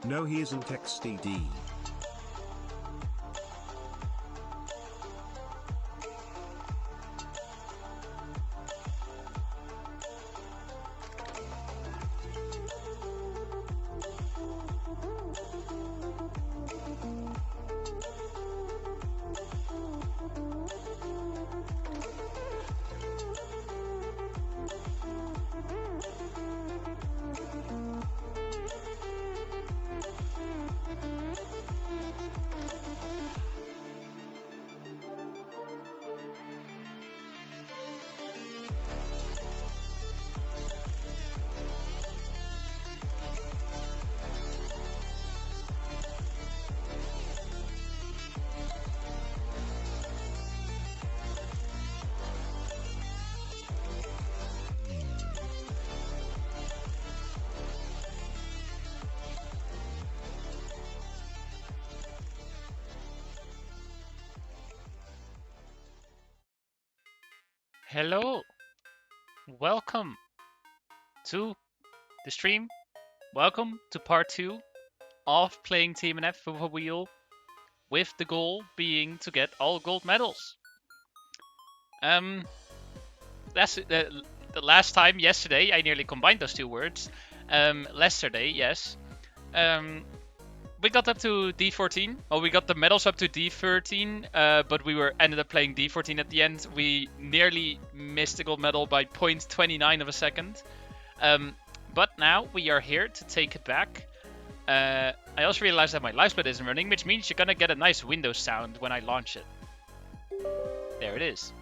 No, he isn't XDD. Hello, welcome to the stream. Welcome to part 2 of playing TMNF with a wheel, with the goal being to get all gold medals. That's the last time, yesterday, I nearly combined those two words. Yesterday, yes. We got up to D14. Well, we got the medals up to D13, but we ended up playing D14 at the end. We nearly missed the gold medal by 0.29 of a second. But now we are here to take it back. I also realized that my live split isn't running, which means you're gonna get a nice Windows sound when I launch it. There it is.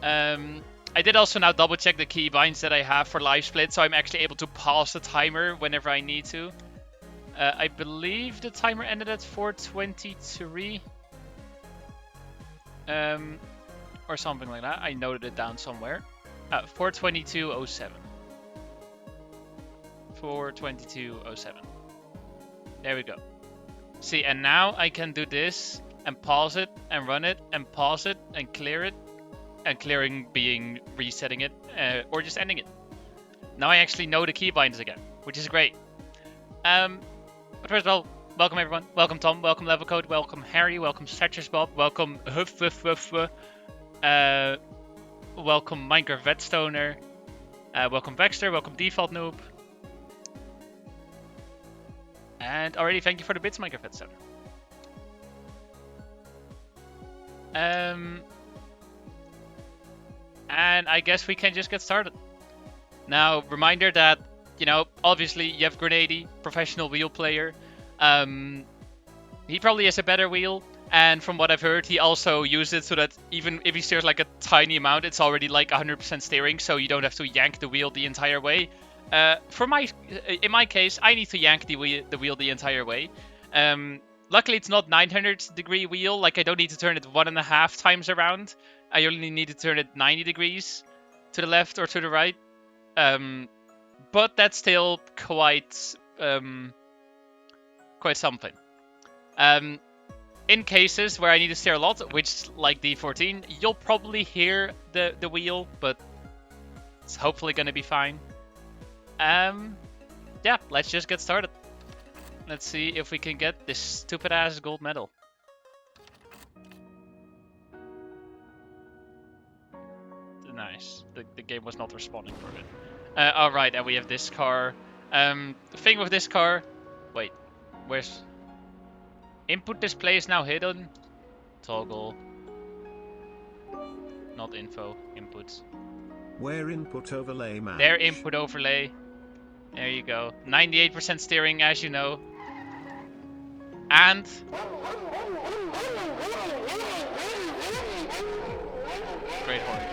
I did also now double check the keybinds that I have for live split, so I'm actually able to pause the timer whenever I need to. I believe the timer ended at 4:23. Or something like that. I noted it down somewhere. 4:22:07. 4:22:07. There we go. See, and now I can do this and pause it and run it and pause it and clear it. And clearing being resetting it or just ending it. Now I actually know the keybinds again, which is great. But first of all, welcome everyone. Welcome Tom, welcome Levelcode, welcome Harry, welcome Stretchers Bob, welcome Huff, welcome Minecraft Vetstoner, welcome Vexter, welcome Default Noob. And already thank you for the bits, Minecraft Vetstoner. And I guess we can just get started. Now, reminder that, you know, obviously you have Grenady, professional wheel player. He probably has a better wheel, and from what I've heard, he also used it so that even if he steers like a tiny amount, it's already like 100% steering, so you don't have to yank the wheel the entire way. In my case, I need to yank the wheel the entire way. Luckily, it's not 900-degree wheel, like I don't need to turn it 1.5 times around. I only need to turn it 90 degrees to the left or to the right. But that's still quite something. In cases where I need to steer a lot, which like D14, you'll probably hear the wheel, but it's hopefully gonna be fine. Yeah, let's just get started. Let's see if we can get this stupid ass gold medal. Nice. The game was not responding for it. Alright, and we have this car. The thing with this car... Wait, where's... Input display is now hidden. Toggle. Not info, inputs. Where input overlay match? There, input overlay. There you go. 98% steering, as you know. And... Great horn.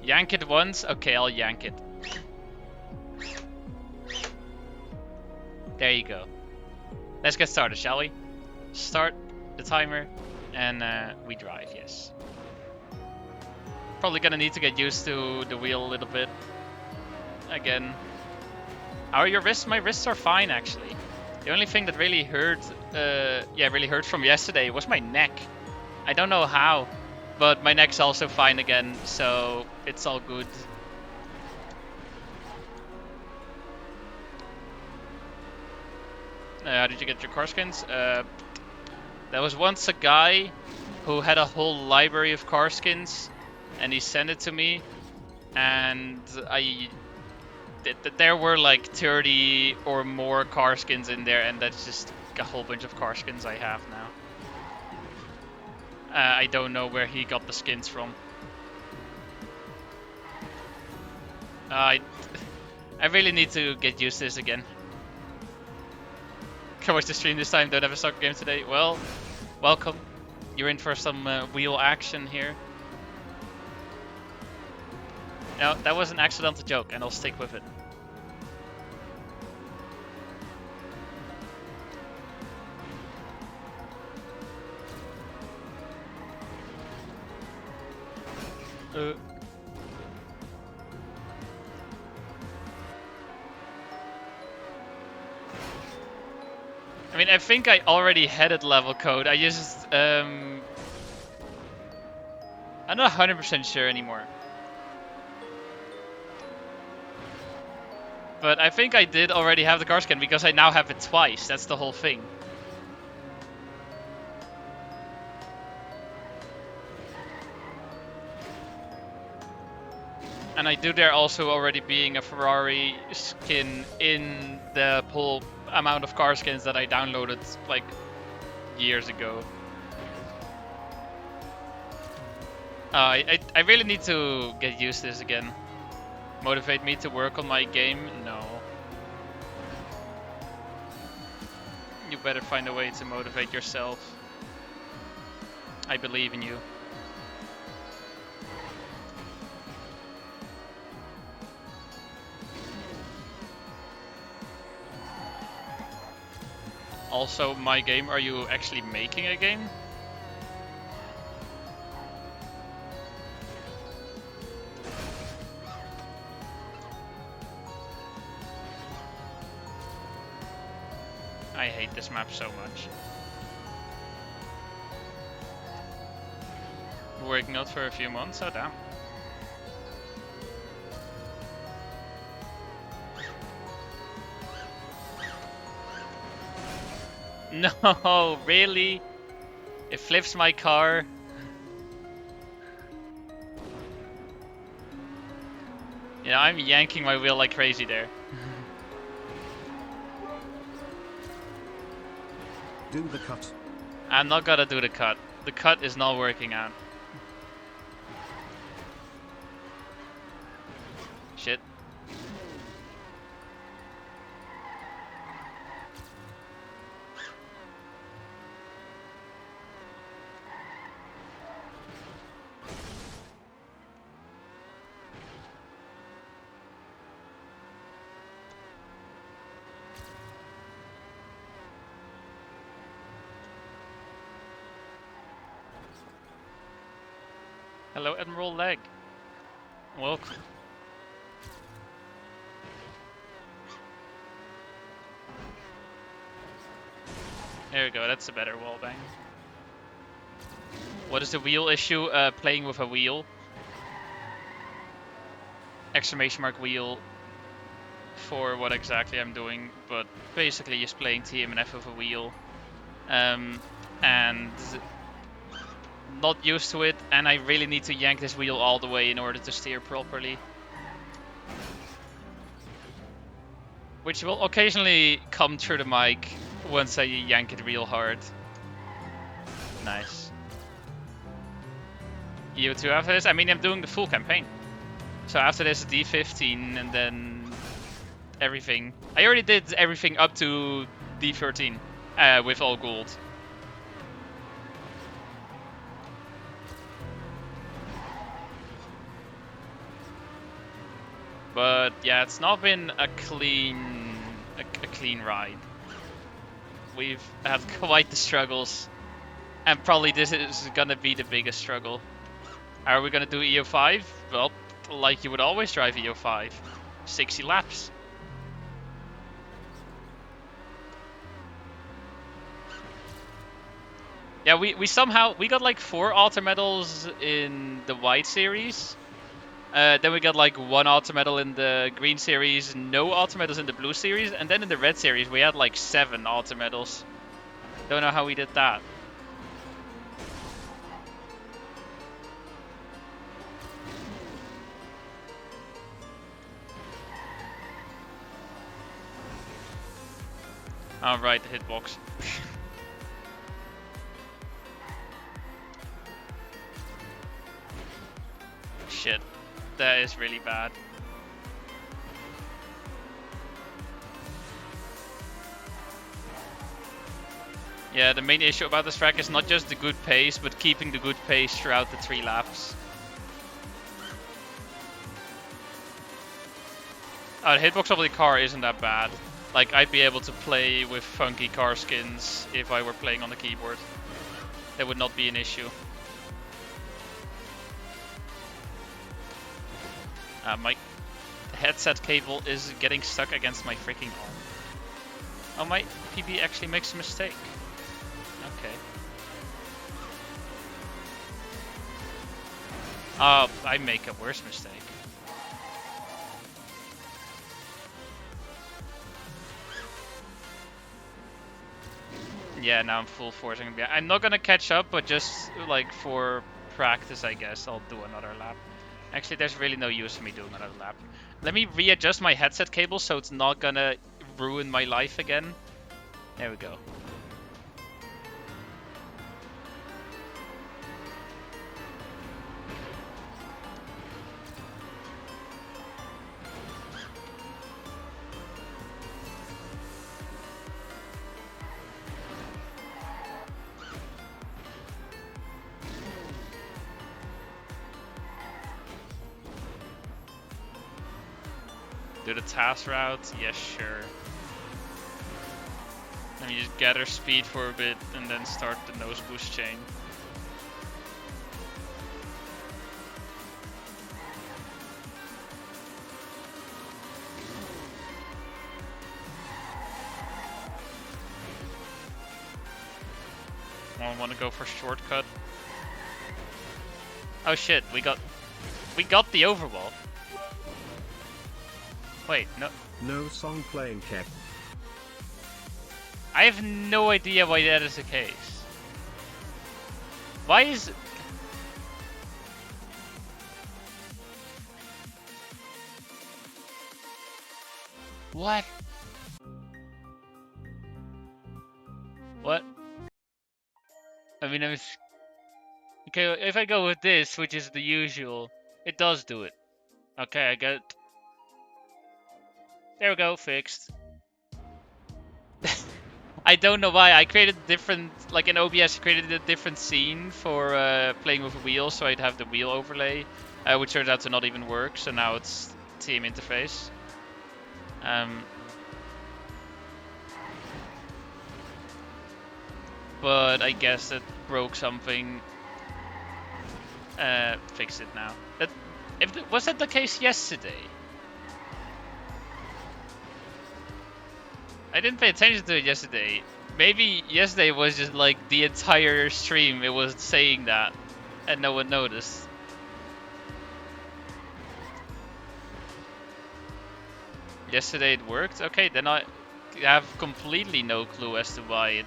Yank it once? Okay, I'll yank it. There you go. Let's get started, shall we? Start the timer, and we drive, yes. Probably gonna need to get used to the wheel a little bit. Again. How are your wrists? My wrists are fine, actually. The only thing that really hurt, really hurt from yesterday was my neck. I don't know how, but my neck's also fine again, so it's all good. How did you get your car skins? There was once a guy who had a whole library of car skins, and he sent it to me, and there were like 30 or more car skins in there, and that's just a whole bunch of car skins I have now. I don't know where he got the skins from. I really need to get used to this again. Can watch the stream this time, don't have a soccer game today. Well, welcome. You're in for some wheel action here. No, that was an accidental joke, and I'll stick with it. I mean, I think I already had it level code. I just, I'm not 100% sure anymore. But I think I did already have the car skin because I now have it twice. That's the whole thing. And I do there also already being a Ferrari skin in the whole amount of car skins that I downloaded like years ago. I really need to get used to this again. Motivate me to work on my game? No. You better find a way to motivate yourself. I believe in you. Also, my game, are you actually making a game? I hate this map so much. Working out for a few months? Oh damn. No, really? It flips my car. Yeah, I'm yanking my wheel like crazy there. Do the cut. I'm not gonna do the cut. The cut is not working out. Shit. Hello, Admiral Leg. Welcome. There we go, that's a better wallbang. What is the wheel issue? Playing with a wheel. Exclamation mark wheel for what exactly I'm doing, but basically just playing TMNF with a wheel. And not used to it, and I really need to yank this wheel all the way in order to steer properly. Which will occasionally come through the mic once I yank it real hard. Nice. You two after this? I mean, I'm doing the full campaign. So after this, D15 and then everything. I already did everything up to D13 with all gold. But yeah, it's not been a clean ride. We've had quite the struggles, and probably this is gonna be the biggest struggle. Are we gonna do EO5? Well, like you would always drive EO5, 60 laps. Yeah, we somehow got like 4 auto medals in the white series. Then we got like 1 auto medal in the green series, no auto medals in the blue series, and then in the red series we had like 7 auto medals. Don't know how we did that. Oh, right, the hitbox. Shit, that is really bad. Yeah, the main issue about this track is not just the good pace, but keeping the good pace throughout the 3 laps. The hitbox of the car isn't that bad. Like, I'd be able to play with funky car skins if I were playing on the keyboard. That would not be an issue. My headset cable is getting stuck against my freaking arm. Oh, my PB actually makes a mistake. Okay. Oh, I make a worse mistake. Yeah, now I'm full forcing. I'm not gonna catch up, but just like for practice, I guess I'll do another lap. Actually, there's really no use for me doing another lap. Let me readjust my headset cable so it's not gonna ruin my life again. There we go. Do the task route? Yes, sure. Let me just gather speed for a bit and then start the nose boost chain. I want to go for shortcut. Oh shit, we got the overwall. Wait, no. No song playing, Kev. I have no idea why that is the case. Why is... What? What? I mean, okay, if I go with this, which is the usual, it does do it. Okay, I got it. There we go, fixed. I don't know why. I created different, like in OBS, I created a different scene for playing with wheels, so I'd have the wheel overlay, which turns out to not even work. So now it's team interface. But I guess that broke something. Fix it now. Was that the case yesterday? I didn't pay attention to it yesterday. Maybe yesterday was just like the entire stream it was saying that and no one noticed. Yesterday it worked? Okay, then I have completely no clue as to why it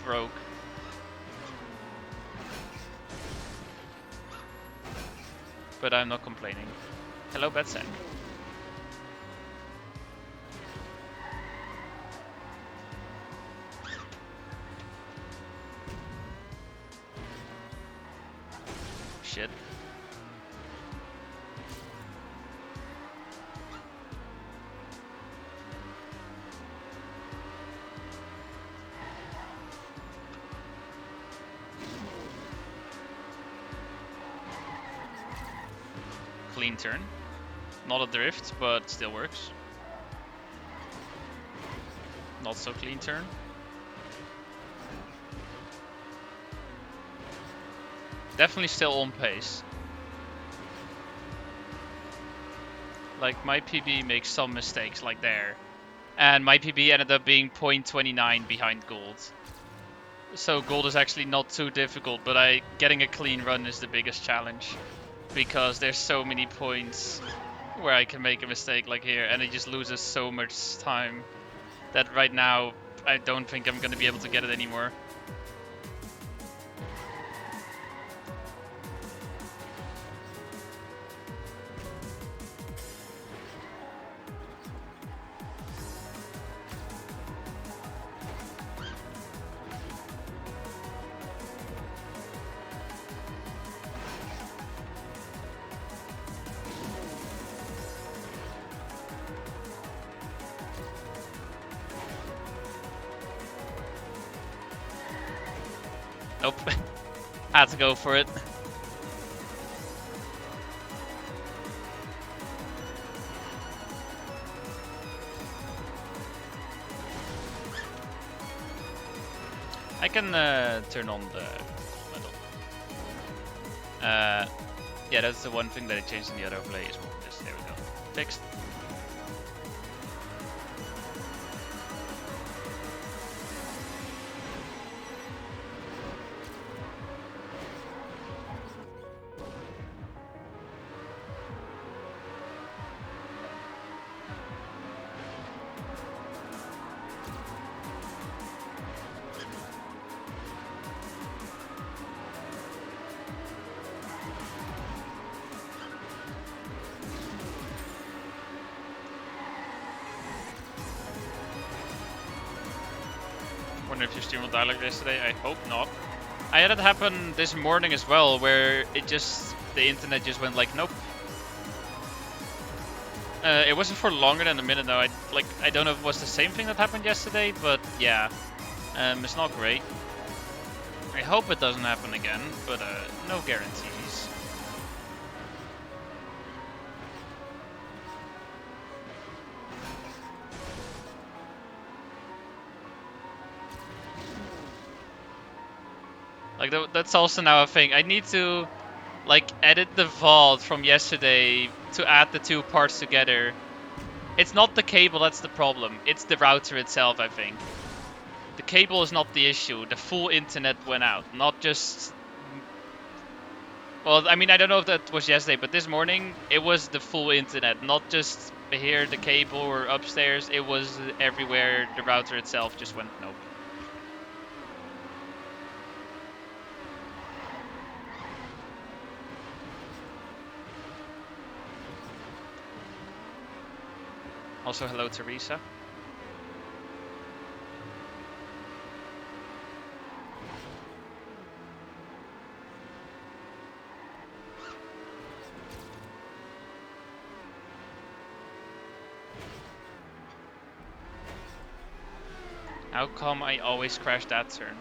broke. But I'm not complaining. Hello, Betsec. Shit. Clean turn. Not a drift, but still works. Not so clean turn. Definitely still on pace. Like, my PB makes some mistakes, like there. And my PB ended up being 0.29 behind gold. So gold is actually not too difficult, but getting a clean run is the biggest challenge. because there's so many points where I can make a mistake like here, and it just loses so much time that right now I don't think I'm gonna be able to get it anymore. Nope. Had to go for it. I can turn on the metal. Yeah, that's the one thing that I changed in the other overlay as well. Just there we go. Fixed. Wonder if your stream will die like yesterday. I hope not. I had it happen this morning as well, where the internet just went like, nope. It wasn't for longer than a minute though. I don't know if it was the same thing that happened yesterday, but yeah, it's not great. I hope it doesn't happen again, but no guarantees. Like that's also now a thing. I need to like edit the vault from yesterday to add the two parts together. It's not the cable that's the problem. It's the router itself, I think. The cable is not the issue. The full internet went out, not just. Well, I mean, I don't know if that was yesterday, but this morning it was the full internet, not just here the cable or upstairs. It was everywhere. The router itself just went nope. Also, hello, Teresa. How come I always crash that turn?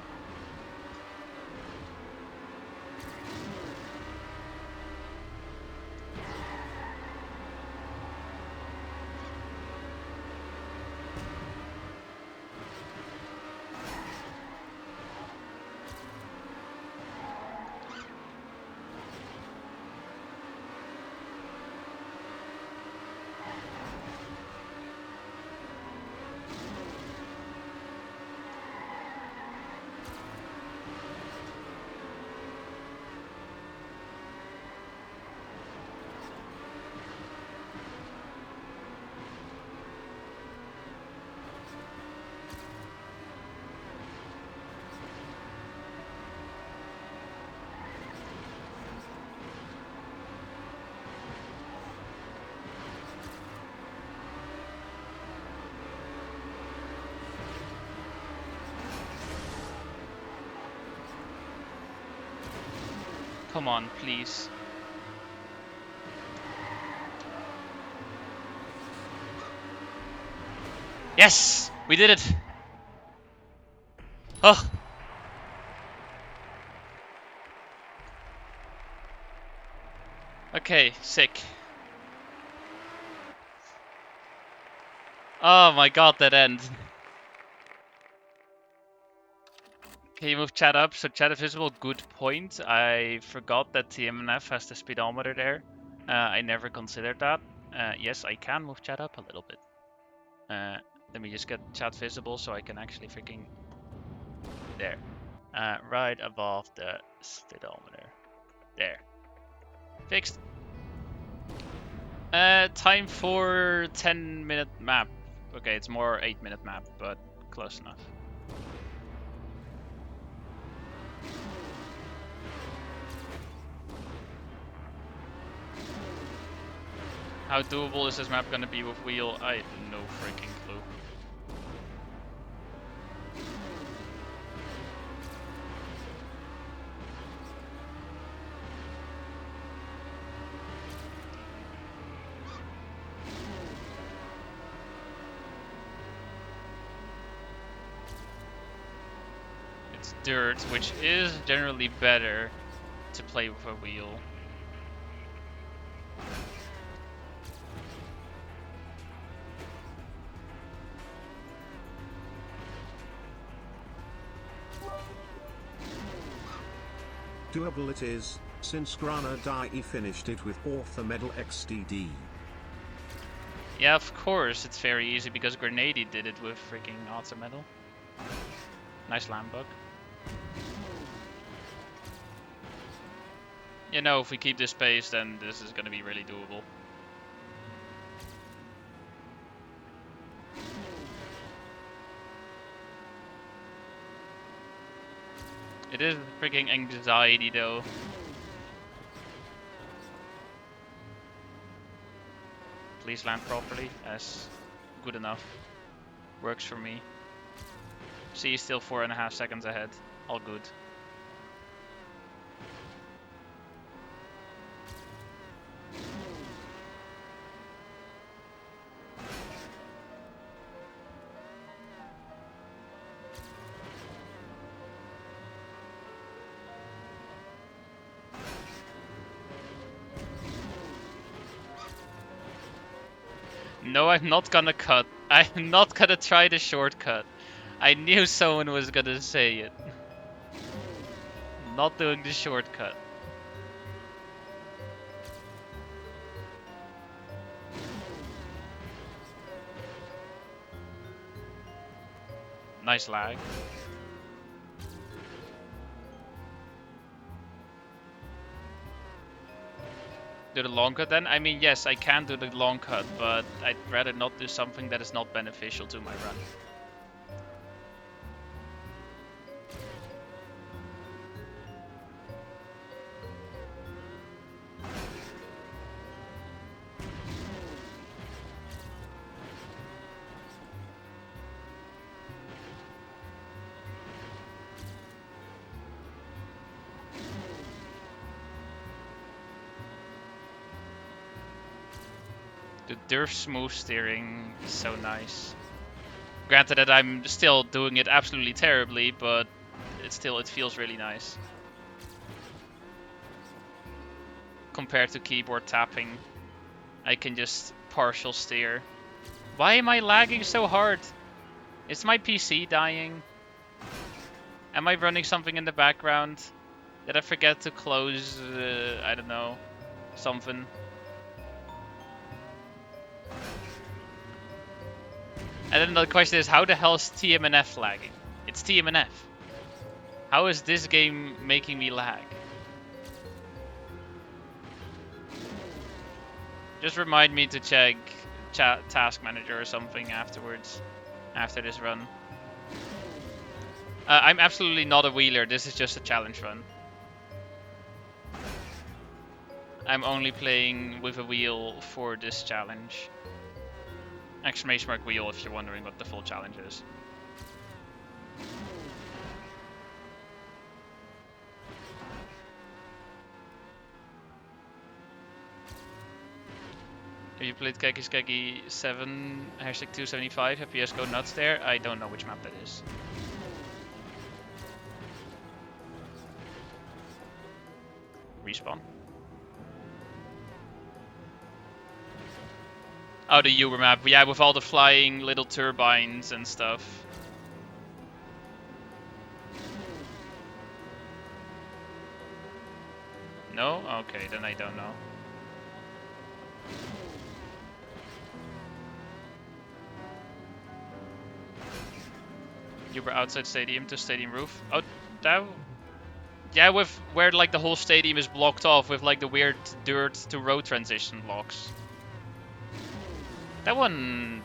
Come on, please. Yes! We did it! Oh! Okay, sick. Oh my god, that end. Can you move chat up? So chat is visible, good point. I forgot that TMNF has the speedometer there. I never considered that. Yes, I can move chat up a little bit. Let me just get chat visible so I can actually freaking... There. Right above the speedometer. There. Fixed. Time for 10-minute map. Okay, it's more 8-minute map, but close enough. How doable is this map gonna be with wheel? I have no freaking clue. It's dirt, which is generally better to play with a wheel. Doable it is, since Grana Dai finished it with Author Medal XDD. Yeah, of course, it's very easy because Grenady did it with freaking Auto Metal. Nice land bug. You know, if we keep this pace, then this is gonna be really doable. It is freaking anxiety though. Please land properly. That's good enough. Works for me. See, still 4.5 seconds ahead. All good. No, I'm not gonna cut. I'm not gonna try the shortcut. I knew someone was gonna say it. Not doing the shortcut. Nice lag. Do the long cut then? I mean, yes, I can do the long cut, but I'd rather not do something that is not beneficial to my run. The dirt smooth steering is so nice. Granted that I'm still doing it absolutely terribly, but it feels really nice. Compared to keyboard tapping, I can just partial steer. Why am I lagging so hard? Is my PC dying? Am I running something in the background? Did I forget to close, I don't know, something? And then the question is, how the hell is TMNF lagging? It's TMNF. How is this game making me lag? Just remind me to check Task Manager or something afterwards, after this run. I'm absolutely not a wheeler, this is just a challenge run. I'm only playing with a wheel for this challenge. Exclamation mark wheel if you're wondering what the full challenge is. Have you played Keki Skeki 7 hashtag 275? FPS go nuts there? I don't know which map that is. Respawn. Oh, the Uber map. Yeah, with all the flying little turbines and stuff. No? Okay, then I don't know. Uber outside stadium to stadium roof. Oh, that... Yeah, with where like the whole stadium is blocked off with like the weird dirt to road transition blocks. That one,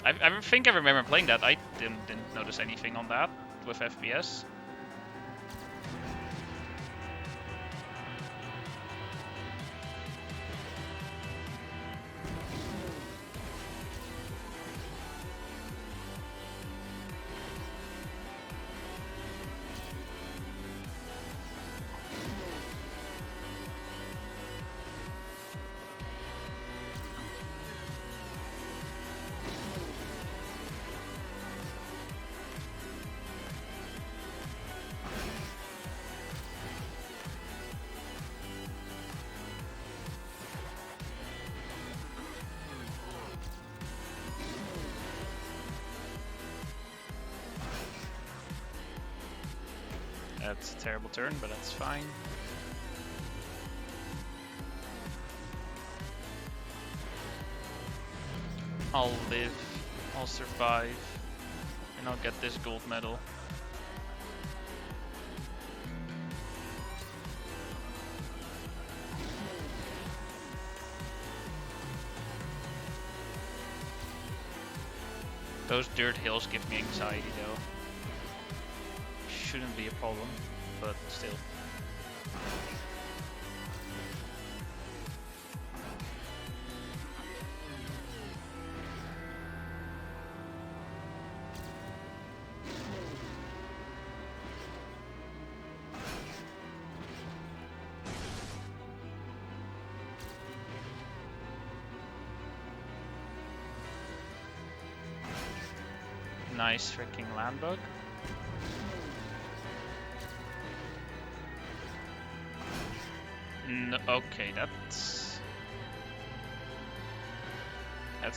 I think I remember playing that. I didn't notice anything on that with FPS. That's a terrible turn, but that's fine. I'll live, I'll survive, and I'll get this gold medal. Those dirt hills give me anxiety though. Shouldn't be a problem, but still. Nice freaking land bug. No, okay, that's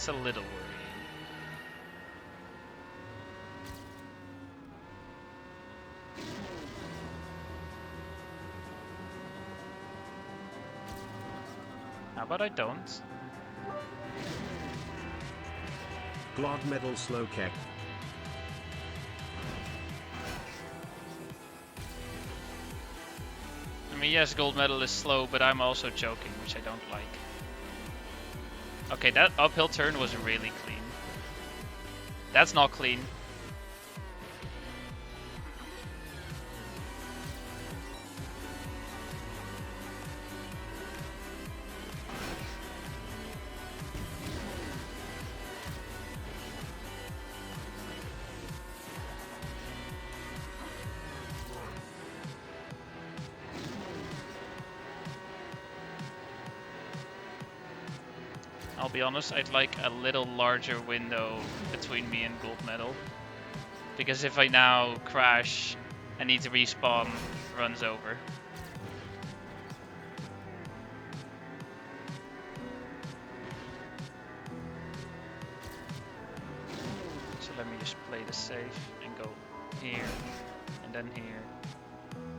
a little worrying. How about I don't? Glod medal slow keck. I mean, yes, gold medal is slow, but I'm also choking, which I don't like. Okay, that uphill turn was really clean. That's not clean. I'll be honest, I'd like a little larger window between me and gold medal. Because if I now crash and need to respawn, runs over. So let me just play this safe and go here and then here.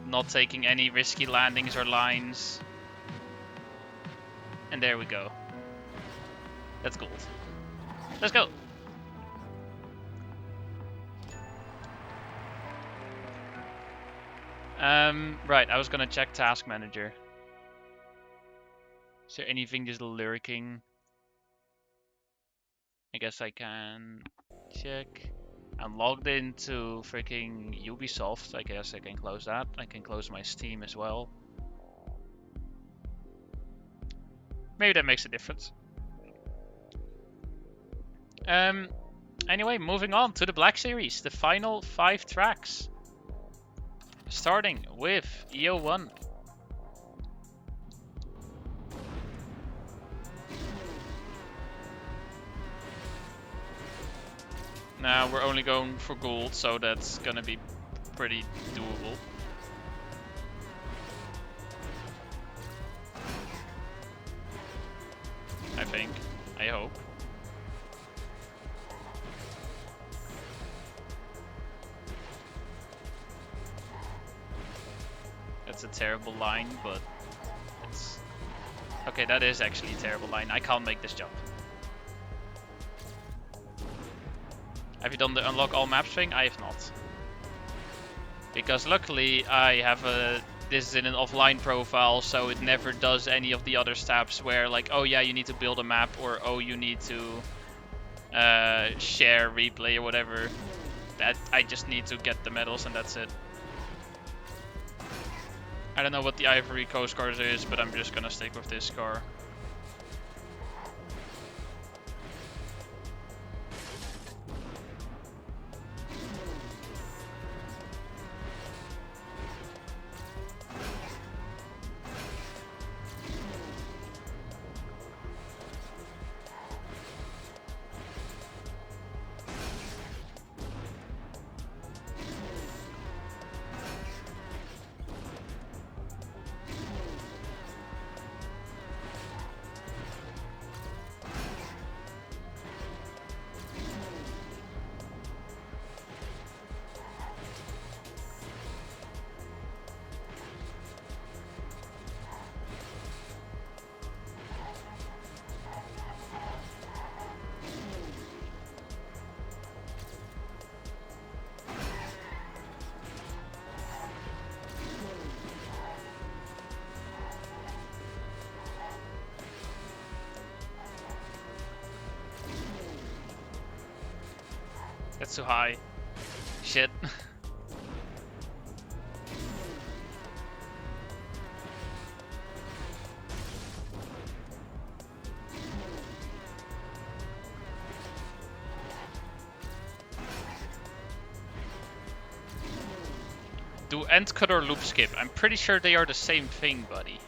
Not taking any risky landings or lines. And there we go. That's gold. Let's go! Right, I was gonna check Task Manager. Is there anything just lurking? I guess I can check. I'm logged into freaking Ubisoft. I guess I can close that. I can close my Steam as well. Maybe that makes a difference. Anyway, moving on to the Black Series, the final 5 tracks. Starting with EO1. Now we're only going for gold, so that's gonna be pretty doable. I think. I hope. That's a terrible line, but it's... Okay, that is actually a terrible line. I can't make this jump. Have you done the unlock all maps thing? I have not. Because luckily I have a this is in an offline profile, so it never does any of the other steps where like, oh yeah, you need to build a map, or oh, you need to share replay or whatever. That I just need to get the medals and that's it. I don't know what the Ivory Coast card is, but I'm just gonna stick with this car. That's too high. Shit. Do end cut or loop skip? I'm pretty sure they are the same thing, buddy.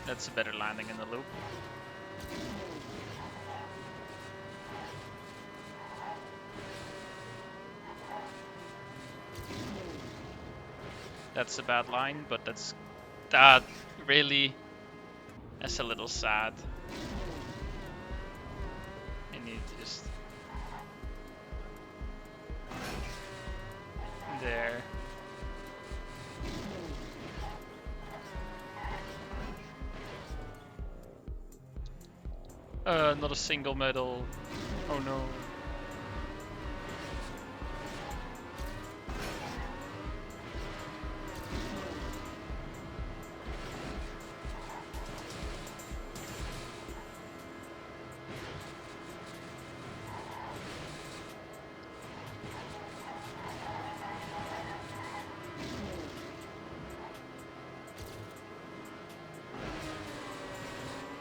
That's a better landing in the loop. That's a bad line, but that's really, that's a little sad. I need to just there. Not a single medal. Oh no.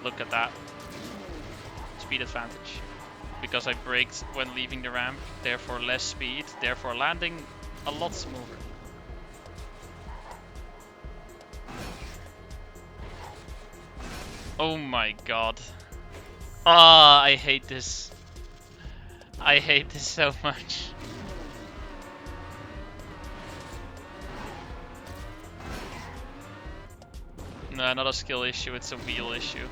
Look at that. Speed advantage. Because I braked when leaving the ramp, therefore less speed, therefore landing a lot smoother. Oh my god. Ah, I hate this. I hate this so much. No, not a skill issue, it's a wheel issue.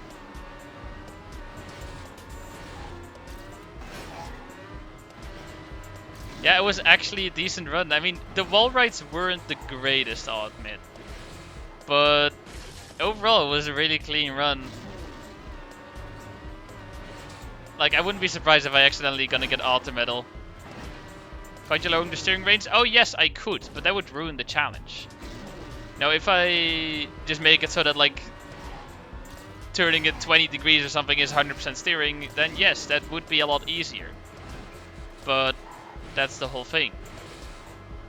Yeah, it was actually a decent run. I mean, the wall rides weren't the greatest, I'll admit. But overall, it was a really clean run. Like, I wouldn't be surprised if I accidentally gonna get auto medal. Could you lower the steering range? Oh yes, I could, but that would ruin the challenge. Now, if I just make it so that, like, turning it 20 degrees or something is 100% steering, then yes, that would be a lot easier. But that's the whole thing.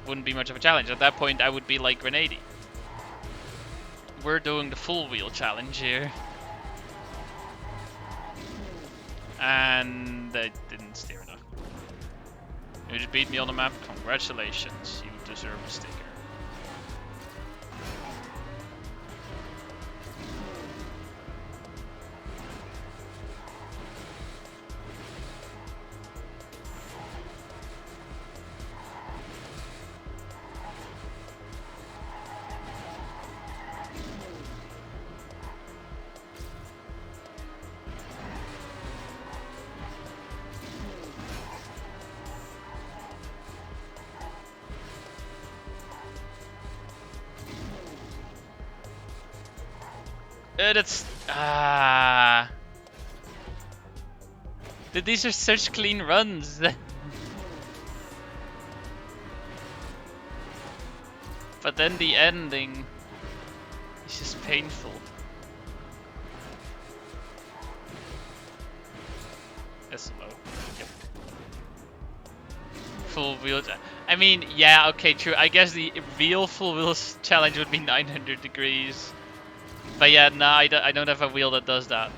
Wouldn't be much of a challenge. At that point, I would be like Grenady. We're doing the full wheel challenge here. And I didn't steer enough. You just beat me on the map. Congratulations. You deserve a sticker. That's... These are such clean runs. But then the ending is just painful. That's low. Yep. Full wheel. I mean, yeah, okay, true. I guess the real full wheels challenge would be 900 degrees. But yeah, nah, I don't have a wheel that does that.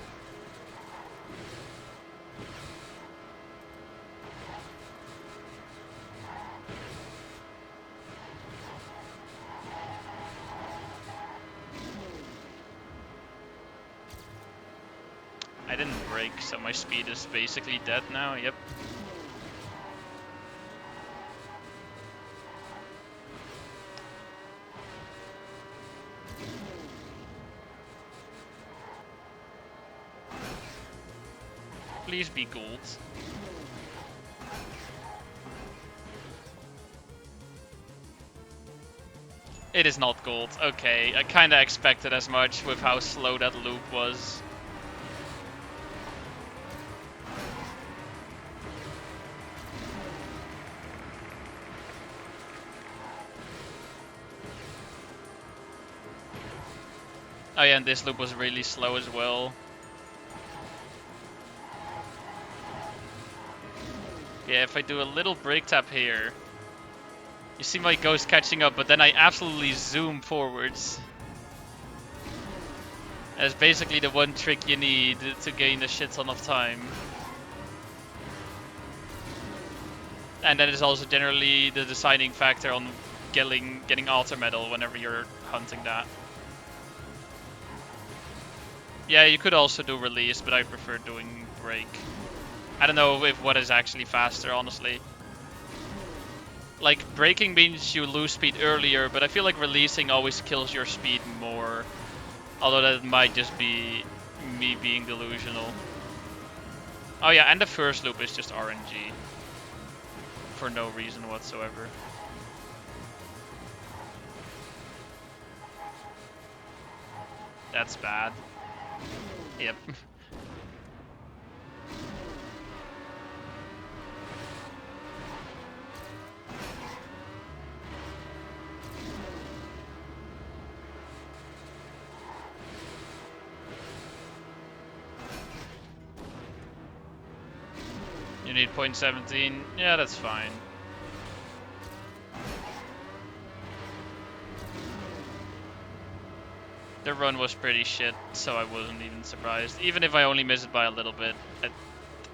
I didn't brake, so my speed is basically dead now, yep. Please be gold. It is not gold. Okay, I kinda expected as much with how slow that loop was. Oh yeah, and this loop was really slow as well. Yeah, if I do a little brake tap here, you see my ghost catching up, but then I absolutely zoom forwards. That's basically the one trick you need to gain a shit ton of time. And that is also generally the deciding factor on getting altar medal whenever you're hunting that. Yeah, you could also do release, but I prefer doing brake. I don't know if what is actually faster, honestly. Like, braking means you lose speed earlier, but I feel like releasing always kills your speed more. Although that might just be me being delusional. Oh yeah, and the first loop is just RNG. For no reason whatsoever. That's bad. Yep. You need 0.17. Yeah, that's fine. The run was pretty shit, so I wasn't even surprised. Even if I only miss it by a little bit,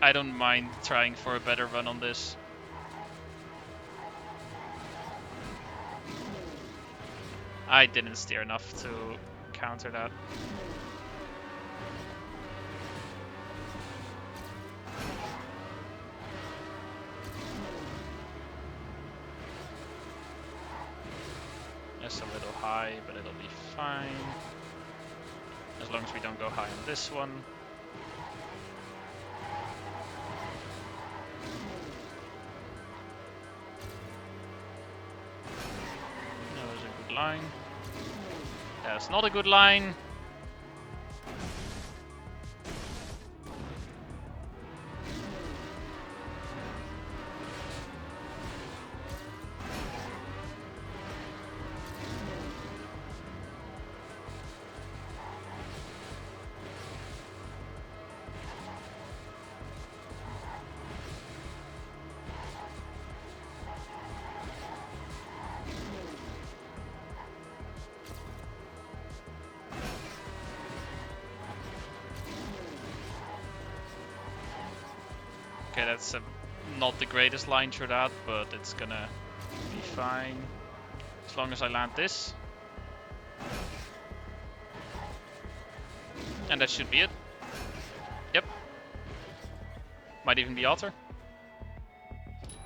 I don't mind trying for a better run on this. I didn't steer enough to counter that. That's a little high, but it'll be fine. As long as we don't go high on this one. That was a good line. That's not a good line. Okay, that's not the greatest line through that, but it's gonna be fine. As long as I land this. And that should be it. Yep. Might even be altar.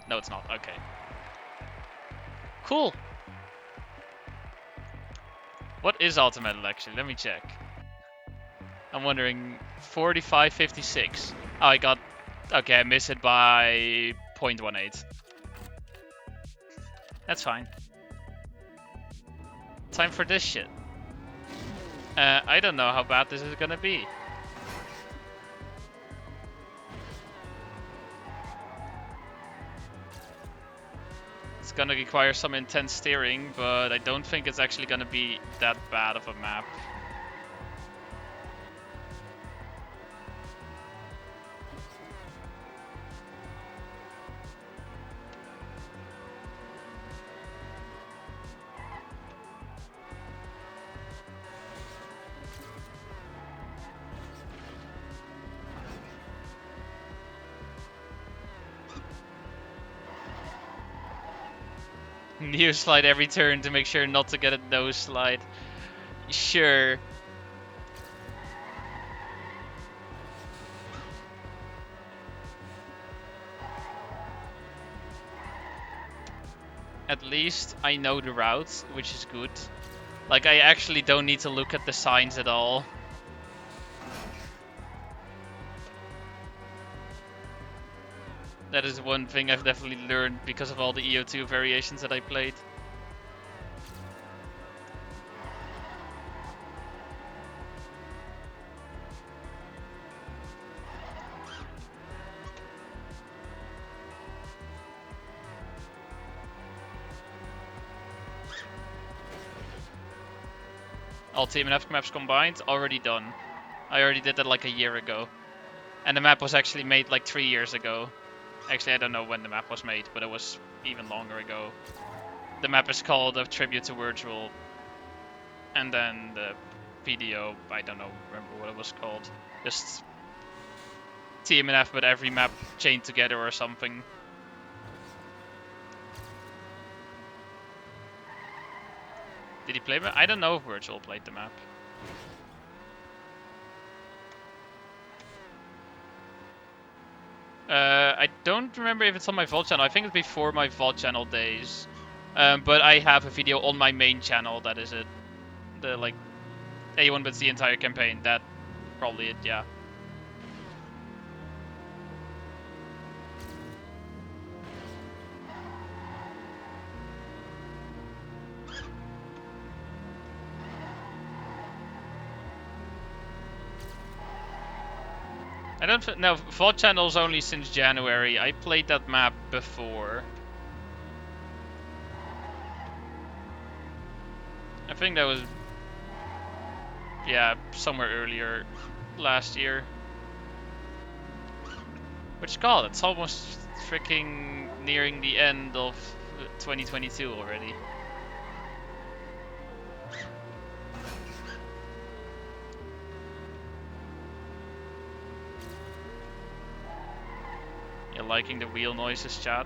No, it's not. Okay. Cool. What is ultimate actually? Let me check. I'm wondering. 45.56. Oh, I got... Okay, I missed it by 0.18. That's fine. Time for this shit. I don't know how bad this is gonna be. It's gonna require some intense steering, but I don't think it's actually gonna be that bad of a map. Neo slide every turn to make sure not to get a nose slide. Sure. At least I know the route, which is good. Like, I actually don't need to look at the signs at all. That is one thing I've definitely learned because of all the EO2 variations that I played. All TMNF maps combined, already done. I already did that like a year ago. And the map was actually made like 3 years ago. Actually, I don't know when the map was made, but it was even longer ago. The map is called A Tribute to Virtual. And then the video, I don't know, remember what it was called. Just TMNF, but every map chained together or something. Did he play it? I don't know if Virtual played the map. I don't remember if it's on my VOD channel. I think it's before my VOD channel days. But I have a video on my main channel, that is it. The, like, A1 bits the entire campaign. That probably it, yeah. I don't know. VOD channel's only since January. I played that map before. I think that was, yeah, somewhere earlier last year. Which, God, it's almost freaking nearing the end of 2022 already. You're liking the wheel noises, chat?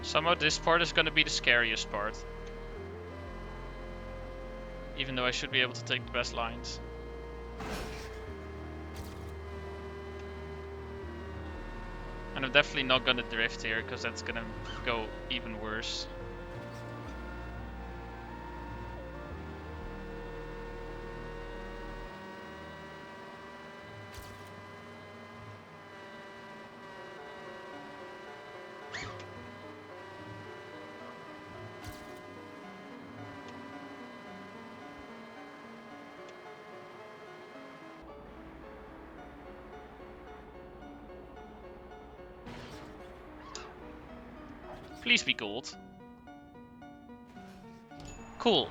Somehow this part is gonna be the scariest part. Even though I should be able to take the best lines. And I'm definitely not gonna drift here, because that's gonna go even worse. Please be gold. Cool.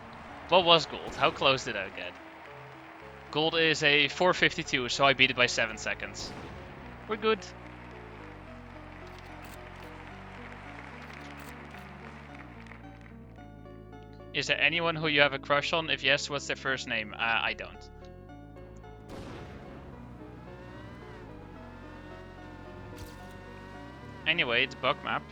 What was gold? How close did I get? Gold is a 452, so I beat it by 7 seconds. We're good. Is there anyone who you have a crush on? If yes, what's their first name? I don't. Anyway, it's bug map.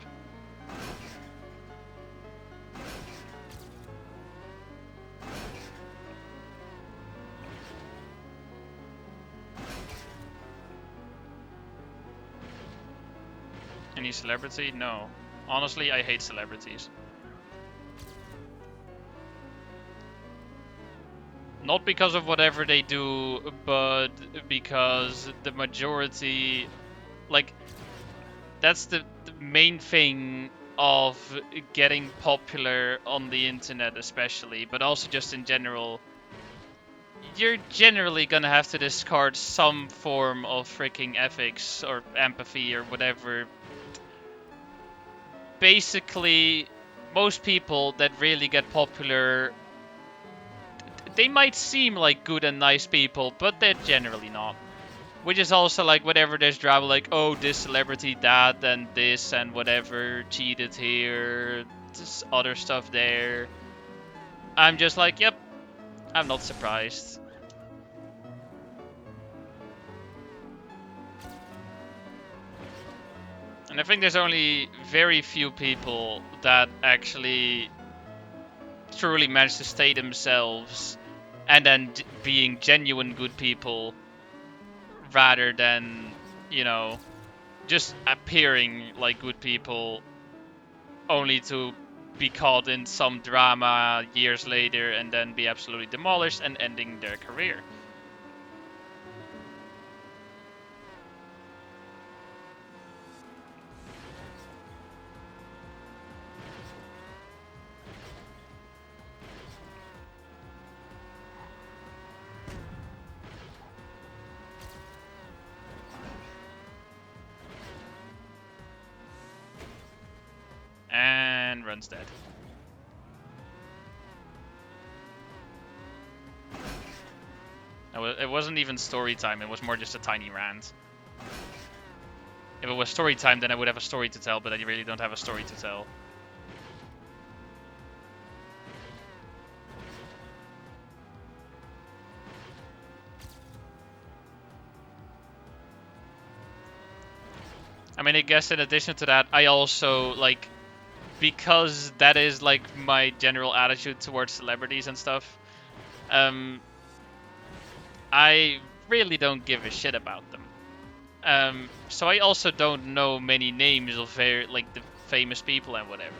Any celebrity? No. Honestly, I hate celebrities. Not because of whatever they do, but because the majority, like, that's the main thing of getting popular on the internet especially, but also just in general. You're generally gonna have to discard some form of freaking ethics or empathy or whatever. Basically, most people that really get popular, they might seem like good and nice people, but they're generally not. Which is also like whenever there's drama, like, oh, this celebrity, that, and this, and whatever, cheated here, this other stuff there. I'm just like, yep, I'm not surprised. And I think there's only very few people that actually truly manage to stay themselves and then being genuine good people rather than, you know, just appearing like good people only to be caught in some drama years later and then be absolutely demolished and ending their career. And runs dead. It wasn't even story time, it was more just a tiny rant. If it was story time, then I would have a story to tell, but I really don't have a story to tell. I mean, I guess in addition to that, I also, like, because that is, like, my general attitude towards celebrities and stuff, I really don't give a shit about them. So I also don't know many names of like the famous people and whatever.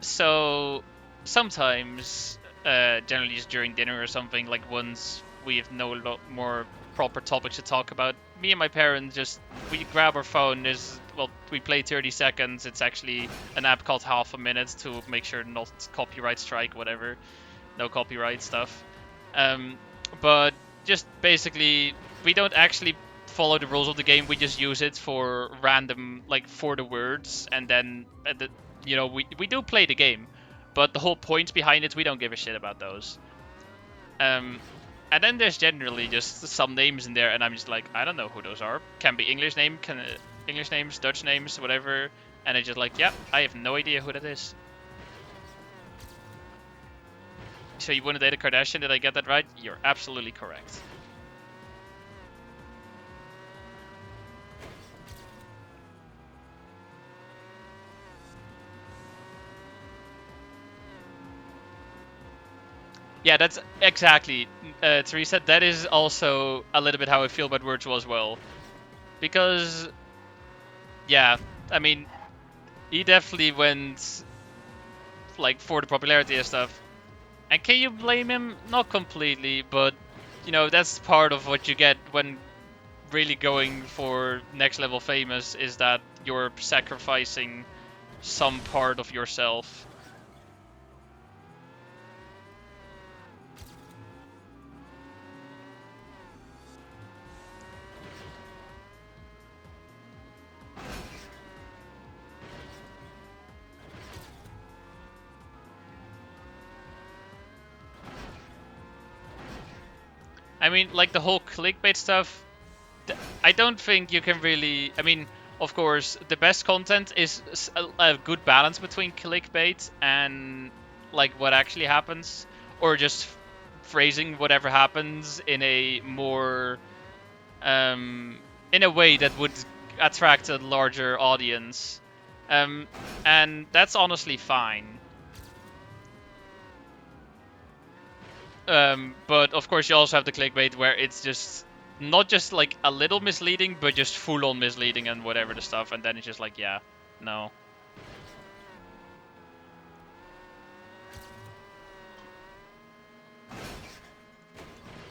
So sometimes, generally just during dinner or something, like once we have no lot more proper topics to talk about, me and my parents just, we grab our phone. We play 30 seconds. It's actually an app called Half a Minute to make sure not copyright strike, whatever, no copyright stuff. But just basically, we don't actually follow the rules of the game. We just use it for random, like, for the words, and then we do play the game, but the whole point behind it, we don't give a shit about those. And then there's generally just some names in there, and I'm just like, I don't know who those are. Can be English names, Dutch names, whatever. And it's just like, yeah, I have no idea who that is. So you want to date a Kardashian? Did I get that right? You're absolutely correct. Yeah, that's exactly, Teresa. That is also a little bit how I feel about Virtual as well. Because, yeah, I mean, he definitely went, like, for the popularity and stuff. And can you blame him? Not completely, but, that's part of what you get when really going for next level famous, is that you're sacrificing some part of yourself. I mean, like, the whole clickbait stuff, I don't think you can really... I mean, of course, the best content is a good balance between clickbait and like what actually happens, or just phrasing whatever happens in a more in a way that would attract a larger audience, and that's honestly fine. But of course, you also have the clickbait where it's just not just like a little misleading, but just full on misleading and whatever the stuff, and then it's just like, yeah, no.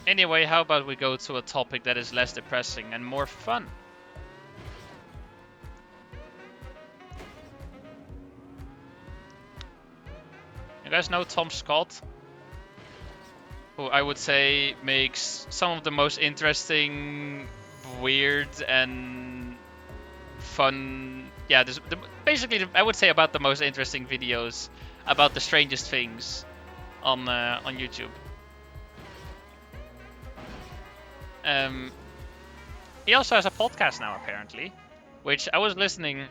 Anyway, how about we go to a topic that is less depressing and more fun? You guys know Tom Scott? Who I would say makes some of the most interesting, weird, and fun. Yeah, basically, I would say about the most interesting videos about the strangest things on YouTube. He also has a podcast now, apparently, which I was listening.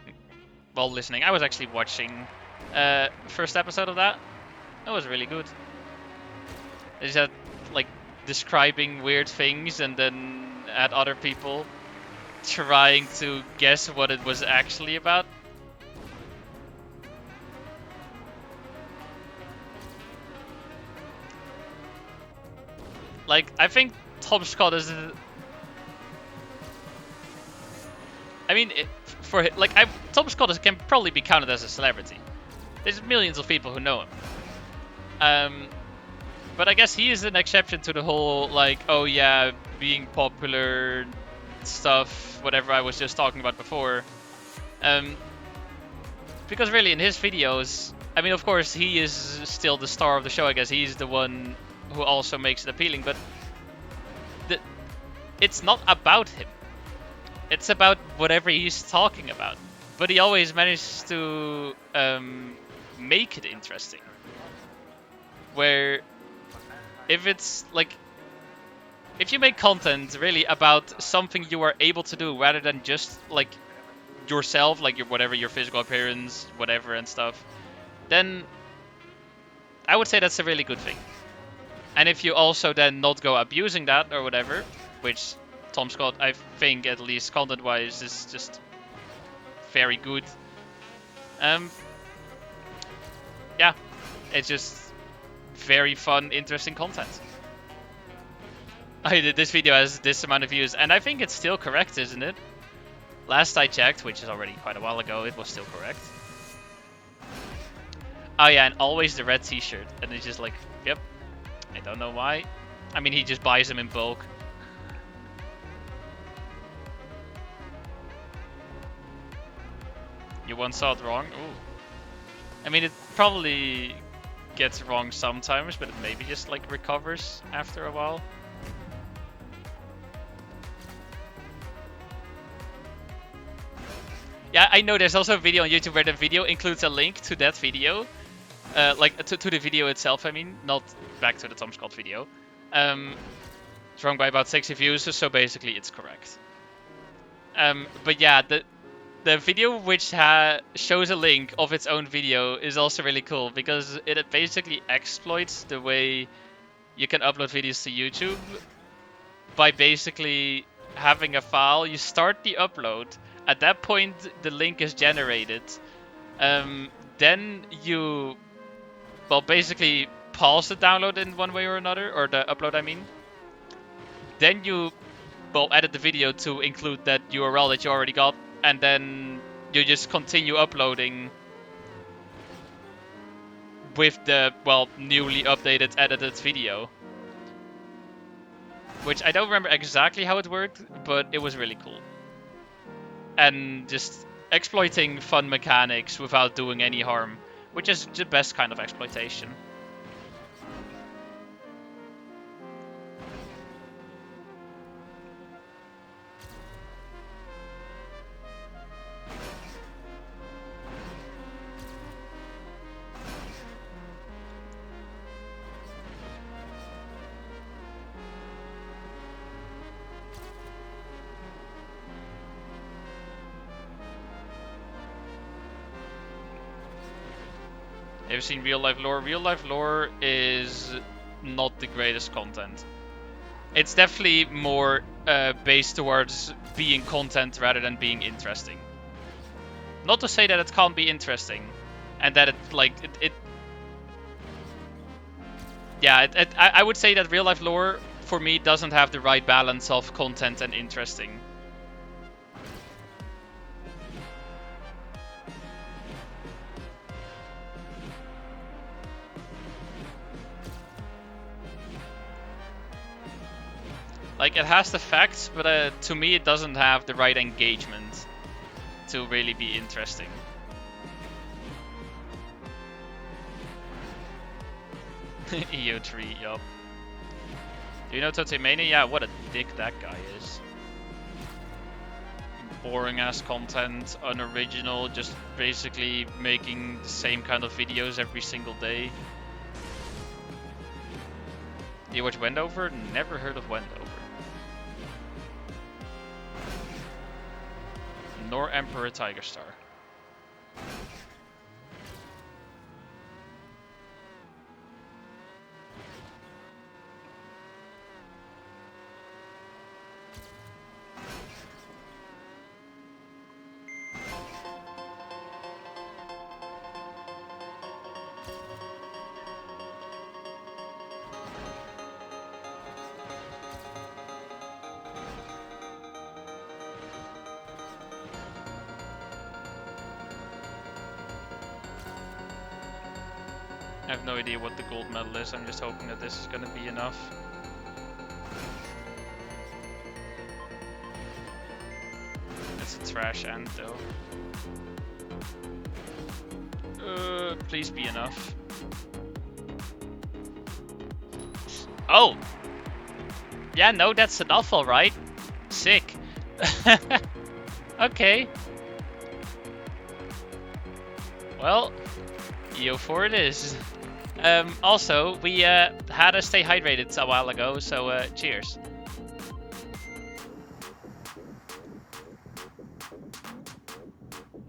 Well, listening. I was actually watching first episode of that. That was really good. Is that like describing weird things and then had other people trying to guess what it was actually about? Like, I think Tom Scott is. I mean, Tom Scott can probably be counted as a celebrity. There's millions of people who know him. But I guess he is an exception to the whole, like, oh yeah, being popular stuff, whatever I was just talking about before. Because really, in his videos, I mean, of course, he is still the star of the show, I guess. He's the one who also makes it appealing, but it's not about him. It's about whatever he's talking about. But he always manages to make it interesting. Where if it's like, if you make content really about something you are able to do rather than just like yourself, like your physical appearance, whatever and stuff, then I would say that's a really good thing. And if you also then not go abusing that or whatever, which Tom Scott, I think, at least content-wise, is just very good. Yeah, it's just very fun, interesting content. This video has this amount of views, and I think it's still correct, isn't it? Last I checked, which is already quite a while ago, it was still correct. Oh yeah, and always the red t-shirt, and it's just like, yep. I don't know why. I mean, he just buys them in bulk. You once saw it wrong? Ooh. I mean, it probably gets wrong sometimes, but it maybe just like recovers after a while. Yeah, I know there's also a video on YouTube where the video includes a link to that video. Like, to the video itself, I mean, not back to the Tom Scott video. It's wrong by about 60 views, so basically it's correct. But yeah, the video which shows a link of its own video is also really cool, because it basically exploits the way you can upload videos to YouTube by basically having a file. You start the upload, at that point the link is generated, then you, well, basically pause the download in one way or another, or the upload I mean. Then you, well, edit the video to include that URL that you already got, and then you just continue uploading with the, well, newly updated, edited video. Which I don't remember exactly how it worked, but it was really cool. And just exploiting fun mechanics without doing any harm, which is the best kind of exploitation. They've seen real life lore. Real life lore is not the greatest content. It's definitely more based towards being content rather than being interesting. Not to say that it can't be interesting, and that I would say that real life lore for me doesn't have the right balance of content and interesting. Like, it has the facts, but to me it doesn't have the right engagement to really be interesting. EO3, yup. Do you know TMNF? Yeah, what a dick that guy is. Boring ass content, unoriginal, just basically making the same kind of videos every single day. Do you watch Wendover? Never heard of Wendover. Nor Emperor Tiger Star. I have no idea what the gold medal is, I'm just hoping that this is gonna be enough. It's a trash end though. Please be enough. Oh! Yeah, no, that's enough, alright. Sick. Okay. Well, EO4 it is. Also, we had to stay hydrated a while ago, so cheers.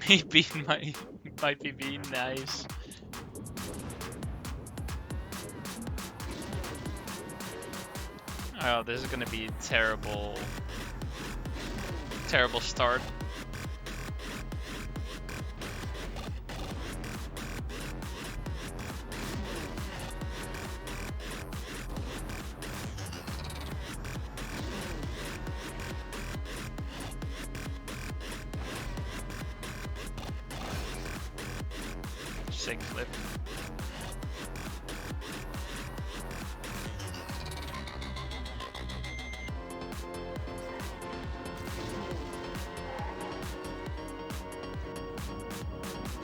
He beat my PB, nice. Oh, this is gonna be a terrible start. Sick flip.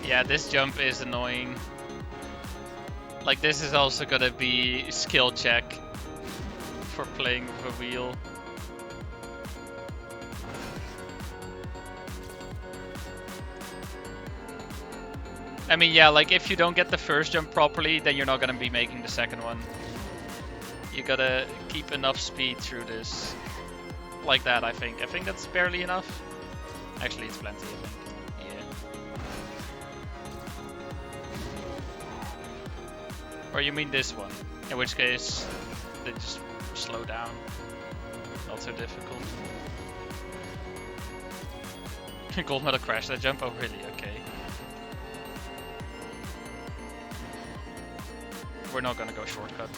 Yeah, this jump is annoying. Like, this is also gonna be skill check for playing with a wheel. I mean, yeah, like if you don't get the first jump properly, then you're not gonna be making the second one. You gotta keep enough speed through this. Like that, I think. I think that's barely enough. Actually, it's plenty, I think. Yeah. Or you mean this one? In which case, they just slow down. Not so difficult. Gold medal crash that jump? Oh, really? Okay. We're not gonna go shortcut.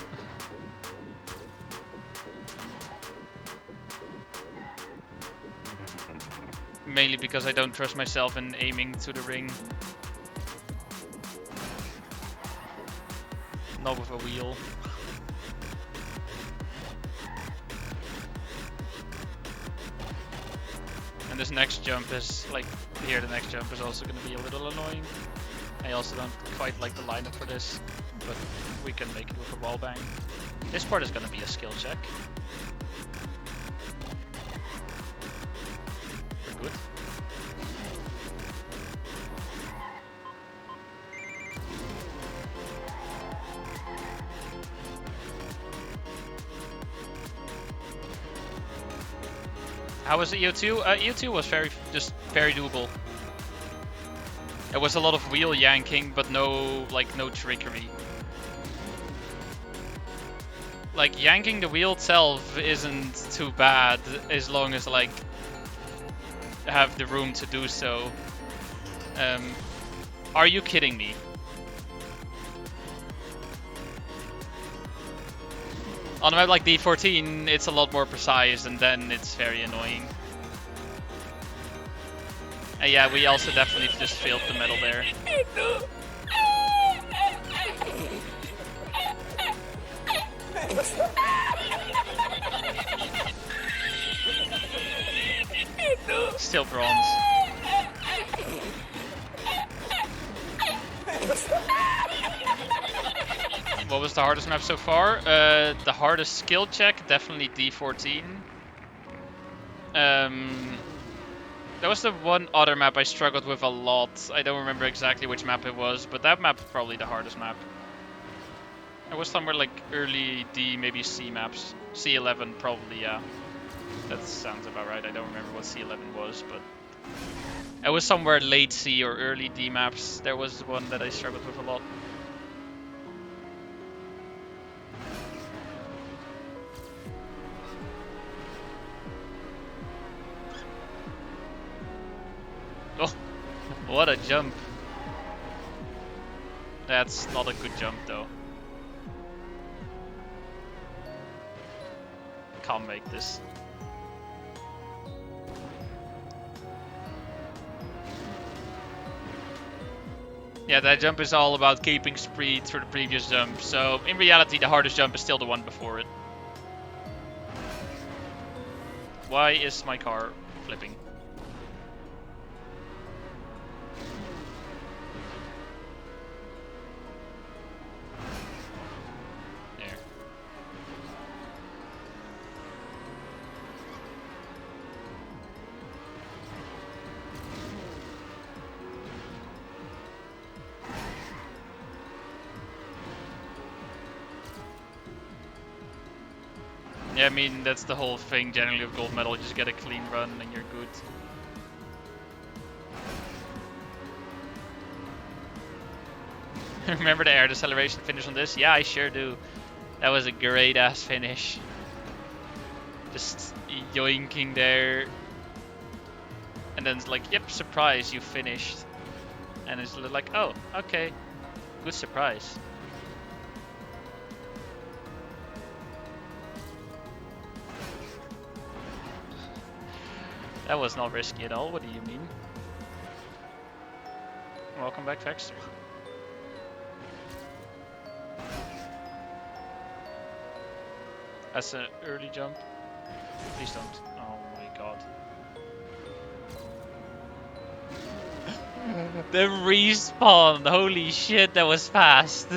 Mainly because I don't trust myself in aiming to the ring. Not with a wheel. And this next jump is, like, here the next jump is also gonna be a little annoying. I also don't quite like the lineup for this, but we can make it with a wall bang. This part is gonna be a skill check. We're good. How was the EO2? EO2 was very doable. There was a lot of wheel yanking, but no trickery. Like, yanking the wheel itself isn't too bad as long as like have the room to do so. Are you kidding me? On a map like D14, it's a lot more precise, and then it's very annoying. And yeah, we also definitely just failed the medal there. Still bronze. What was the hardest map so far? The hardest skill check, definitely D14. There was the one other map I struggled with a lot. I don't remember exactly which map it was, but that map is probably the hardest map. It was somewhere like early D, maybe C maps. C11 probably, yeah. That sounds about right. I don't remember what C11 was, but it was somewhere late C or early D maps. There was one that I struggled with a lot. Oh, what a jump. That's not a good jump though. Can't make this. Yeah, that jump is all about keeping speed through the previous jump, so in reality the hardest jump is still the one before it. Why is my car flipping? There. Yeah, I mean, that's the whole thing generally with gold medal, just get a clean run and you're good. Remember the air deceleration finish on this? Yeah, I sure do. That was a great ass finish. Just yoinking there. And then it's like, yep, surprise, you finished. And it's like, oh, okay. Good surprise. That was not risky at all. What do you mean? Welcome back, Vexter. That's an early jump. Please don't. Oh my god. The respawn! Holy shit, that was fast.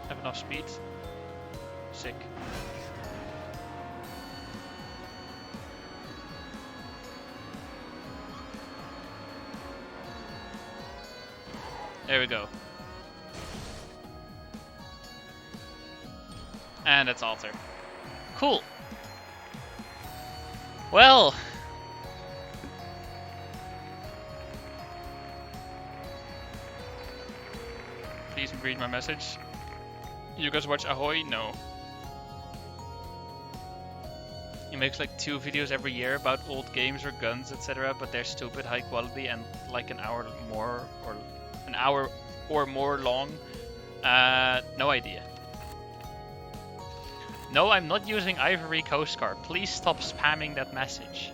Have enough speed. Sick. There we go. And it's altar. Cool. Well. Please read my message. You guys watch Ahoy? No. He makes like 2 videos every year about old games or guns, etc. But they're stupid high quality and like an hour or more long. No idea. No, I'm not using Ivory Coast Guard. Please stop spamming that message.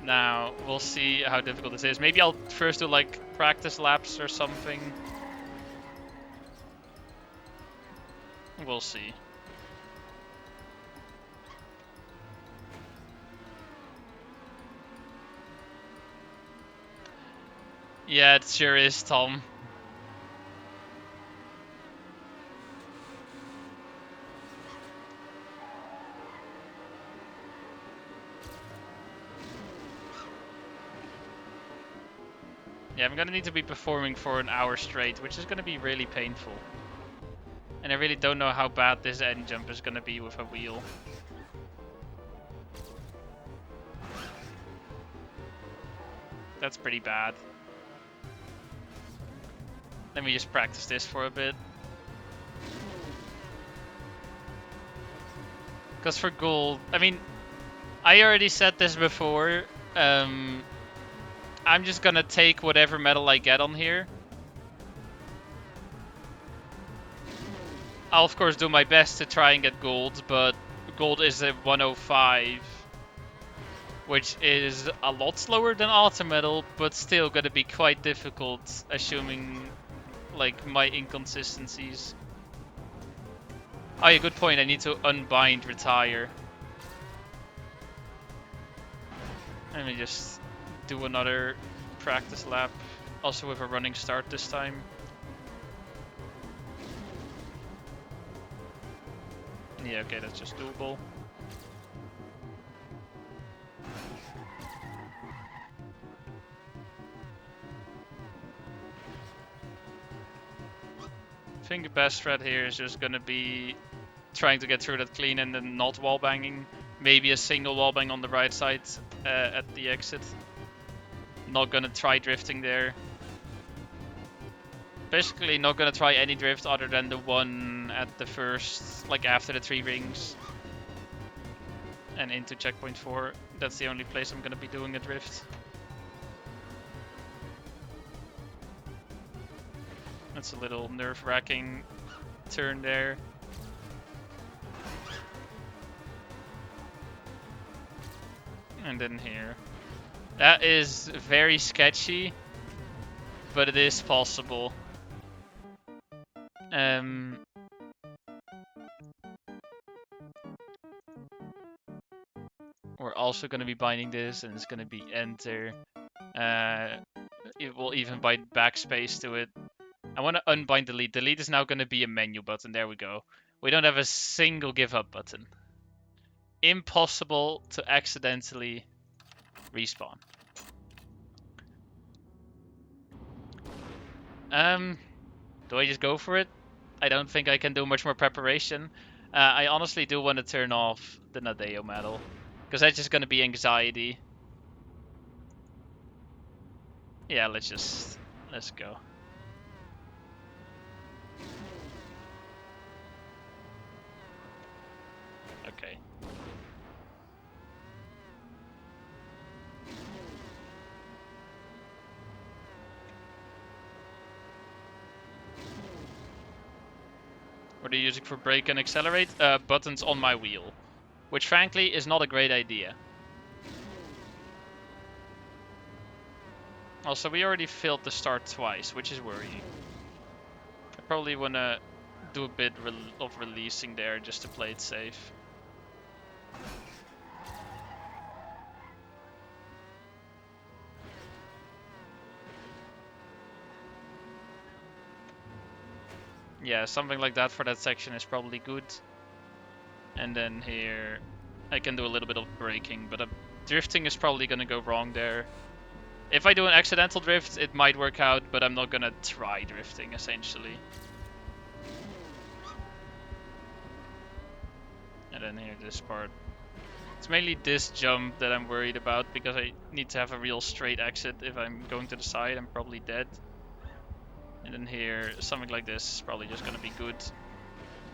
Now, we'll see how difficult this is. Maybe I'll first do like practice laps or something. We'll see. Yeah, it sure is, Tom. Yeah, I'm gonna need to be performing for an hour straight, which is gonna be really painful. And I really don't know how bad this end jump is gonna be with a wheel. That's pretty bad. Let me just practice this for a bit. Because for gold, I mean, I already said this before. I'm just gonna take whatever medal I get on here. I'll of course do my best to try and get gold, but gold is a 105, which is a lot slower than auto medal, but still gonna be quite difficult, assuming like my inconsistencies. Oh yeah, good point. I need to unbind retire. Let me just do another practice lap, also with a running start this time. Yeah, okay, that's just doable. I think the best threat here is just gonna be trying to get through that clean and then not wall banging. Maybe a single wall bang on the right side at the exit. Not gonna try drifting there. Basically not gonna try any drift other than the one at the first, like after the 3 rings. And into checkpoint 4. That's the only place I'm gonna be doing a drift. That's a little nerve-wracking turn there. And then here. That is very sketchy, but it is possible. We're also going to be binding this, and it's going to be enter. It will even bind backspace to it. I want to unbind delete. Delete is now going to be a menu button. There we go. We don't have a single give up button. Impossible to accidentally respawn. Do I just go for it? I don't think I can do much more preparation. I honestly do want to turn off the Nadeo medal, because that's just going to be anxiety. Yeah, let's go. Okay. What are you using for brake and accelerate? Buttons on my wheel, which frankly is not a great idea. Also, we already failed the start twice, which is worrying. I probably want to do a bit of releasing there just to play it safe. Yeah, something like that for that section is probably good. And then here, I can do a little bit of braking, but drifting is probably going to go wrong there. If I do an accidental drift, it might work out, but I'm not going to try drifting, essentially. And then here, this part. It's mainly this jump that I'm worried about, because I need to have a real straight exit. If I'm going to the side, I'm probably dead. And then here, something like this is probably just going to be good.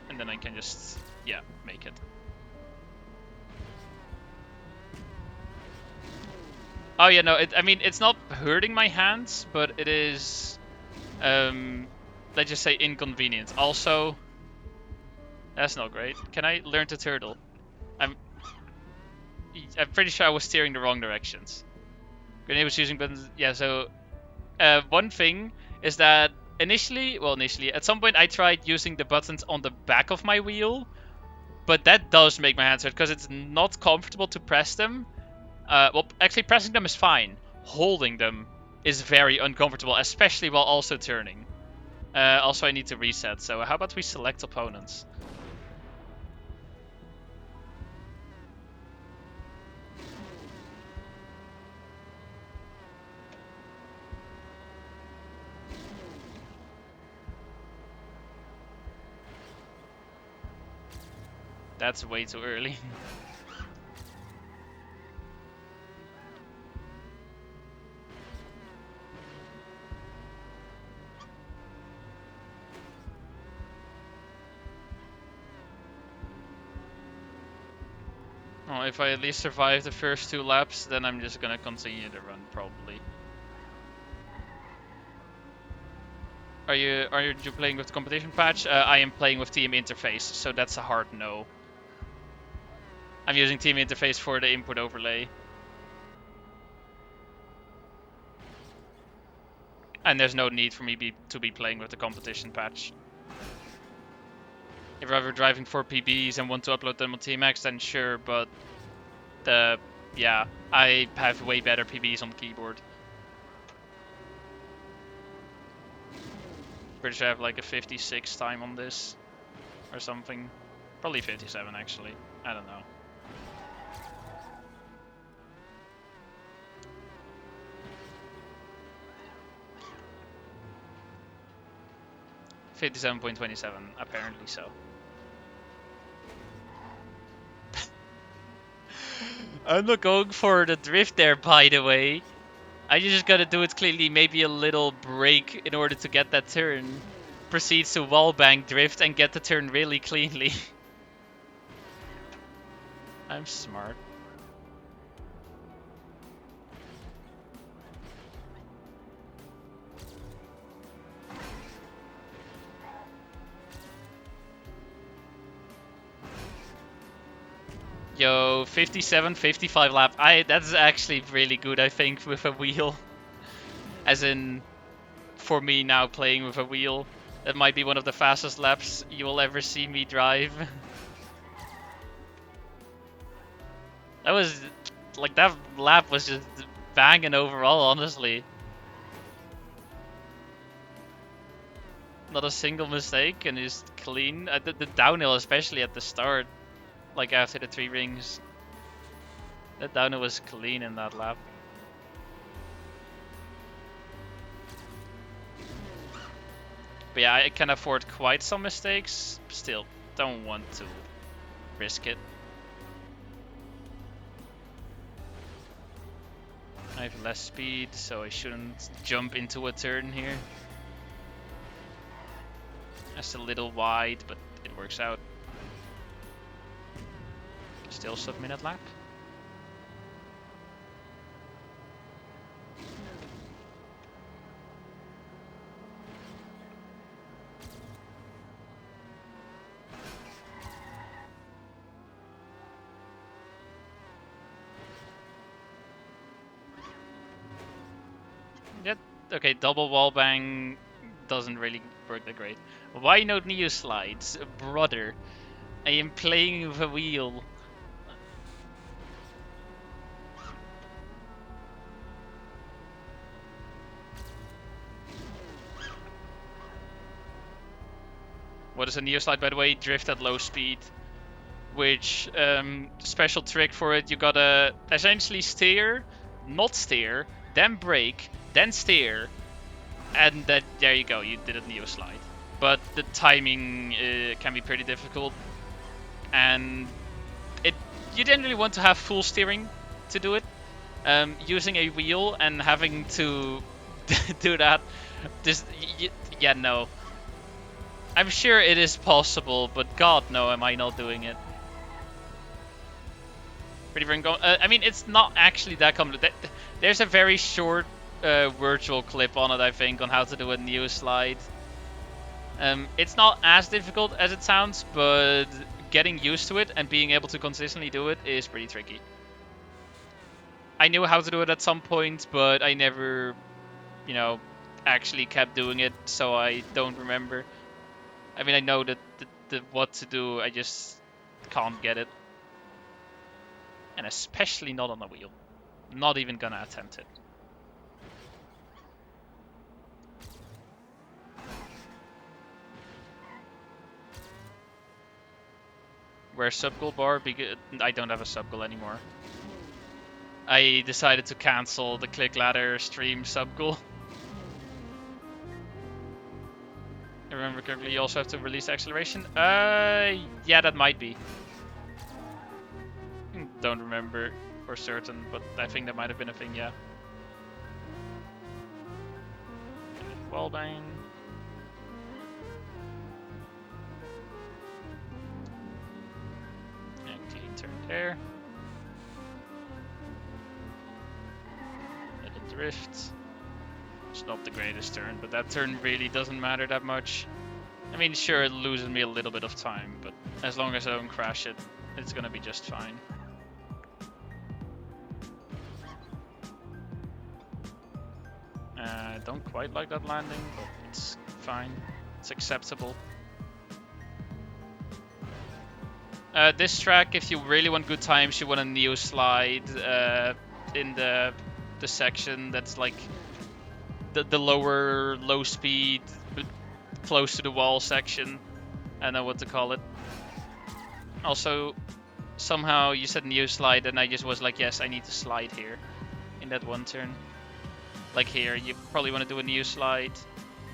And then I can just, yeah, make it. Oh yeah, no, I mean, it's not hurting my hands, but it is, let's just say inconvenient. Also, that's not great. Can I learn to turtle? I'm pretty sure I was steering the wrong directions. Grenade was using buttons, yeah, so, one thing is that initially, at some point I tried using the buttons on the back of my wheel, but that does make my hands hurt, because it's not comfortable to press them. Well, actually pressing them is fine. Holding them is very uncomfortable, especially while also turning. Also, I need to reset, so how about we select opponents? That's way too early. Well, if I at least survive the first 2 laps, then I'm just gonna continue the run, probably. Are you playing with the competition patch? I am playing with Team Interface, so that's a hard no. I'm using Team Interface for the input overlay. And there's no need for me to be playing with the competition patch. If you're ever driving for PBs and want to upload them on TMX, then sure, but yeah, I have way better PBs on the keyboard. Pretty sure I have like a 56 time on this or something. Probably 57 actually. I don't know. $57.27, apparently so. I'm not going for the drift there, by the way. I just gotta do it cleanly, maybe a little break in order to get that turn. Proceeds to wallbang drift and get the turn really cleanly. I'm smart. Yo, 57, 55 lap. That's actually really good, I think, with a wheel. As in, for me now playing with a wheel. That might be one of the fastest laps you will ever see me drive. That was, like, that lap was just banging overall, honestly. Not a single mistake, and just clean. The downhill, especially at the start, like after the 3 rings. That downhill was clean in that lap. But yeah, I can afford quite some mistakes. Still, don't want to risk it. I have less speed, so I shouldn't jump into a turn here. That's a little wide, but it works out. Still sub-minute lap. Yeah, okay, double wallbang doesn't really work that great. Why no Neo slides? Brother, I am playing with a wheel. What is a Neo slide, by the way? Drift at low speed. Which, special trick for it, you gotta essentially steer, not steer, then brake, then steer, and there you go, you did a Neo slide. But the timing can be pretty difficult, and you didn't really want to have full steering to do it. Using a wheel and having to do that, yeah, no. I'm sure it is possible, but god no, am I not doing it. I mean, it's not actually that complicated. There's a very short virtual clip on it, I think, on how to do a Neo slide. It's not as difficult as it sounds, but getting used to it and being able to consistently do it is pretty tricky. I knew how to do it at some point, but I never, actually kept doing it, so I don't remember. I mean, I know that what to do, I just can't get it. And especially not on a wheel. Not even gonna attempt it. Where subgoal bar? Because I don't have a subgoal anymore. I decided to cancel the click ladder stream subgoal. I remember correctly, you also have to release acceleration. Yeah, that might be. Don't remember for certain, but I think that might have been a thing. Yeah. Wallbang. And clean turn there. Little drift. It's not the greatest turn, but that turn really doesn't matter that much. I mean, sure, it loses me a little bit of time, but as long as I don't crash it, it's gonna be just fine. I don't quite like that landing, but it's fine. It's acceptable. This track, if you really want good times, you want a neo slide in the section that's like the lower low speed, close to the wall section. I don't know what to call it. Also, somehow you said neo slide, and I just was like, yes, I need to slide here in that one turn. Like here, you probably want to do a neo slide.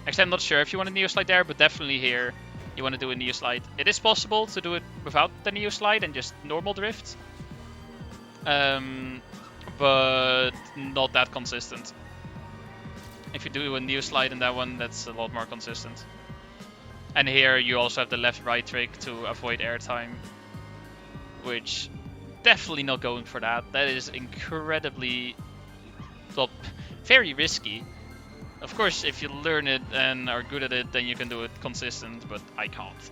Actually, I'm not sure if you want a neo slide there, but definitely here you want to do a neo slide. It is possible to do it without the neo slide and just normal drift, but not that consistent. If you do a neo slide in that one, that's a lot more consistent. And here you also have the left-right trick to avoid airtime, which definitely not going for that. That is incredibly, well, very risky. Of course, if you learn it and are good at it, then you can do it consistent, but I can't.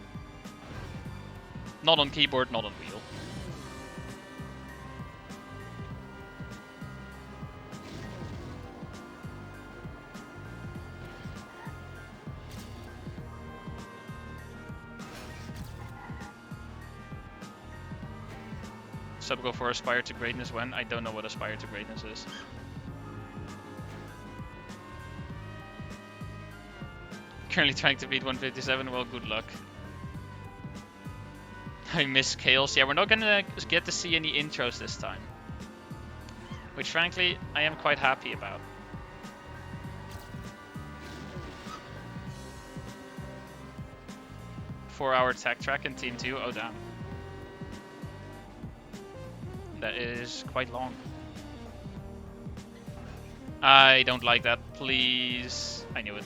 Not on keyboard, not on wheel. Subgo for Aspire to Greatness when? I don't know what Aspire to Greatness is. Currently trying to beat 157, well, good luck. I miss Chaos. Yeah, we're not gonna get to see any intros this time. Which, frankly, I am quite happy about. Four-hour tech track in Team 2, oh damn. That is quite long. I don't like that, please. I knew it.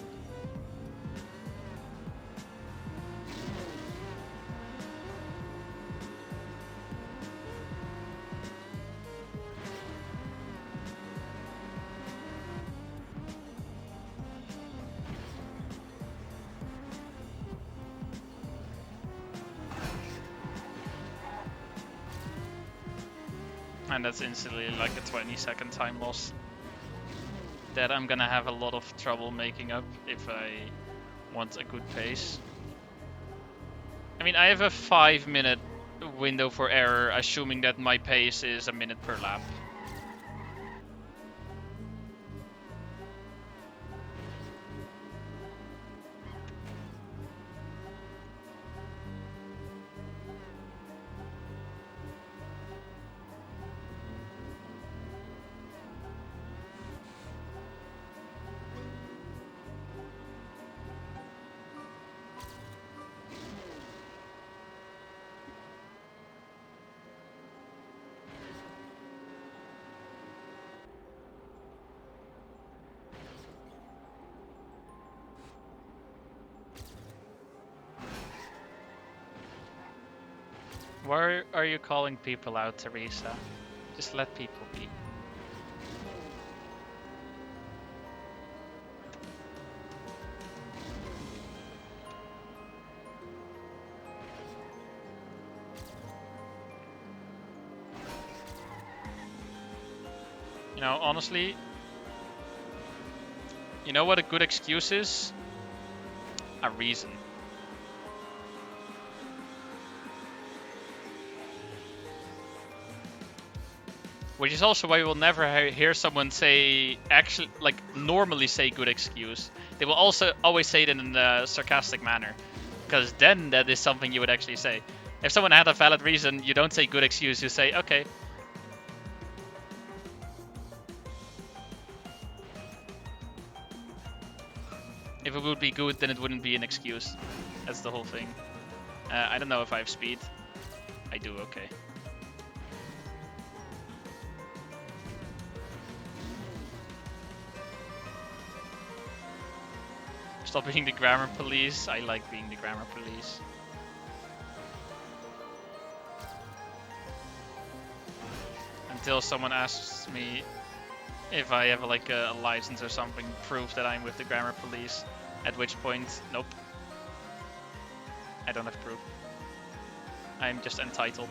And that's instantly like a 20-second time loss that I'm gonna have a lot of trouble making up if I want a good pace. I mean, I have a 5-minute window for error, assuming that my pace is a minute per lap. Why are you calling people out, Teresa? Just let people be. You know, honestly, you know what a good excuse is? A reason. Which is also why we'll never hear someone say, actually, like, normally say good excuse. They will also always say it in a sarcastic manner. Because then that is something you would actually say. If someone had a valid reason, you don't say good excuse, you say, okay. If it would be good, then it wouldn't be an excuse. That's the whole thing. I don't know if I have speed. I do, okay. Stop being the grammar police. I like being the grammar police. Until someone asks me if I have like a license or something, proof that I'm with the grammar police. At which point, nope. I don't have proof. I'm just entitled.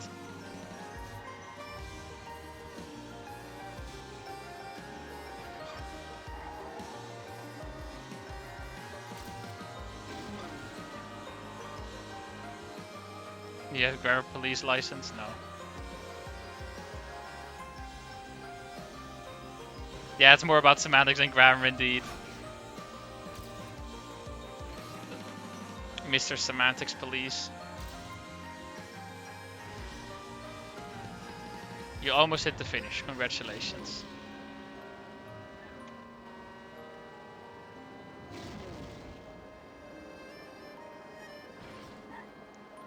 You have grammar police license? No. Yeah, it's more about semantics and grammar indeed. Mr. Semantics Police. You almost hit the finish. Congratulations.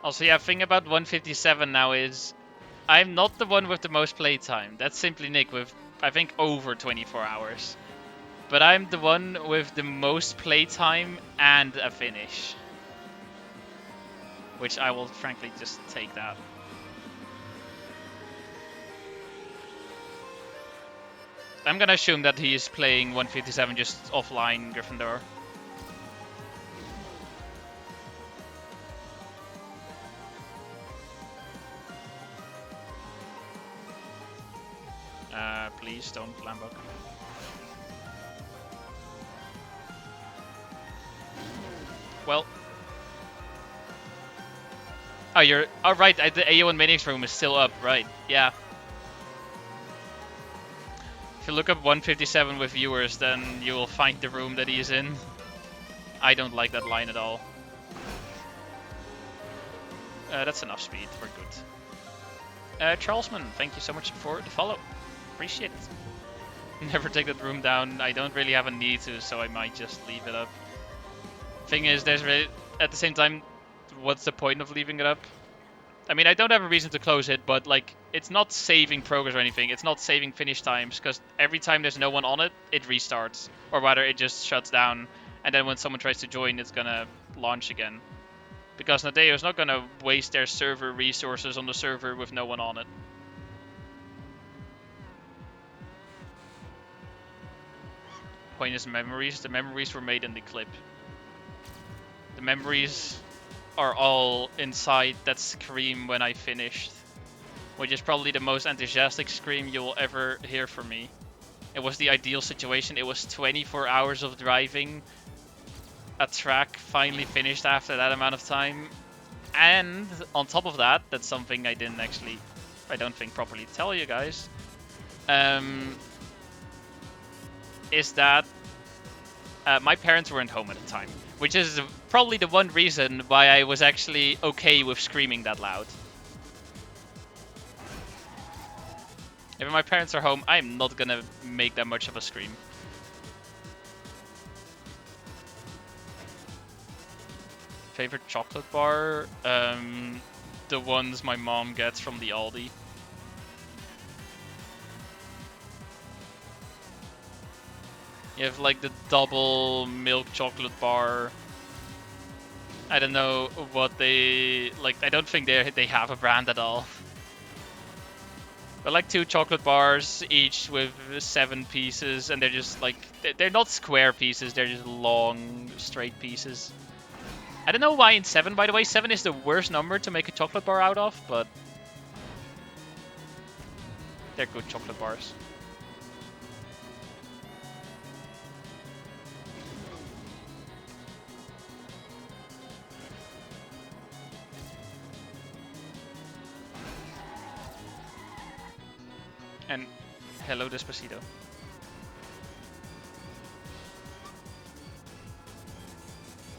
Also, yeah, thing about 157 now is I'm not the one with the most playtime. That's simply Nick with, I think, over 24 hours. But I'm the one with the most playtime and a finish. Which I will frankly just take that. I'm gonna assume that he is playing 157 just offline Gryffindor. Please don't Lambok. Well. Oh, you're... Oh, right, the AO1 Minix room is still up, right, yeah. If you look up 157 with viewers, then you will find the room that he is in. I don't like that line at all. That's enough speed, we're good. Charlesman, thank you so much for the follow. Appreciate it. Never take that room down. I don't really have a need to, so I might just leave it up. Thing is, there's really, at the same time, what's the point of leaving it up? I mean, I don't have a reason to close it, but like, it's not saving progress or anything. It's not saving finish times, because every time there's no one on it, it restarts. Or rather, it just shuts down. And then when someone tries to join, it's gonna launch again. Because Nadeo's not gonna waste their server resources on the server with no one on it. Point is memories. The memories were made in the clip. The memories are all inside that scream when I finished. Which is probably the most enthusiastic scream you will ever hear from me. It was the ideal situation. It was 24 hours of driving. A track finally finished after that amount of time. And on top of that, that's something I didn't actually, I don't think, properly tell you guys. Is that my parents weren't home at the time, which is probably the one reason why I was actually okay with screaming that loud. If my parents are home, I'm not gonna make that much of a scream. Favorite chocolate bar? The ones my mom gets from the Aldi. You have like the double milk chocolate bar. I don't know what they like. I don't think they have a brand at all. But like 2 chocolate bars each with 7 pieces, and they're just like they're not square pieces. They're just long straight pieces. I don't know why in 7, by the way. 7 is the worst number to make a chocolate bar out of, but they're good chocolate bars. And hello, Despacito.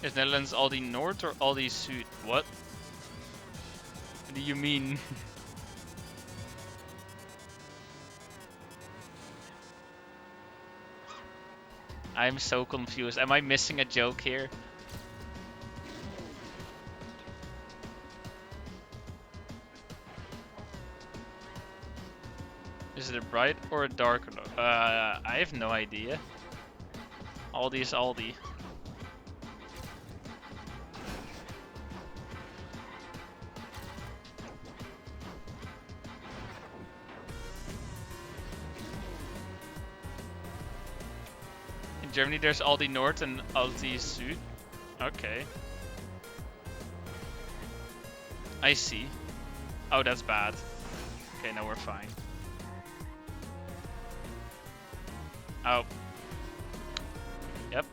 Is Netherlands Aldi Noord or Aldi Zuid? What? do you mean? I'm so confused. Am I missing a joke here? Is it a bright or a dark? I have no idea. Aldi is Aldi. In Germany there's Aldi North and Aldi Süd. Okay. I see. Oh, that's bad. Okay, now we're fine. Oh. Yep.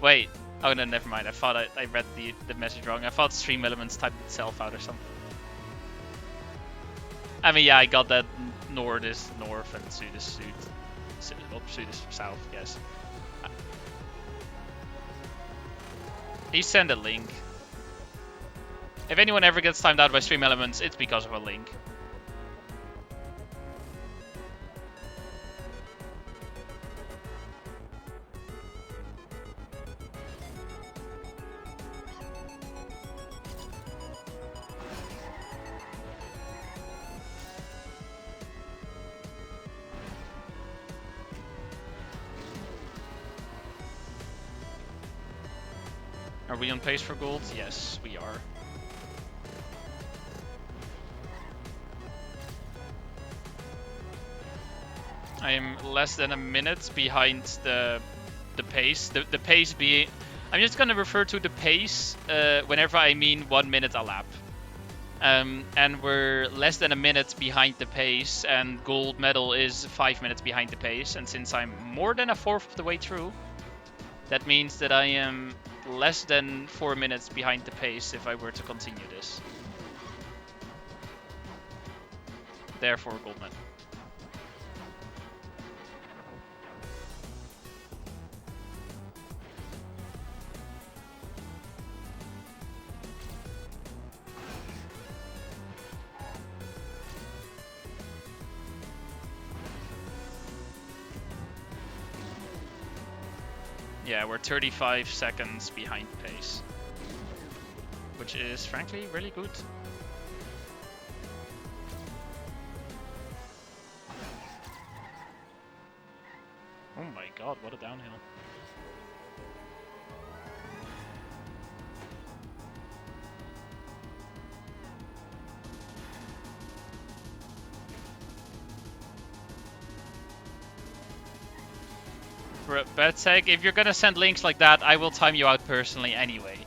Wait. Oh no, never mind. I thought I read the message wrong. I thought Stream Elements typed itself out or something. I mean, yeah, I got that. North is north and Süd is Süd. Süd is south, yes. He sent a link. If anyone ever gets timed out by Stream Elements, it's because of a link. Are we on pace for gold? Yes, we are. I am less than a minute behind the pace. The pace being... I'm just gonna refer to the pace whenever I mean 1 minute a lap. And we're less than a minute behind the pace, and gold medal is 5 minutes behind the pace. And since I'm more than a fourth of the way through, that means that I am less than 4 minutes behind the pace if I were to continue this. Therefore, gold medal. Yeah, we're 35 seconds behind pace, which is frankly really good. Oh my god, what a downhill. Bedseg, if you're gonna send links like that, I will time you out personally anyway.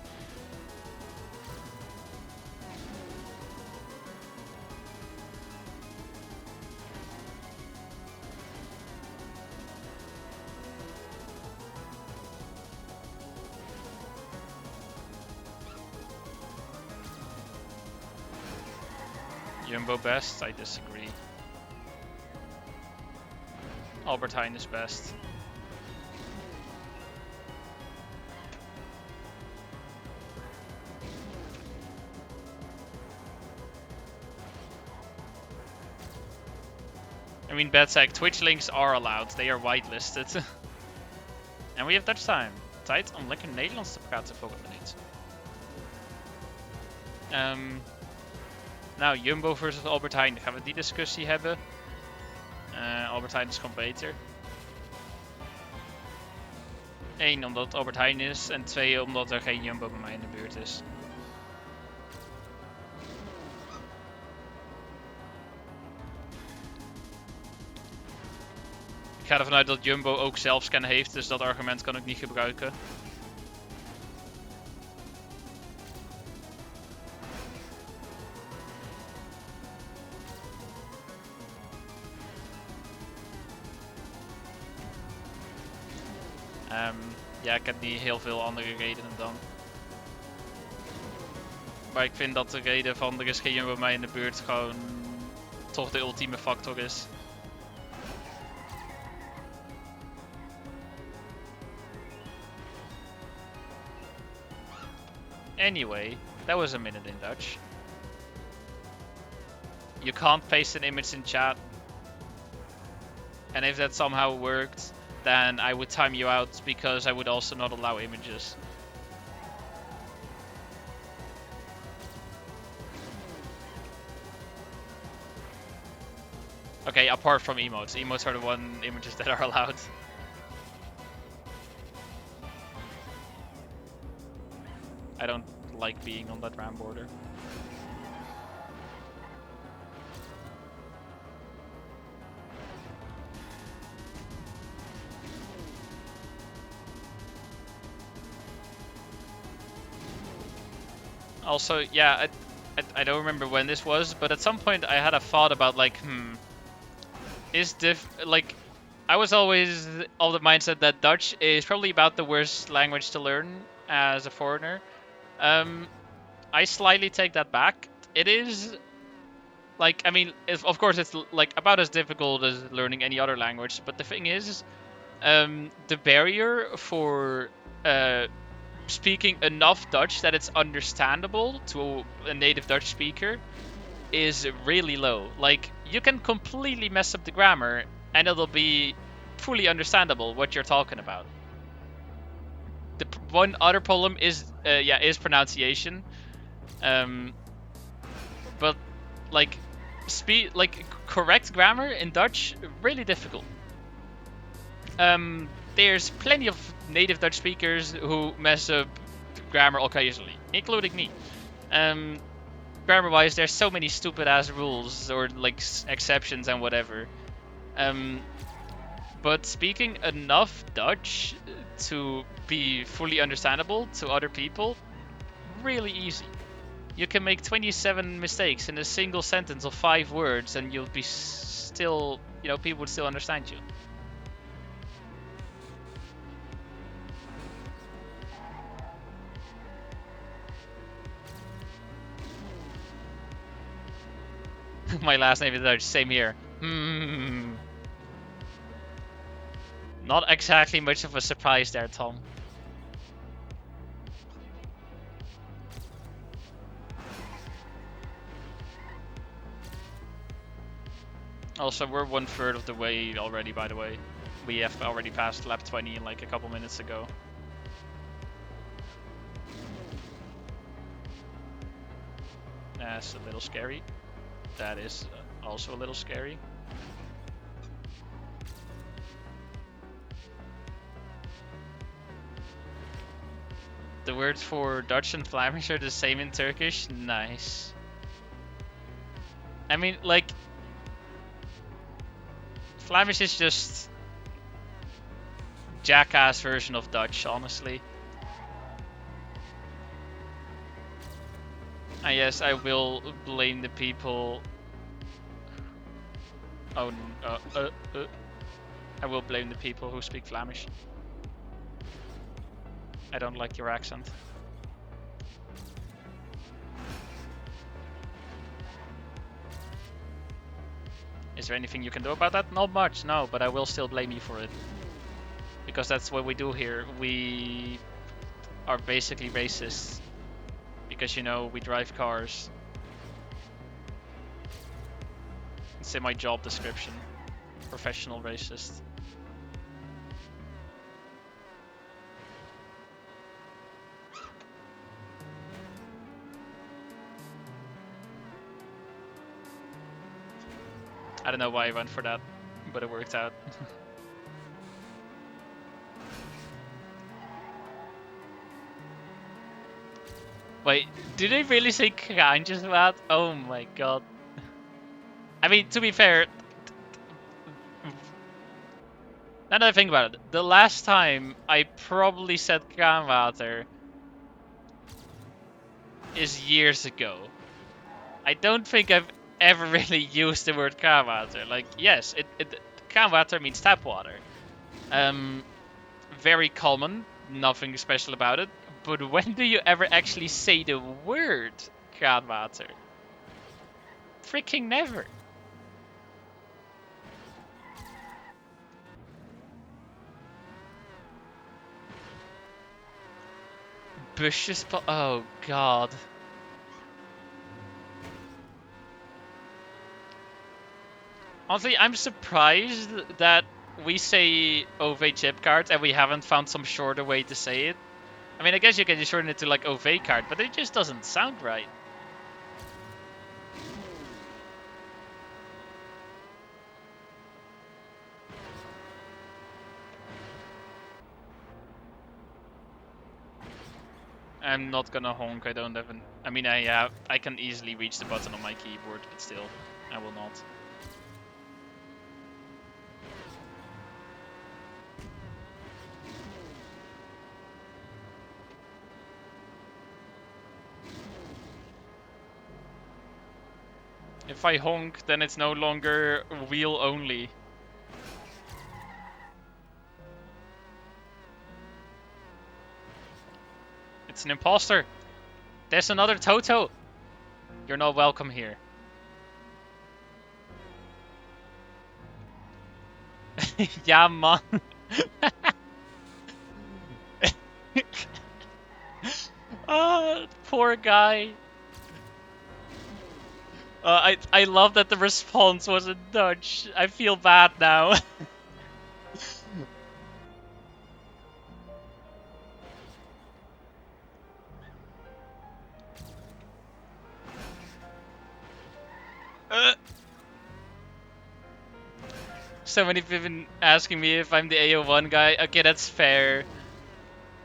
Jumbo best? I disagree. Albertine is best. I mean, Bedseg, Twitch links are allowed. They are whitelisted. En we have Dutch time. Tijd om lekker Nederlands te praten volgende minuut. Nou, Jumbo versus Albert Heijn. Gaan we die discussie hebben? Albert Heijn is gewoon beter. 1, omdat het Albert Heijn is. En 2, omdat er geen Jumbo bij mij in de buurt is. Ik ga ervan uit dat Jumbo ook zelfscan heeft, dus dat argument kan ik niet gebruiken. Ja, ik heb niet heel veel andere redenen dan. Maar ik vind dat de reden van er is geen Jumbo bij mij in de buurt gewoon toch de ultieme factor is. Anyway, that was a minute in Dutch. You can't paste an image in chat. And if that somehow worked, then I would time you out because I would also not allow images. Okay, apart from emotes. Emotes are the one images that are allowed. I don't like being on that RAM border. Also, yeah, I don't remember when this was, but at some point I had a thought about like, is like, I was always of the mindset that Dutch is probably about the worst language to learn as a foreigner. I slightly take that back. It is, like, I mean, of course it's like about as difficult as learning any other language, but the thing is, the barrier for speaking enough Dutch that it's understandable to a native Dutch speaker is really low. Like, you can completely mess up the grammar and it'll be fully understandable what you're talking about. The one other problem is pronunciation. But like correct grammar in Dutch really difficult. There's plenty of native Dutch speakers who mess up grammar occasionally, including me. Grammar-wise, there's so many stupid-ass rules or like exceptions and whatever. But speaking enough Dutch to be fully understandable to other people, really easy. You can make 27 mistakes in a single sentence of 5 words and you'll be still, people would still understand you. My last name is Dutch, same here. Not exactly much of a surprise there, Tom. Also, we're 1/3 of the way already, by the way. We have already passed lap 20 like a couple minutes ago. That's a little scary. That is also a little scary. The words for Dutch and Flemish are the same in Turkish. Nice. I mean, like, Flemish is just jackass version of Dutch, honestly. And yes, I will blame the people. Oh, I will blame the people who speak Flemish. I don't like your accent. Is there anything you can do about that? Not much, no, but I will still blame you for it. Because that's what we do here. We are basically racist. Because, we drive cars. It's in my job description. Professional racist. I don't know why I went for that, but it worked out. Wait, did they really say kraantjes maat? Oh my god. I mean, to be fair, now that I think about it, the last time I probably said kraanwater is years ago. I don't think I've ever really used the word kraanwater. Like, yes, kraanwater means tap water. Very common, nothing special about it. But when do you ever actually say the word kraanwater? Freaking never. Bushes, oh god. Honestly, I'm surprised that we say OV chip card and we haven't found some shorter way to say it. I mean, I guess you can just shorten it to like OV card, but it just doesn't sound right. I'm not gonna honk. I don't have an. I mean, I can easily reach the button on my keyboard, but still, I will not. If I honk, then it's no longer wheel only. It's an imposter. There's another Toto. You're not welcome here. Yeah, man. Oh, poor guy. I love that the response was in Dutch. I feel bad now. 75 asking me if I'm the AO1 guy. Okay, that's fair.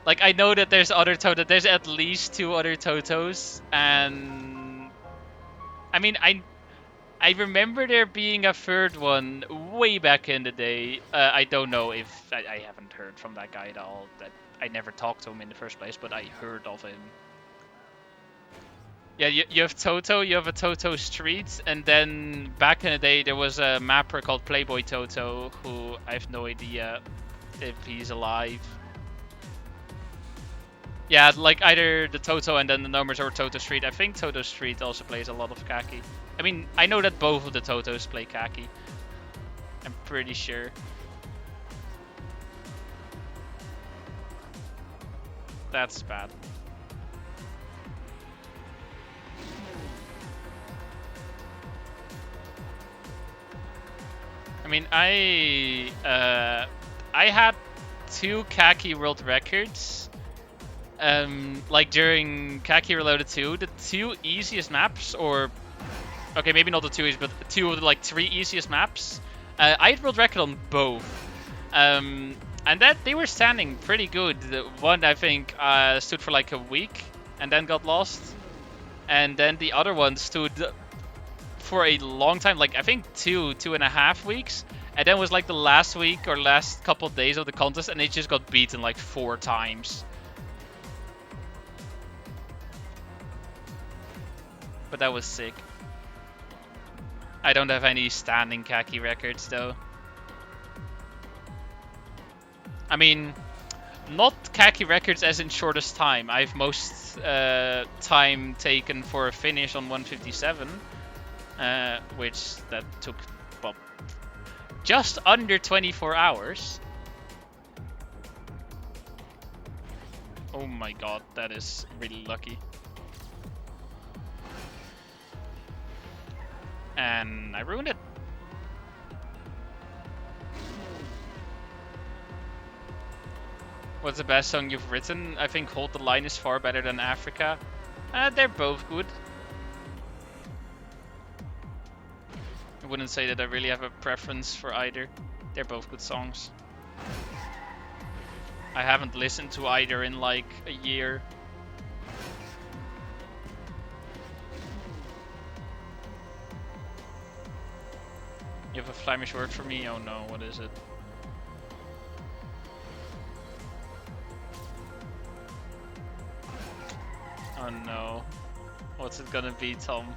Like, I know that there's other Toto. There's at least 2 other Totos, and I mean, I remember there being a third one way back in the day. I don't know if I haven't heard from that guy at all. That I never talked to him in the first place, but I heard of him. Yeah, you have Toto, you have a Toto Street, and then back in the day there was a mapper called Playboy Toto, who I have no idea if he's alive. Yeah, like either the Toto and then the numbers or Toto Street. I think Toto Street also plays a lot of Kaki. I mean, I know that both of the Totos play Kaki. I'm pretty sure. That's bad. I mean, I had 2 Kaki world records. Like during Kaki Reloaded 2, the 2 easiest maps, or okay, maybe not the 2 easiest, but 2 of the like 3 easiest maps. I had world record on both. And that they were standing pretty good. The one I think stood for like a week and then got lost, and then the other one stood for a long time, like I think 2.5 weeks, and then was like the last week or last couple of days of the contest, and it just got beaten like 4 times. But that was sick. I don't have any standing Kaki records though. I mean, not Kaki records as in shortest time. I have most time taken for a finish on 157, which that took well, just under 24 hours. Oh my god, that is really lucky. And I ruined it. What's the best song you've written? I think Hold the Line is far better than Africa. They're both good. I wouldn't say that I really have a preference for either. They're both good songs. I haven't listened to either in like a year. You have a Flemish word for me? Oh no, what is it? Oh no. What's it gonna be, Tom?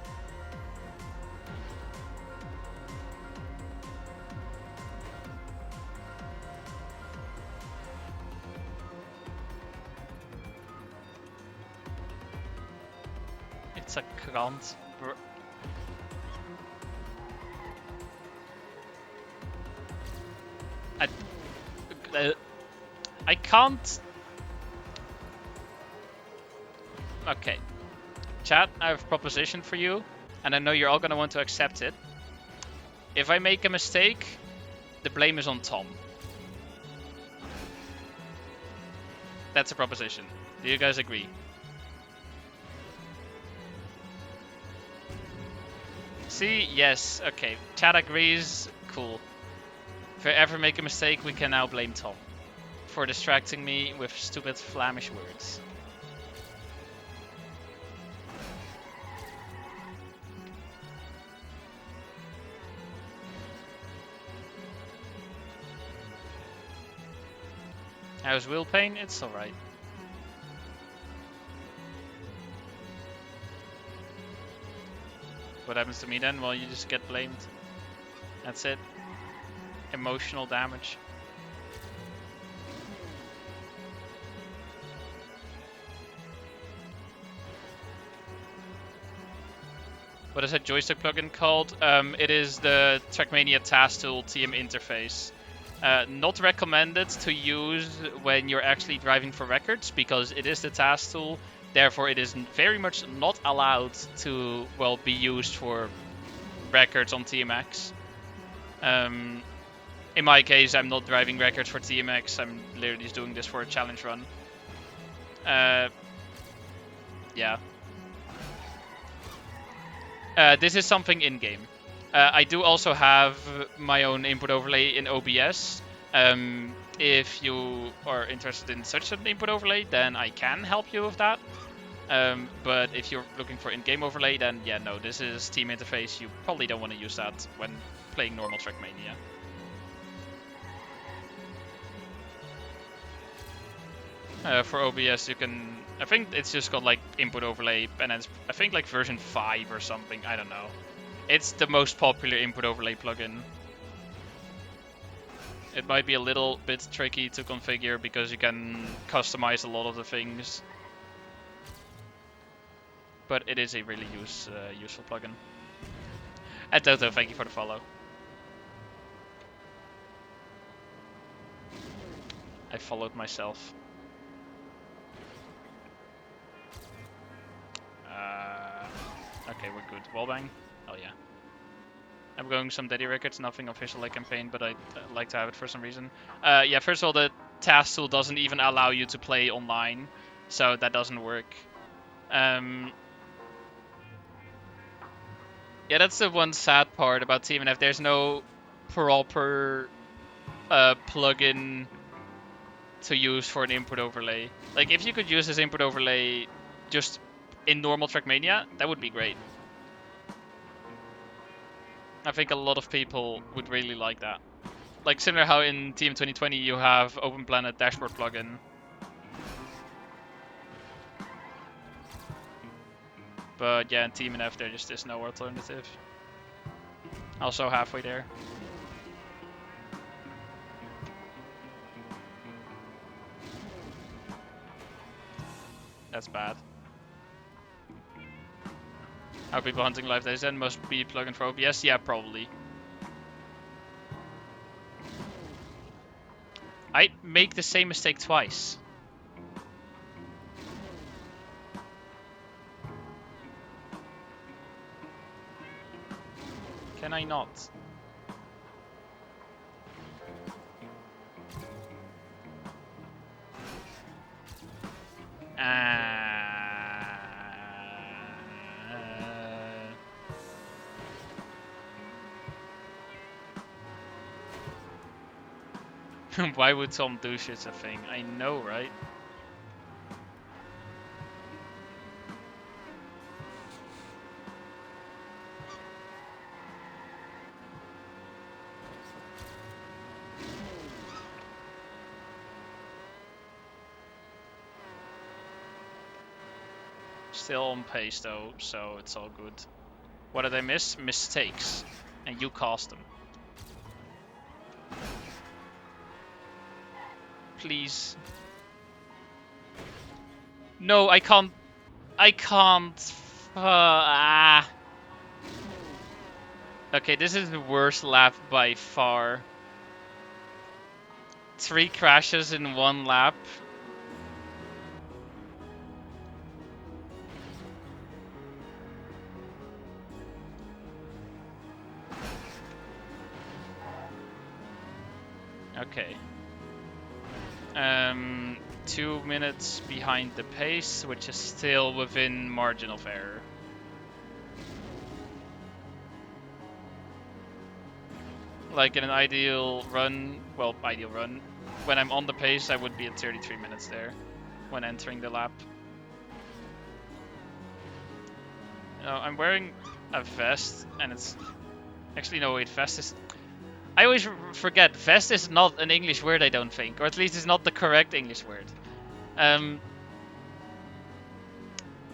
It's a krant. I can't. Okay. Chat, I have a proposition for you, and I know you're all gonna want to accept it. If I make a mistake, the blame is on Tom. That's a proposition. Do you guys agree? See? Yes. Okay. Chat agrees. Cool. If I ever make a mistake, we can now blame Tom for distracting me with stupid Flemish words. How's wheel pain? It's alright. What happens to me then? Well, you just get blamed. That's it. Emotional damage. What is that joystick plugin called? It is the Trackmania Task Tool TM interface. Not recommended to use when you're actually driving for records, because it is the task tool. Therefore, it is very much not allowed to, well, be used for records on TMX. In my case, I'm not driving records for TMX. I'm literally just doing this for a challenge run. Yeah. This is something in-game. I do also have my own input overlay in OBS. If you are interested in such an input overlay, then I can help you with that. But if you're looking for in-game overlay, then yeah, no, this is Team Interface. You probably don't want to use that when playing normal Trackmania. For OBS, you can... I think it's just got like input overlay, and it's, I think like version 5 or something, I don't know. It's the most popular input overlay plugin. It might be a little bit tricky to configure because you can customize a lot of the things. But it is a really useful plugin. And Toto, thank you for the follow. I followed myself. Okay, we're good. Wallbang? Oh yeah. I'm going some Daddy Records, nothing official like campaign, but I'd like to have it for some reason. Yeah, first of all, the task tool doesn't even allow you to play online, so that doesn't work. Yeah, that's the one sad part about TMNF. There's no proper plugin to use for an input overlay. Like, if you could use this input overlay just in normal Trackmania, that would be great. I think a lot of people would really like that. Like, similar how in TM 2020 you have Open Planet Dashboard plugin. But yeah, in TMNF there just is no alternative. Also halfway there. That's bad. Are people hunting live days then? Must be plugin for OBS? Yeah, probably. I make the same mistake twice. Can I not? Why would Tom do such a thing? I know, right? Still on pace though, so it's all good. What did I miss? Mistakes. And you caused them. Please. No, I can't. I can't. Okay, this is the worst lap by far. 3 crashes in 1 lap. Okay. 2 minutes behind the pace, which is still within margin of error. Like in an ideal run, when I'm on the pace, I would be at 33 minutes there when entering the lap. I'm wearing a vest, and it's actually no wait, vest is. I always forget vest is not an English word. I don't think, or at least it's not the correct English word.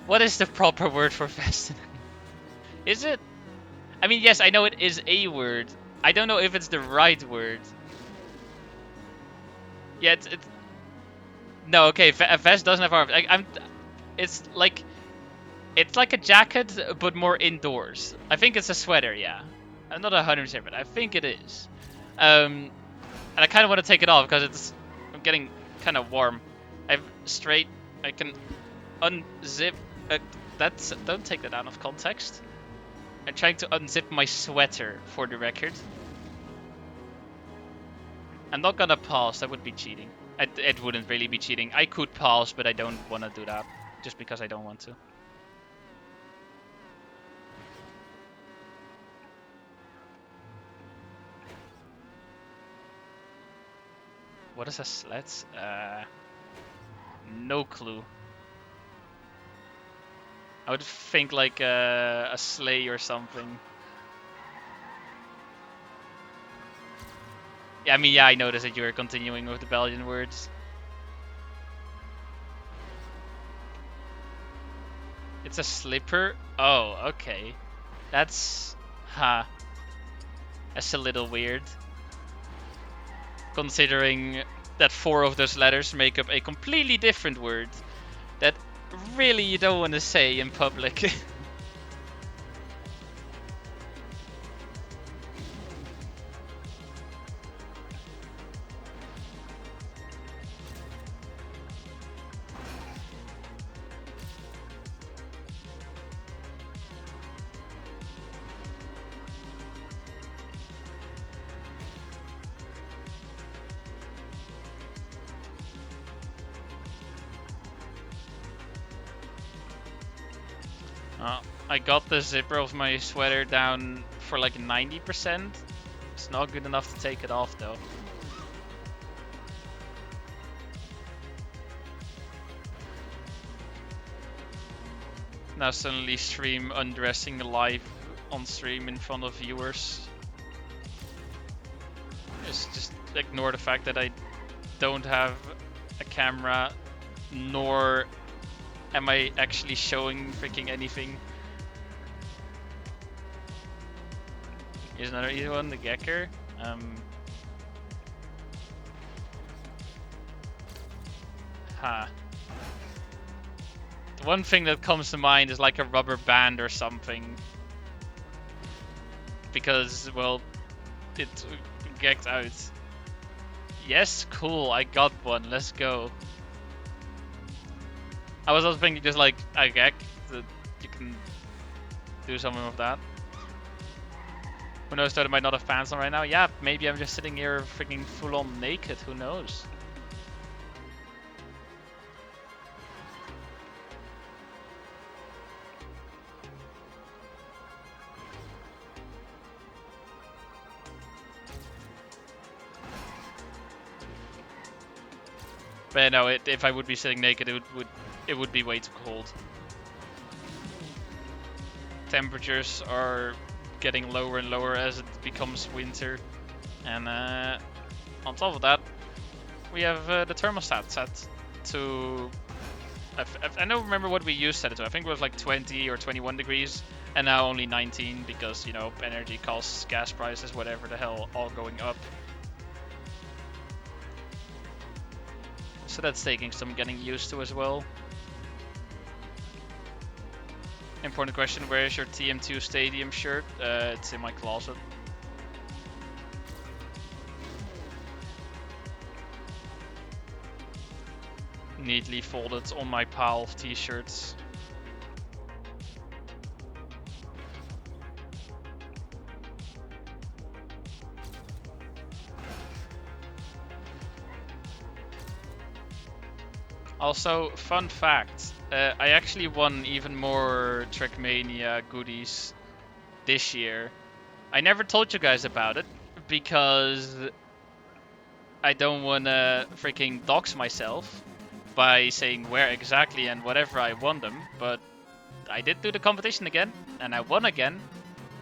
What is the proper word for vest? Is it? I mean, yes, I know it is a word. I don't know if it's the right word. Yeah, it's no, okay. A vest doesn't have arms. It's like a jacket, but more indoors. I think it's a sweater. Yeah, I'm not 100%, but I think it is. And I kind of want to take it off because I'm getting kind of warm. I can unzip. Don't take that out of context. I'm trying to unzip my sweater for the record. I'm not gonna pause, that would be cheating. It wouldn't really be cheating. I could pause, but I don't want to do that. Just because I don't want to. What is a sled? No clue. I would think like a sleigh or something. Yeah, I mean, yeah, I noticed that you were continuing with the Belgian words. It's a slipper? Oh, okay. That's... That's a little weird. Considering that 4 of those letters make up a completely different word. That really you don't want to say in public. I got the zipper of my sweater down for like 90%. It's not good enough to take it off though. Now suddenly stream undressing live on stream in front of viewers. Just ignore the fact that I don't have a camera, nor am I actually showing freaking anything. Here's another easy one, the Gekker. The one thing that comes to mind is like a rubber band or something. Because, well, it gecked out. Yes, cool, I got one, let's go. I was also thinking just like a gek, that you can do something with that. Who knows, though, I might not have pants on right now. Yeah, maybe I'm just sitting here freaking full on naked, who knows. But no, if I would be sitting naked, it would be way too cold. Temperatures are getting lower and lower as it becomes winter, and on top of that, we have the thermostat set to. I don't remember what we used set it to. I think it was like 20 or 21 degrees, and now only 19 because, you know, energy costs, gas prices, whatever the hell, all going up. So that's taking some getting used to as well. Important question, where is your TM2 Stadium shirt? It's in my closet. Neatly folded on my pile of t-shirts. Also, fun fact, I actually won even more Trackmania goodies this year. I never told you guys about it because I don't want to freaking dox myself by saying where exactly and whatever I won them, but I did do the competition again, and I won again,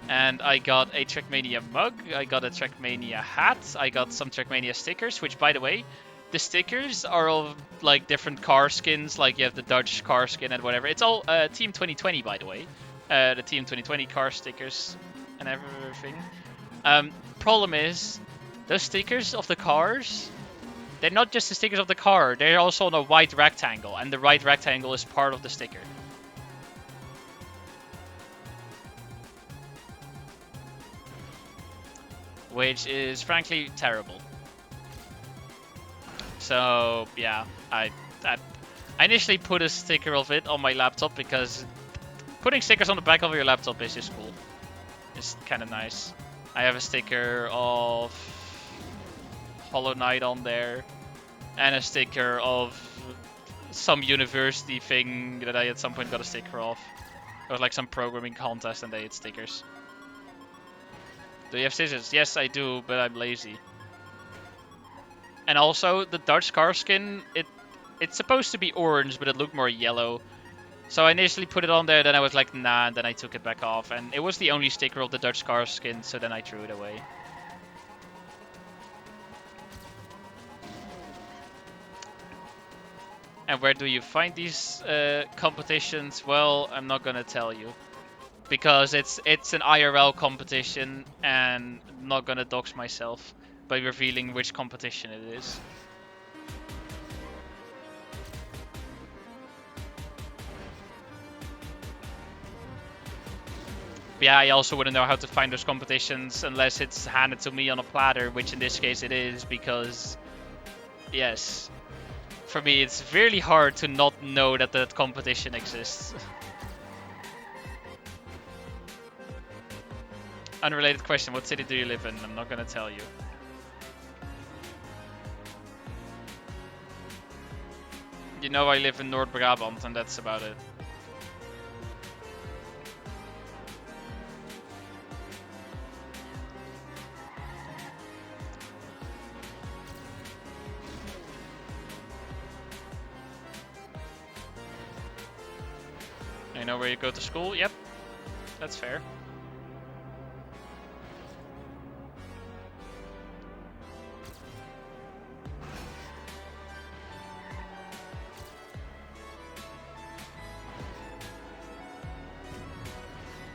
and I got a Trackmania mug, I got a Trackmania hat, I got some Trackmania stickers, which, by the way, the stickers are all like different car skins, like you have the Dutch car skin and whatever. It's all Team 2020, by the way. The Team 2020 car stickers and everything. Problem is, those stickers of the cars, they're not just the stickers of the car, they're also on a white rectangle, and the white rectangle is part of the sticker. Which is frankly terrible. So yeah, I initially put a sticker of it on my laptop because putting stickers on the back of your laptop is just cool. It's kind of nice. I have a sticker of Hollow Knight on there, and a sticker of some university thing that I at some point got a sticker of. It was like some programming contest and they had stickers. Do you have scissors? Yes, I do, but I'm lazy. And also, the Dutch car skin, it's supposed to be orange, but it looked more yellow. So I initially put it on there, then I was like, nah, and then I took it back off. And it was the only sticker of the Dutch car skin, so then I threw it away. And where do you find these competitions? Well, I'm not gonna tell you. Because it's an IRL competition, and I'm not gonna dox myself by revealing which competition it is. But yeah, I also wouldn't know how to find those competitions unless it's handed to me on a platter, which in this case it is, because yes, for me it's really hard to not know that that competition exists. Unrelated question, what city do you live in? I'm not gonna tell you. You know I live in North Brabant, and that's about it. I know where you go to school? Yep, that's fair.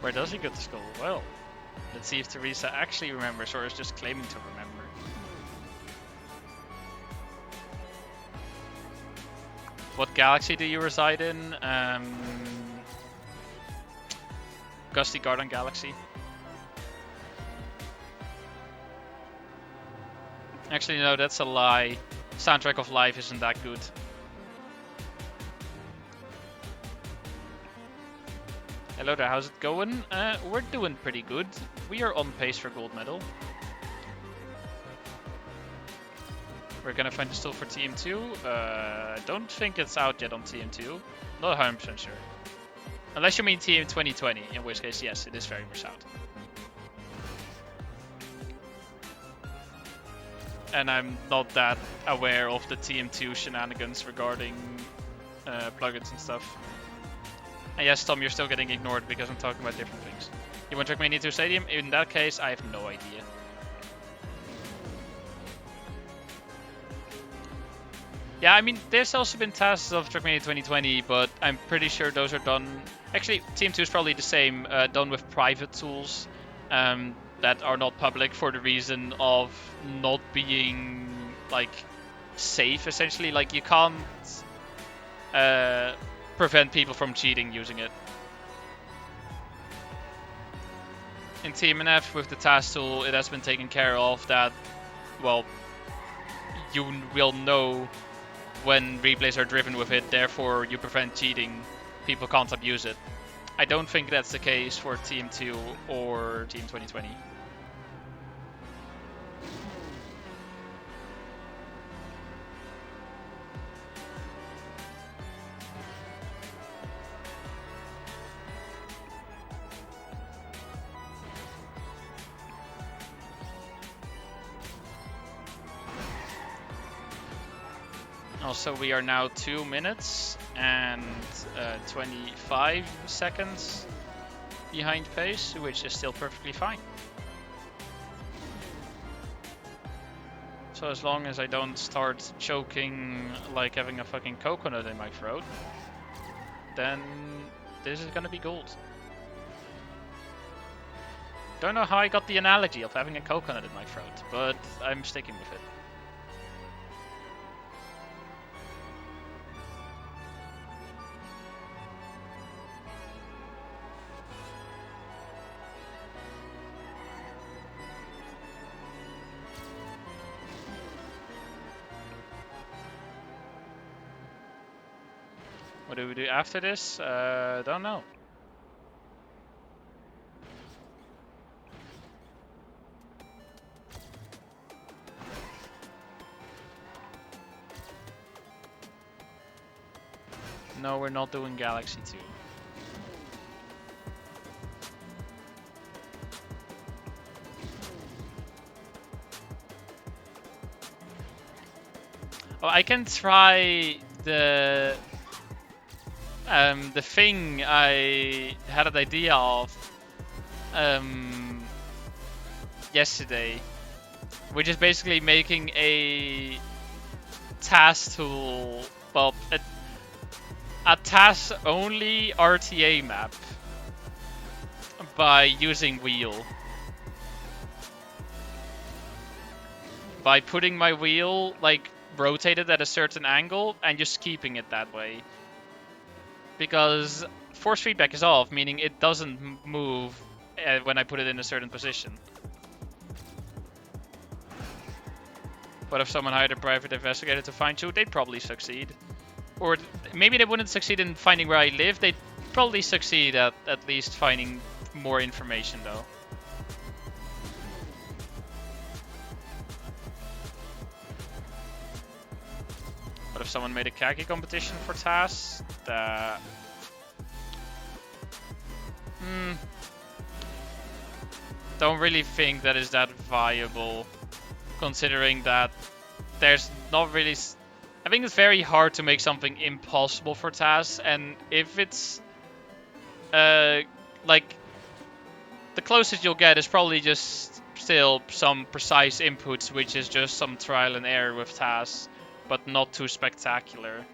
Where does he go to school? Well, let's see if Teresa actually remembers or is just claiming to remember. What galaxy do you reside in? Gusty Garden Galaxy. Actually, no, that's a lie. Soundtrack of Life isn't that good. Hello there, how's it going? We're doing pretty good. We are on pace for gold medal. We're gonna find the still for TM2. I don't think it's out yet on TM2. Not 100% sure. Unless you mean TM 2020, in which case, yes, it is very much out. And I'm not that aware of the TM2 shenanigans regarding plugins and stuff. And yes, Tom, you're still getting ignored because I'm talking about different things. You want Trackmania 2 Stadium? In that case, I have no idea. Yeah, I mean, there's also been tasks of Trackmania 2020, but I'm pretty sure those are done... Actually, Team 2 is probably the same, done with private tools that are not public for the reason of not being, like, safe, essentially. Like, you can't prevent people from cheating using it. In TMNF, with the task tool, it has been taken care of that, well, you will know when replays are driven with it, therefore you prevent cheating, people can't abuse it. I don't think that's the case for Team 2 or Team 2020. Also, we are now 2 minutes and 25 seconds behind pace, which is still perfectly fine. So as long as I don't start choking like having a fucking coconut in my throat, then this is gonna be gold. Don't know how I got the analogy of having a coconut in my throat, but I'm sticking with it. What do we do after this? Don't know. No, we're not doing Galaxy 2. Oh, I can try the thing I had an idea of yesterday, which is basically making a task tool, well, a task only RTA map by using wheel. By putting my wheel like rotated at a certain angle and just keeping it that way. Because force feedback is off, meaning it doesn't move when I put it in a certain position. But if someone hired a private investigator to find you, they'd probably succeed. Or maybe they wouldn't succeed in finding where I live, they'd probably succeed at least finding more information though. But if someone made a khaki competition for tasks, don't really think that is that viable, considering that there's not really... I think it's very hard to make something impossible for tasks, and if it's like the closest you'll get is probably just still some precise inputs, which is just some trial and error with tasks, but not too spectacular.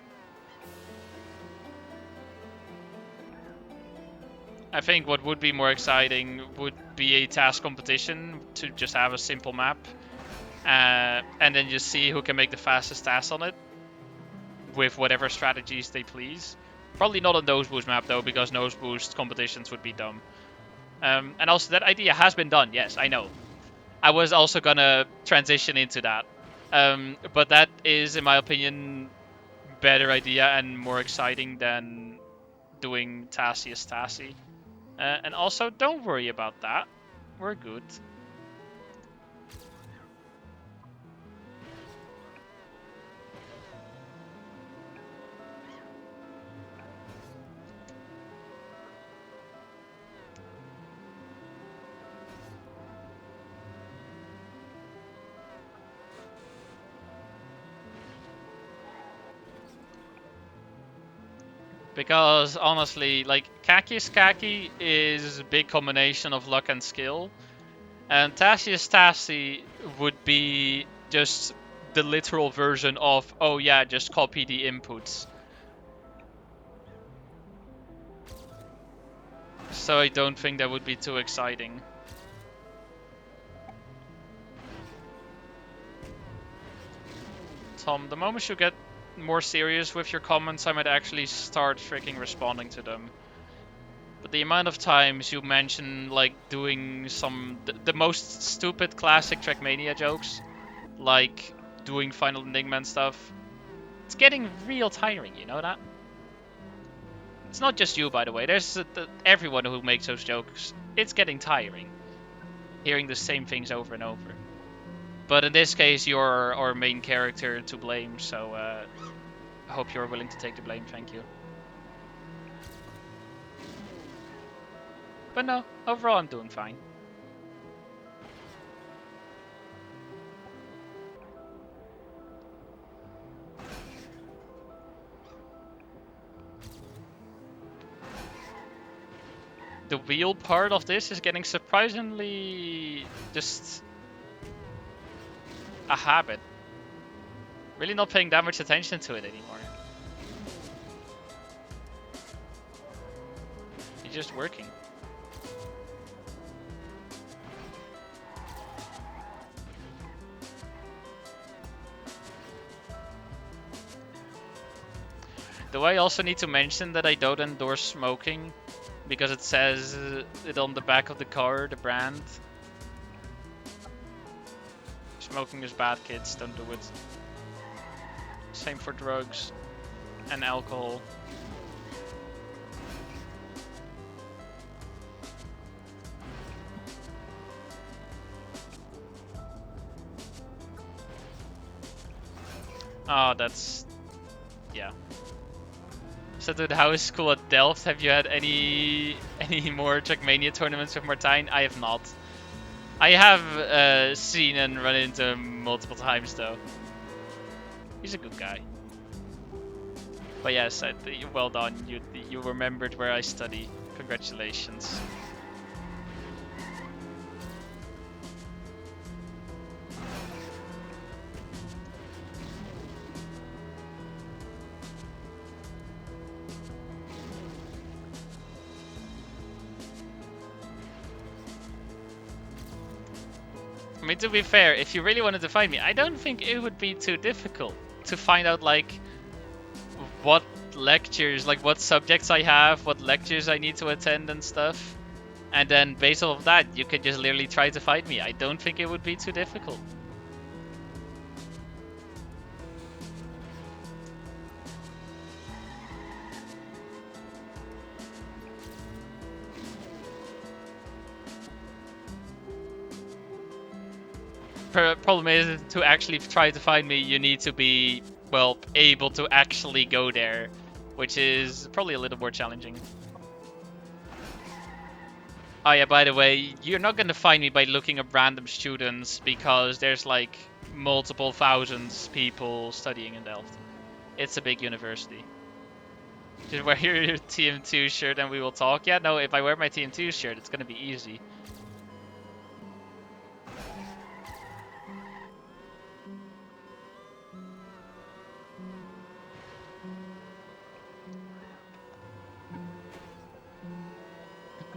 I think what would be more exciting would be a task competition to just have a simple map, and then just see who can make the fastest task on it with whatever strategies they please. Probably not a nose boost map though, because nose boost competitions would be dumb. And also that idea has been done, yes, I know. I was also gonna transition into that. But that is, in my opinion, better idea and more exciting than doing Tassius Tassi. And also, don't worry about that. We're good. Because honestly, like Khaki is a big combination of luck and skill, and Tassius Tassi would be just the literal version of, oh yeah, just copy the inputs. So I don't think that would be too exciting. Tom, the moment you get more serious with your comments, I might actually start freaking responding to them. But the amount of times you mention like doing the most stupid classic Trackmania jokes, like doing Final Enigma and stuff, it's getting real tiring, you know that? It's not just you, by the way, there's everyone who makes those jokes. It's getting tiring, hearing the same things over and over. But in this case, you're our main character to blame, so I hope you're willing to take the blame, thank you. But no, overall I'm doing fine. the wheel part of this is getting surprisingly just a habit. Really not paying that much attention to it anymore. It's just working. Do I also need to mention that I don't endorse smoking? Because it says it on the back of the car, the brand. Smoking is bad, kids, don't do it. Same for drugs and alcohol. Oh, that's... yeah. So dude, how is school at Delft? Have you had any more Trackmania tournaments with Martijn? I have not. I have seen and run into him multiple times though. He's a good guy. But yes, well done. You remembered where I study. Congratulations. I mean, to be fair, if you really wanted to find me, I don't think it would be too difficult to find out, like, what lectures, like, what subjects I have, what lectures I need to attend and stuff. And then, based off of that, you could just literally try to find me. I don't think it would be too difficult. Problem is, to actually try to find me, you need to be, well, able to actually go there, which is probably a little more challenging. Oh yeah, by the way, you're not gonna find me by looking up random students, because there's like multiple thousands people studying in Delft. It's a big university. Just wear your TM2 shirt and we will talk. Yeah, no, if I wear my TM2 shirt, it's gonna be easy.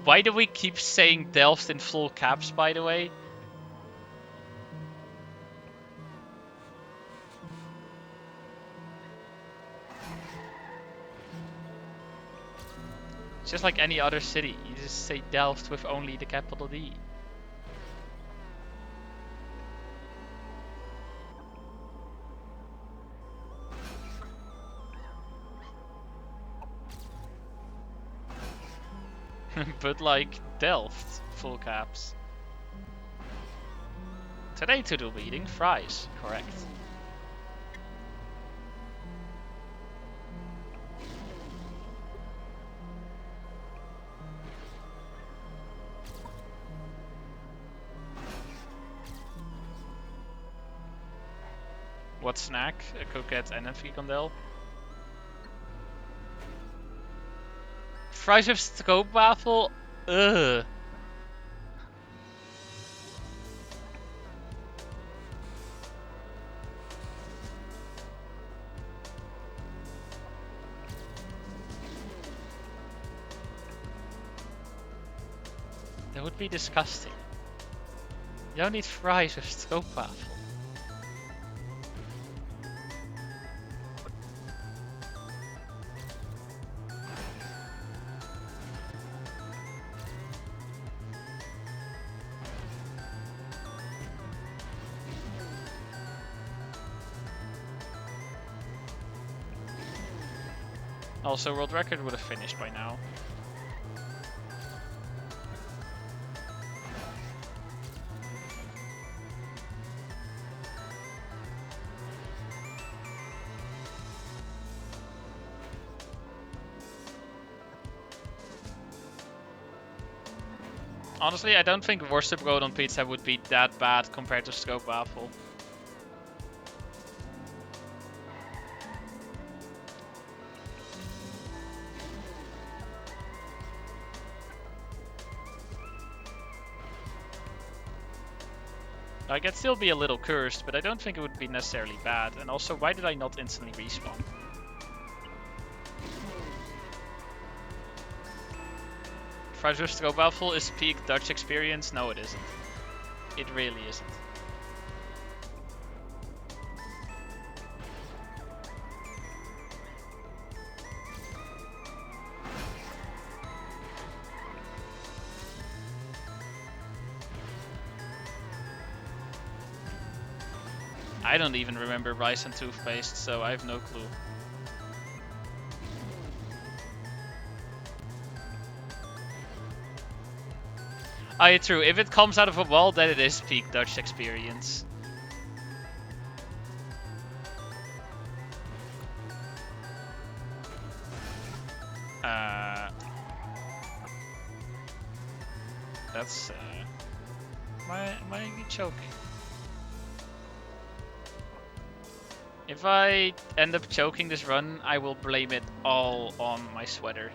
Why do we keep saying Delft in full caps, by the way? It's just like any other city. You just say Delft with only the capital D. But like Delft, full caps. Today to-do meeting, fries, correct. What snack? A coquette en een frikandel. Fries with stroopwafel? Ugh. That would be disgusting. You don't eat fries with stroopwafel. Also, world record would have finished by now. Honestly, I don't think Worcestershire on pizza would be that bad compared to stroopwafel. I could still be a little cursed, but I don't think it would be necessarily bad. And also, why did I not instantly respawn? Frajustrobaffel is peak Dutch experience? No, it isn't. It really isn't. I don't even remember rice and toothpaste, so I have no clue. Oh, true. If it comes out of a wall, then it is peak Dutch experience. That's am I choking? If I end up choking this run, I will blame it all on my sweater.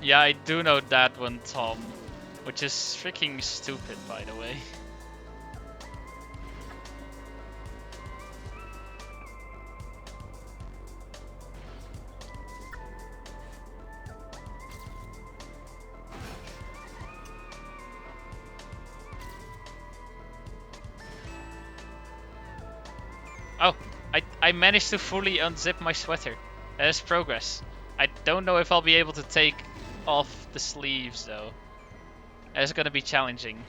Yeah, I do know that one, Tom. Which is freaking stupid, by the way. Oh, I managed to fully unzip my sweater. That is progress. I don't know if I'll be able to take off the sleeves though. That's gonna be challenging.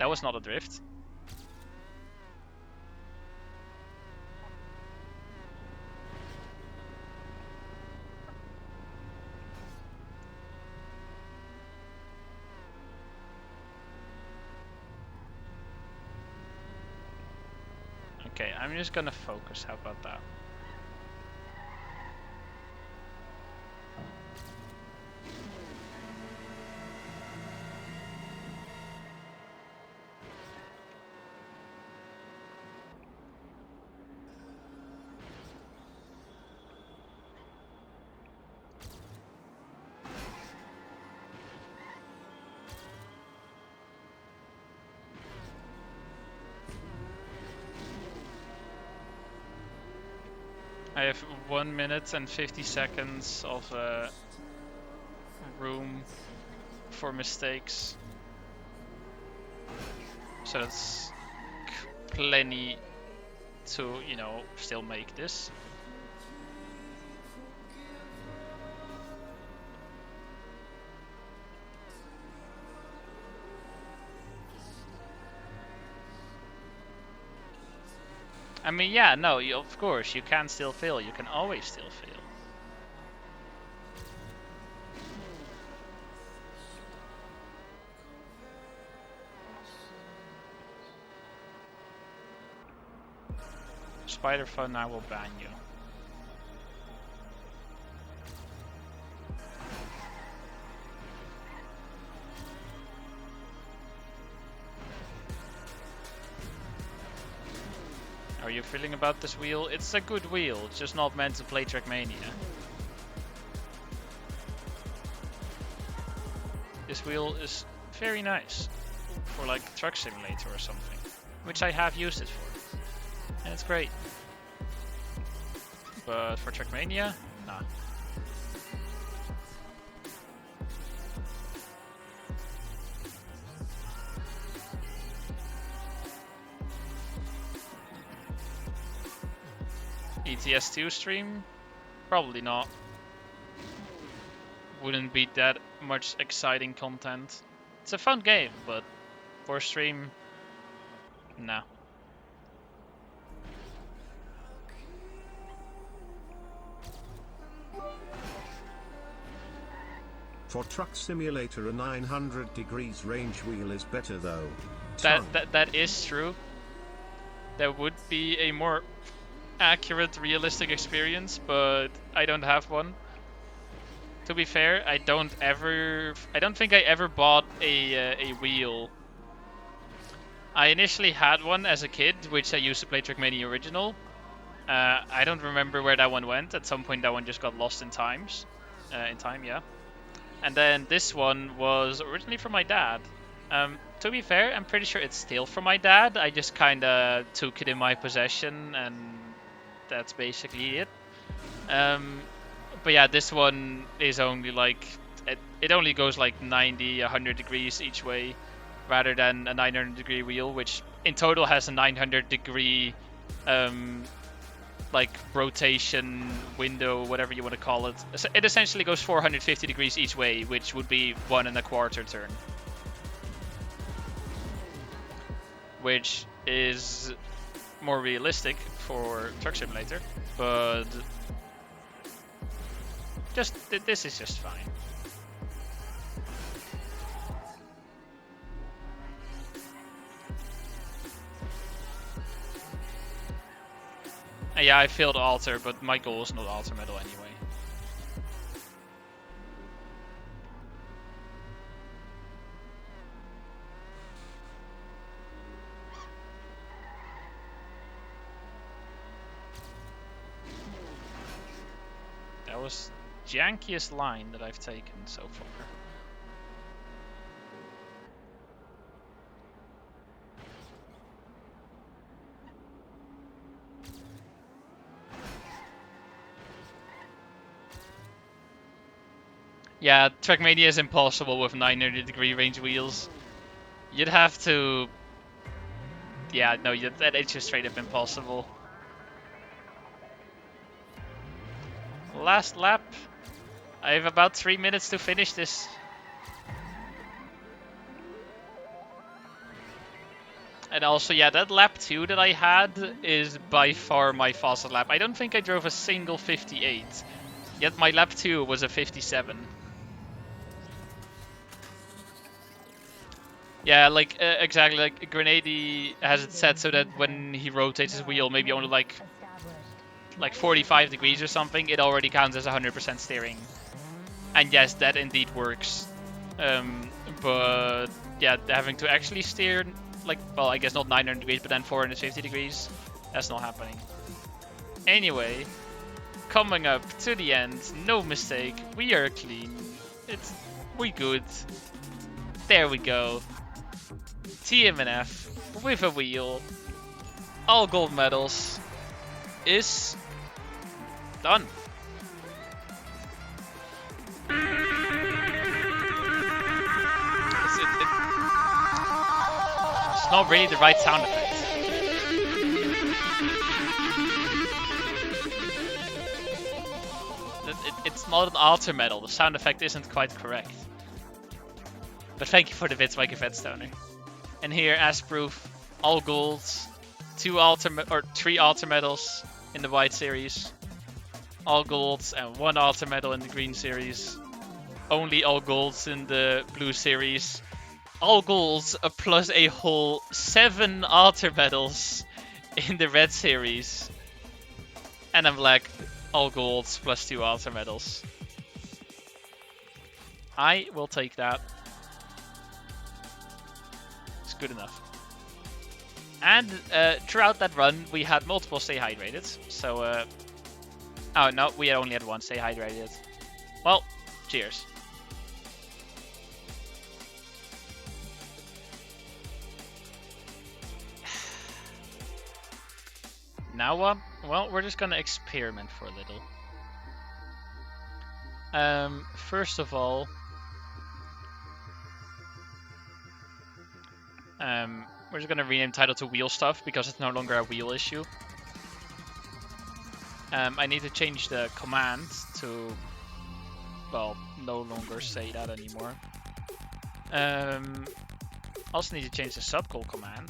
That was not a drift. Okay, I'm just gonna focus. How about that? I have 1 minute and 50 seconds of room for mistakes. So that's plenty to, you know, still make this. I mean, yeah, no, of course, you can still fail. You can always still fail. Spider Fun, I will ban you. How are you feeling about this wheel? It's a good wheel, it's just not meant to play Trackmania. This wheel is very nice for like Truck Simulator or something, which I have used it for, and it's great. But for Trackmania, nah. ETS2 stream? Probably not. Wouldn't be that much exciting content. It's a fun game, but for stream, nah. For Truck Simulator, a 900 degrees range wheel is better though. That is true. There would be a more accurate, realistic experience, but I don't have one. To be fair, I don't think I ever bought a wheel. I initially had one as a kid, which I used to play Trackmania Original, I don't remember where that one went. At some point, that one just got lost in time, yeah. And then this one was originally from my dad. To be fair, I'm pretty sure it's still from my dad. I just kind of took it in my possession, and that's basically it. But yeah, this one is only like it only goes like 90, 100 degrees each way, rather than a 900 degree wheel, which in total has a 900 degree like rotation window, whatever you want to call it. It essentially goes 450 degrees each way, which would be 1.25 turn, which is more realistic for Truck Simulator, but this is just fine. Yeah, I failed alter, but my goal is not alter metal anyway. That was the jankiest line that I've taken so far. Yeah, Trackmania is impossible with 900 degree range wheels. You'd have to... Yeah, no, it's just straight up impossible. Last lap. I have about 3 minutes to finish this. And also, yeah, that lap 2 that I had is by far my fastest lap. I don't think I drove a single 58. Yet my lap 2 was a 57. Yeah, like, exactly, like, Grenady has it set so that when he rotates his wheel, maybe only like 45 degrees or something, it already counts as 100% steering. And yes, that indeed works. But yeah, having to actually steer, like, well, I guess not 900 degrees, but then 450 degrees, that's not happening. Anyway, coming up to the end, no mistake, we are clean. We good. There we go. TMNF with a wheel, all gold medals, is done. It's not really the right sound effect. It's not an alter medal. The sound effect isn't quite correct. But thank you for the bits, Mike Vetstoner. And here, as proof, all golds, 3 alter medals in the white series, all golds and 1 alter medal in the green series, only all golds in the blue series, all golds plus a whole 7 alter medals in the red series, and I'm like all golds plus 2 alter medals. I will take that. It's good enough. And throughout that run, we had multiple stay hydrated. So, oh no, we only had 1 stay hydrated. Well, cheers. Now what? Well, we're just gonna experiment for a little. First of all, we're just gonna rename title to wheel stuff because it's no longer a wheel issue. I need to change the command to, well, no longer say that anymore. Also need to change the subcall command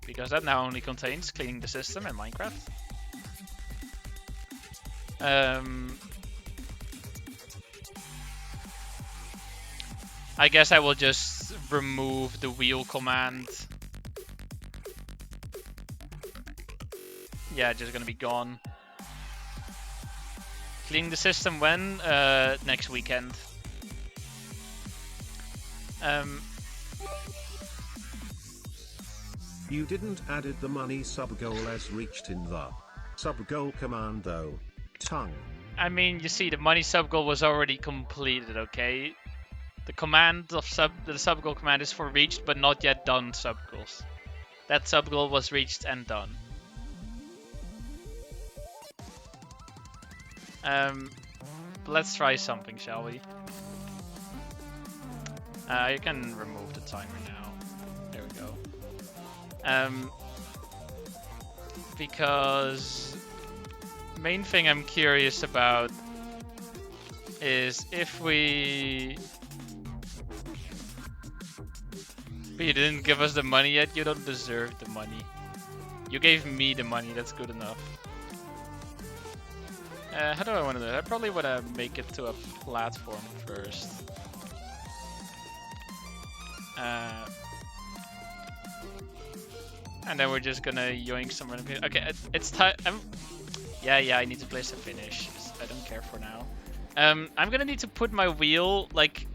because that now only contains cleaning the system in Minecraft. I guess I will just remove the wheel command. Yeah, just gonna be gone. Cleaning the system when? Next weekend. You didn't added the money sub goal as reached in the sub goal command though. Tongue. I mean, you see, the money sub goal was already completed, okay? The command of the sub goal command is for reached but not yet done sub goals. That sub goal was reached and done. Let's try something, shall we? You can remove the timer now. There we go. Because main thing I'm curious about is if we... But you didn't give us the money yet, you don't deserve the money. You gave me the money, that's good enough. How do I want to do it? I probably want to make it to a platform first. And then we're just gonna yoink some random... Okay, it's time... Yeah, I need to place a finish. I don't care for now. I'm gonna need to put my wheel, like,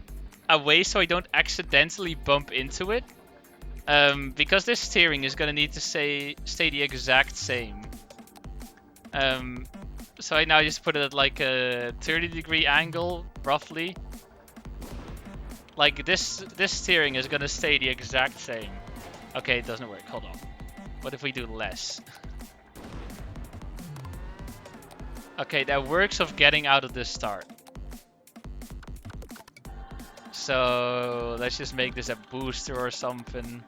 away so I don't accidentally bump into it. Because this steering is gonna need to stay the exact same. So I now just put it at like a 30-degree angle, roughly. Like this steering is gonna stay the exact same. Okay, it doesn't work. Hold on. What if we do less? Okay, that works of getting out of the start. So let's just make this a booster or something.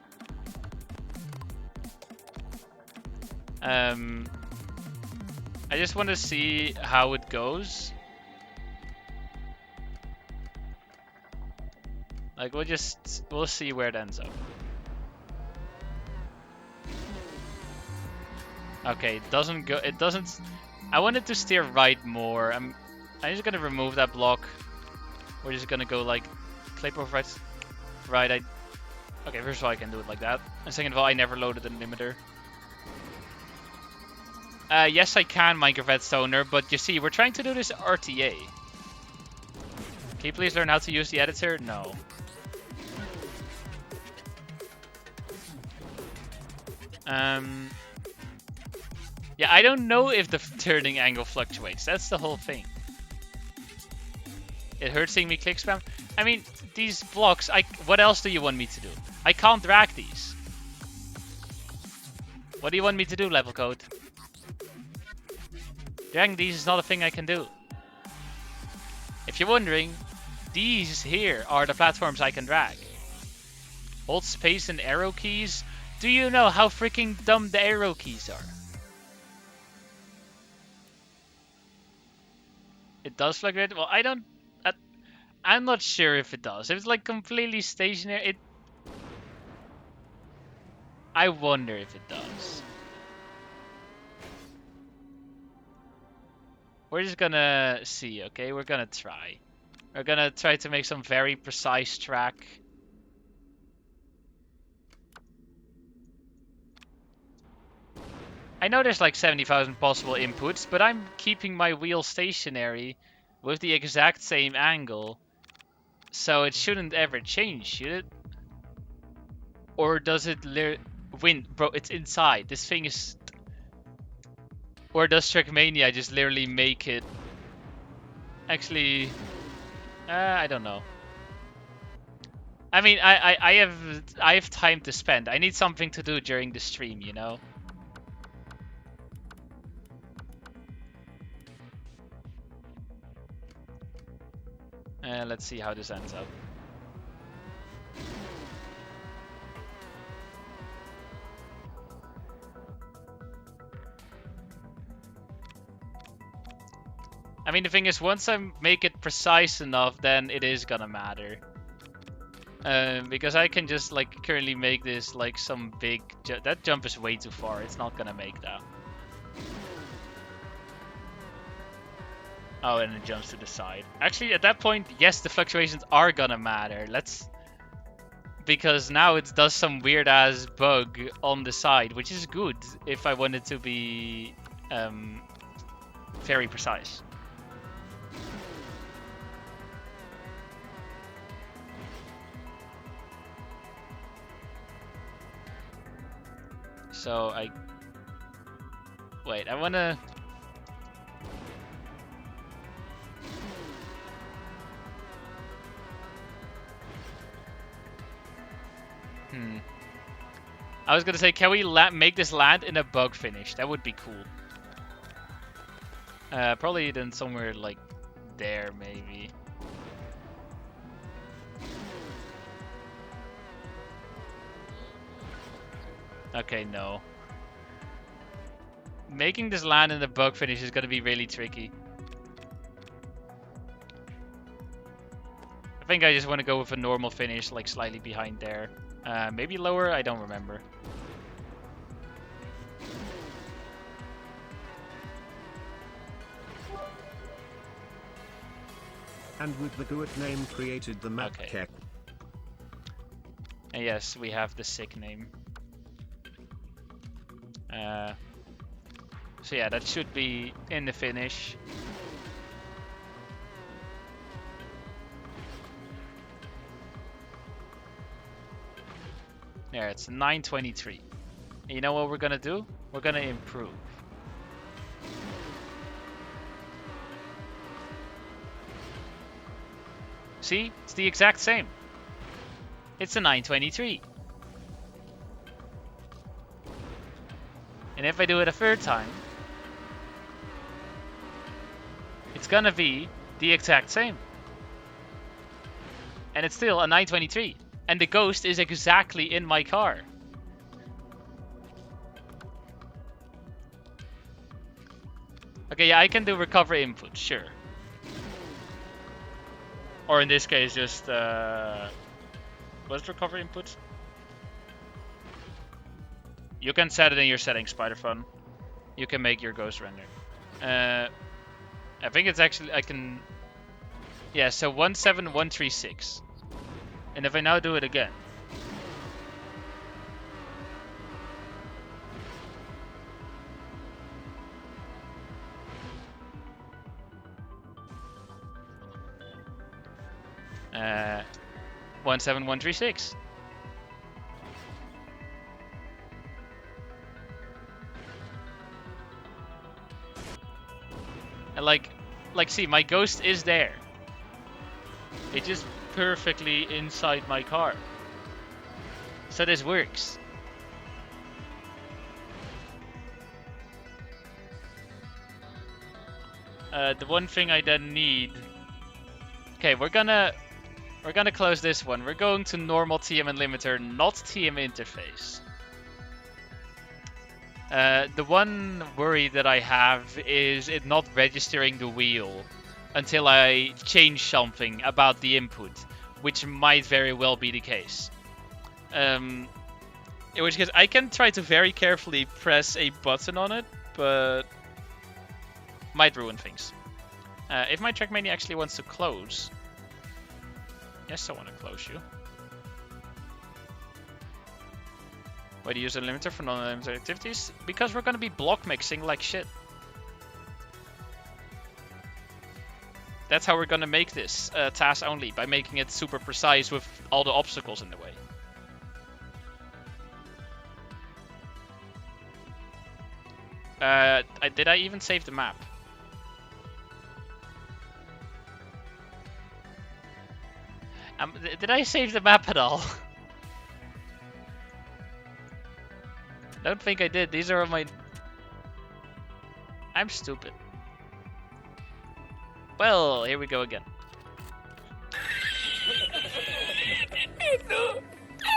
I just want to see how it goes. Like we'll see where it ends up. Okay, it doesn't go. It doesn't. I wanted to steer right more. I'm just gonna remove that block. We're just gonna go like clip of right. Okay, first of all I can do it like that. And second of all, I never loaded the limiter. Yes, I can, Minecraft Redstoner, but you see, we're trying to do this RTA. Can you please learn how to use the editor? No. Yeah, I don't know if the turning angle fluctuates. That's the whole thing. It hurts seeing me click spam. I mean, these blocks, what else do you want me to do? I can't drag these. What do you want me to do, level code? Dragging these is not a thing I can do. If you're wondering, these here are the platforms I can drag. Hold space and arrow keys. Do you know how freaking dumb the arrow keys are? It does fluctuate? Well, I'm not sure if it does. If it's like completely stationary, I wonder if it does. We're just gonna see, okay? We're gonna try. We're gonna try to make some very precise track. I know there's like 70,000 possible inputs, but I'm keeping my wheel stationary with the exact same angle. So it shouldn't ever change, should it? Or does it win? Bro, it's inside. This thing is... Or does Trackmania just literally make it... Actually... I don't know. I mean, I have time to spend. I need something to do during the stream, you know? Let's see how this ends up. I mean, the thing is, once I make it precise enough, then it is gonna matter. Because I can just, like, currently make this, like, some big... That jump is way too far. It's not gonna make that. Oh, and it jumps to the side. Actually, at that point, yes, the fluctuations are gonna matter. Because now it does some weird-ass bug on the side, which is good if I want it to be very precise. So wait, I wanna... I was gonna say, can we make this land in a bug finish? That would be cool. Probably then somewhere like there, maybe. Okay, no. Making this land in the bug finish is gonna be really tricky. I think I just want to go with a normal finish, like slightly behind there. Maybe lower, I don't remember. And with the GUID name created the map kek. And yes, we have the sick name. So yeah, that should be in the finish. There, it's 923. And you know what we're gonna do? We're gonna improve. See? It's the exact same. It's a 923. And if I do it a third time, it's gonna be the exact same. And it's still a 923. And the ghost is exactly in my car. Okay, yeah, I can do recover input, sure. Or in this case, just what's recover input? You can set it in your settings, Spider-Fun. You can make your ghost render. I think it's actually, I can... Yeah, so 17136. And if I now do it again. Uh, 17136. And like see, my ghost is there. It's just perfectly inside my car. So this works. The one thing I then need... Okay, we're gonna close this one. We're going to normal TM limiter, not TM interface. The one worry that I have is it not registering the wheel until I change something about the input, which might very well be the case. In which case I can try to very carefully press a button on it, but might ruin things. If my Trackmania actually wants to close, yes, I want to close you. Why do you use a limiter for non-limited activities? Because we're going to be block mixing like shit. That's how we're going to make this task only, by making it super precise with all the obstacles in the way. Did I even save the map? Did I save the map at all? Don't think I did. These are my... I'm stupid. Well, here we go again.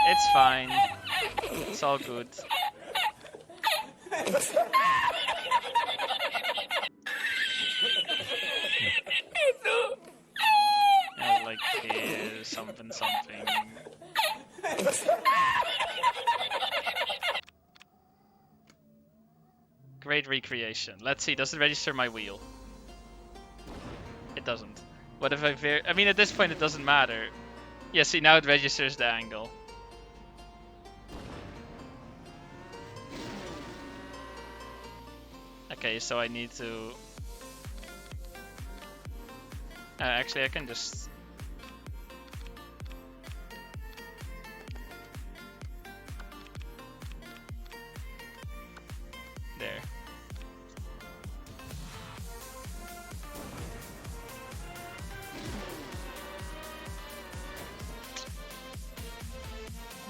It's fine. It's all good. Like something. Great recreation. Let's see, does it register my wheel? It doesn't. What if I mean, at this point it doesn't matter. Yeah, see, now it registers the angle. Okay, so I need to... actually, I can just...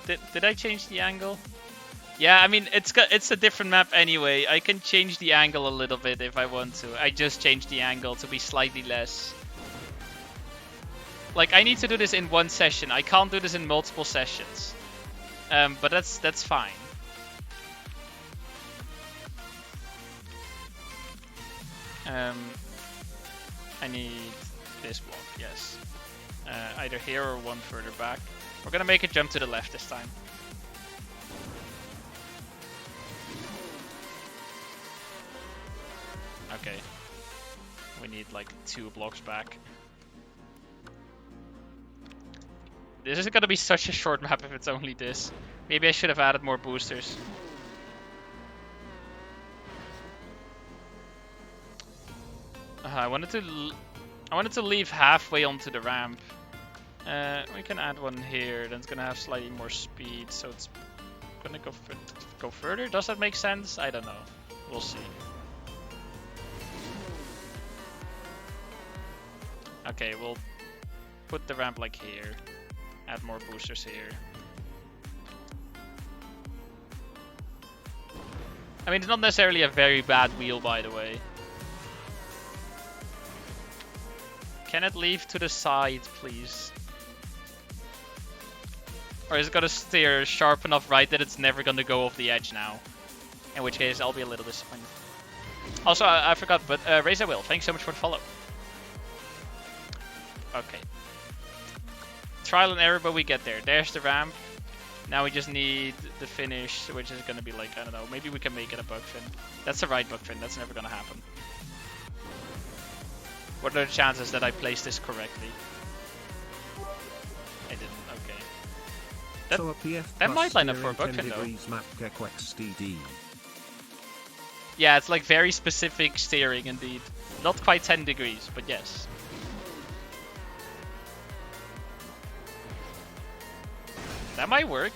Did I change the angle? Yeah, I mean, it's a different map anyway. I can change the angle a little bit if I want to. I just changed the angle to be slightly less. Like, I need to do this in one session. I can't do this in multiple sessions. But that's fine. I need this block, yes. Either here or one further back. We're gonna make a jump to the left this time. Okay. We need like 2 blocks back. This is gonna be such a short map if it's only this. Maybe I should have added more boosters. I wanted to leave halfway onto the ramp. We can add one here. Then it's gonna have slightly more speed, so it's gonna go further. Does that make sense? I don't know. We'll see. Okay, we'll put the ramp like here. Add more boosters here. I mean, it's not necessarily a very bad wheel, by the way. Can it leave to the side, please? Or is it gonna steer sharp enough right that it's never gonna go off the edge now? In which case, I'll be a little disappointed. Also, I forgot, but Raise I Will, thanks so much for the follow. Okay. Trial and error, but we get there. There's the ramp. Now we just need the finish, which is gonna be like, I don't know, maybe we can make it a bug fin. That's the right bug fin, that's never gonna happen. What are the chances that I place this correctly? I didn't, okay. So a PF that might line up for a bug fin though. Map XDD. Yeah, it's like very specific steering indeed. Not quite 10 degrees, but yes. That might work.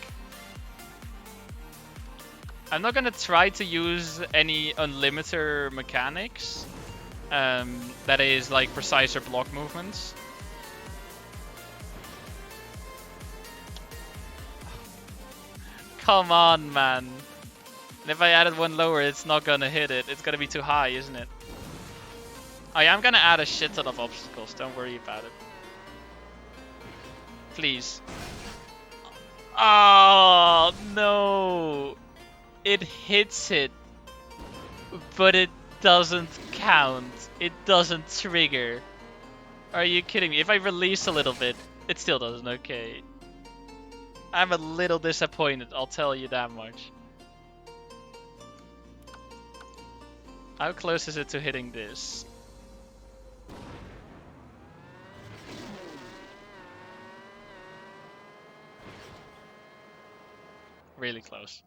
I'm not gonna try to use any unlimiter mechanics. That is like preciser block movements. Come on, man. And if I added one lower, it's not gonna hit it. It's gonna be too high, isn't it? Oh yeah, I'm gonna add a shit ton of obstacles. Don't worry about it. Please. Oh, no. It hits it. But it doesn't count. It doesn't trigger. Are you kidding me? If I release a little bit, it still doesn't. Okay. I'm a little disappointed, I'll tell you that much. How close is it to hitting this? Really close.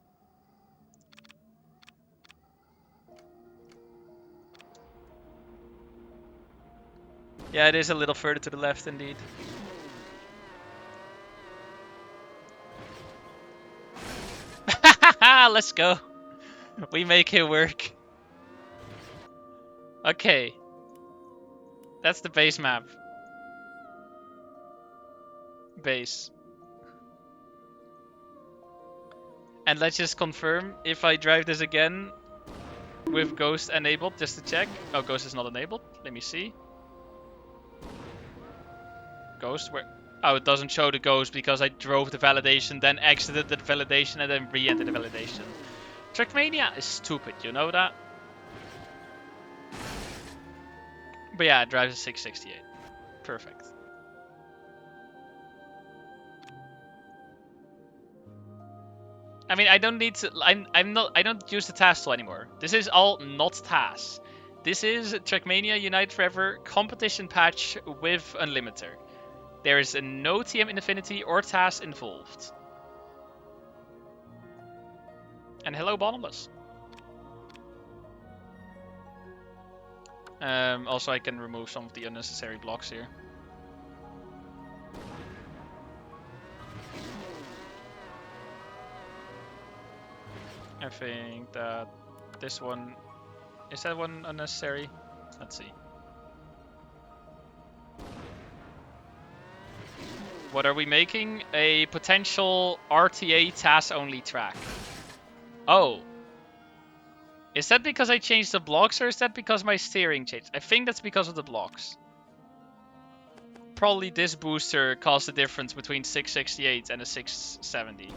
Yeah, it is a little further to the left indeed. Let's go. We make it work. Okay. That's the base map. Base. And let's just confirm if I drive this again with Ghost enabled, just to check. Oh, Ghost is not enabled. Let me see. Ghost, where? Oh, it doesn't show the Ghost because I drove the validation, then exited the validation, and then re-entered the validation. Trackmania is stupid, you know that? But yeah, it drives a 668. Perfect. I mean, I don't need to. I don't use the task tool anymore. This is all not tasks. This is Trackmania Unite Forever competition patch with Unlimiter. There is no TM Infinity or task involved. And hello, Bottomless. Also, I can remove some of the unnecessary blocks here. I think that this one... Is that one unnecessary? Let's see. What are we making? A potential RTA TAS-only track. Oh. Is that because I changed the blocks, or is that because my steering changed? I think that's because of the blocks. Probably this booster caused the difference between 668 and a 670.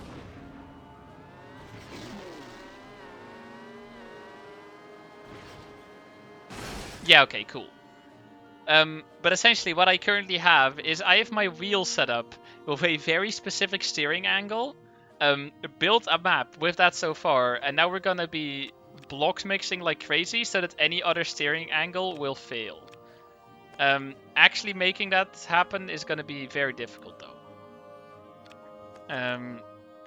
Yeah, okay, cool. But essentially what I currently have is I have my wheel set up with a very specific steering angle, built a map with that so far, and now we're gonna be blocks mixing like crazy so that any other steering angle will fail. Actually making that happen is gonna be very difficult though.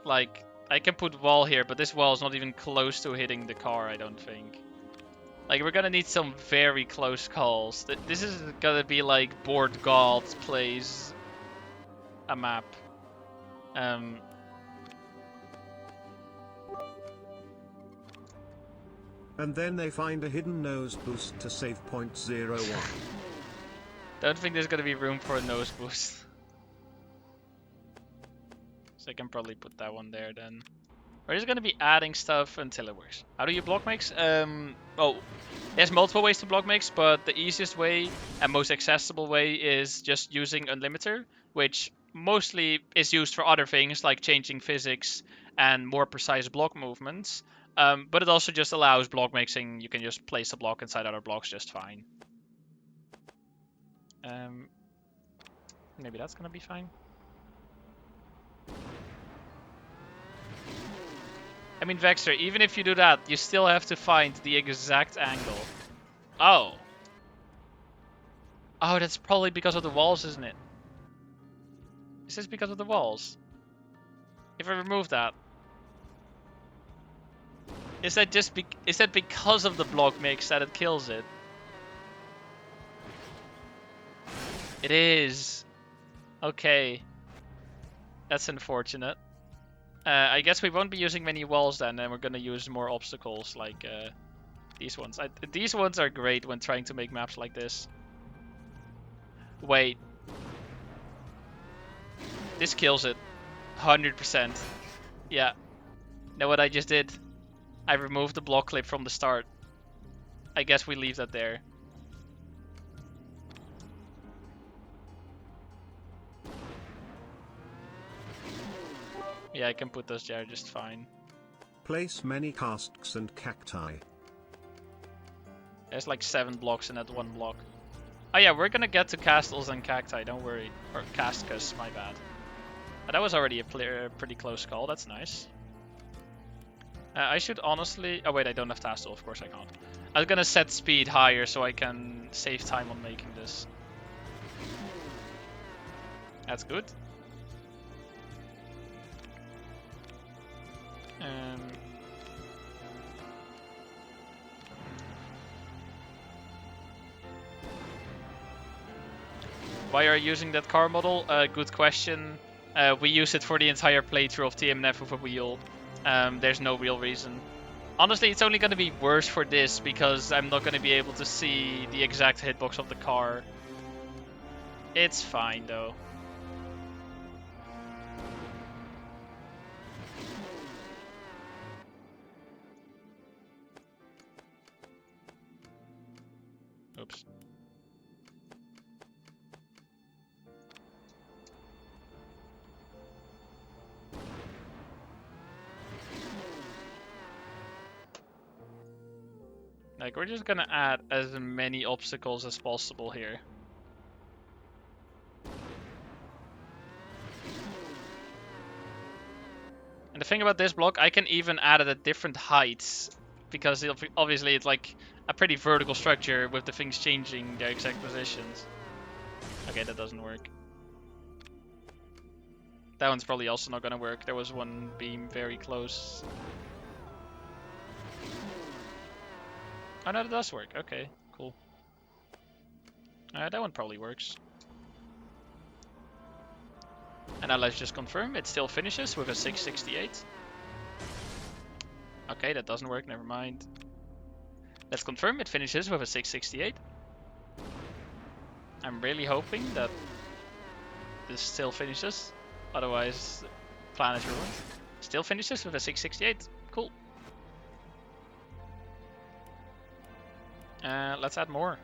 Like, I can put wall here, but this wall is not even close to hitting the car, I don't think. Like, we're gonna need some very close calls. This is gonna be like Board God plays a map. And then they find a hidden nose boost to save point 01. Don't think there's gonna be room for a nose boost. So I can probably put that one there then. We're just gonna be adding stuff until it works. How do you block mix? Oh, there's multiple ways to block mix, but the easiest way and most accessible way is just using Unlimiter, which mostly is used for other things like changing physics and more precise block movements. But it also just allows block mixing. You can just place a block inside other blocks just fine. Maybe that's gonna be fine. I mean, Vexter, even if you do that, you still have to find the exact angle. Oh. Oh, that's probably because of the walls, isn't it? Is this because of the walls? If I remove that. Is that just is that because of the block mix that it kills it? It is. Okay. That's unfortunate. I guess we won't be using many walls then, and we're gonna use more obstacles like these ones. These ones are great when trying to make maps like this. Wait. This kills it. 100%. Yeah. Know what I just did? I removed the block clip from the start. I guess we leave that there. Yeah, I can put those there just fine. Place many casks and cacti. There's like 7 blocks in that one block. Oh yeah, we're gonna get to castles and cacti, don't worry. Or cascus, my bad. Oh, that was already a pretty close call, that's nice. I should honestly... Oh wait, I don't have tassel, of course I can't. I was gonna set speed higher so I can save time on making this. That's good. Why are you using that car model? Good question. We use it for the entire playthrough of TMNF with a wheel. There's no real reason. Honestly, it's only going to be worse for this because I'm not going to be able to see the exact hitbox of the car. It's fine though. Oops. Like, we're just gonna add as many obstacles as possible here. And the thing about this block, I can even add it at different heights. Because obviously it's like a pretty vertical structure with the things changing their exact positions. Okay, that doesn't work. That one's probably also not gonna work. There was one beam very close. Oh no, that does work. Okay, cool. That one probably works. And now let's just confirm. It still finishes with a 668. Okay, that doesn't work. Never mind. Let's confirm. It finishes with a 668. I'm really hoping that this still finishes. Otherwise, plan is ruined. Still finishes with a 668. Cool. Let's add more.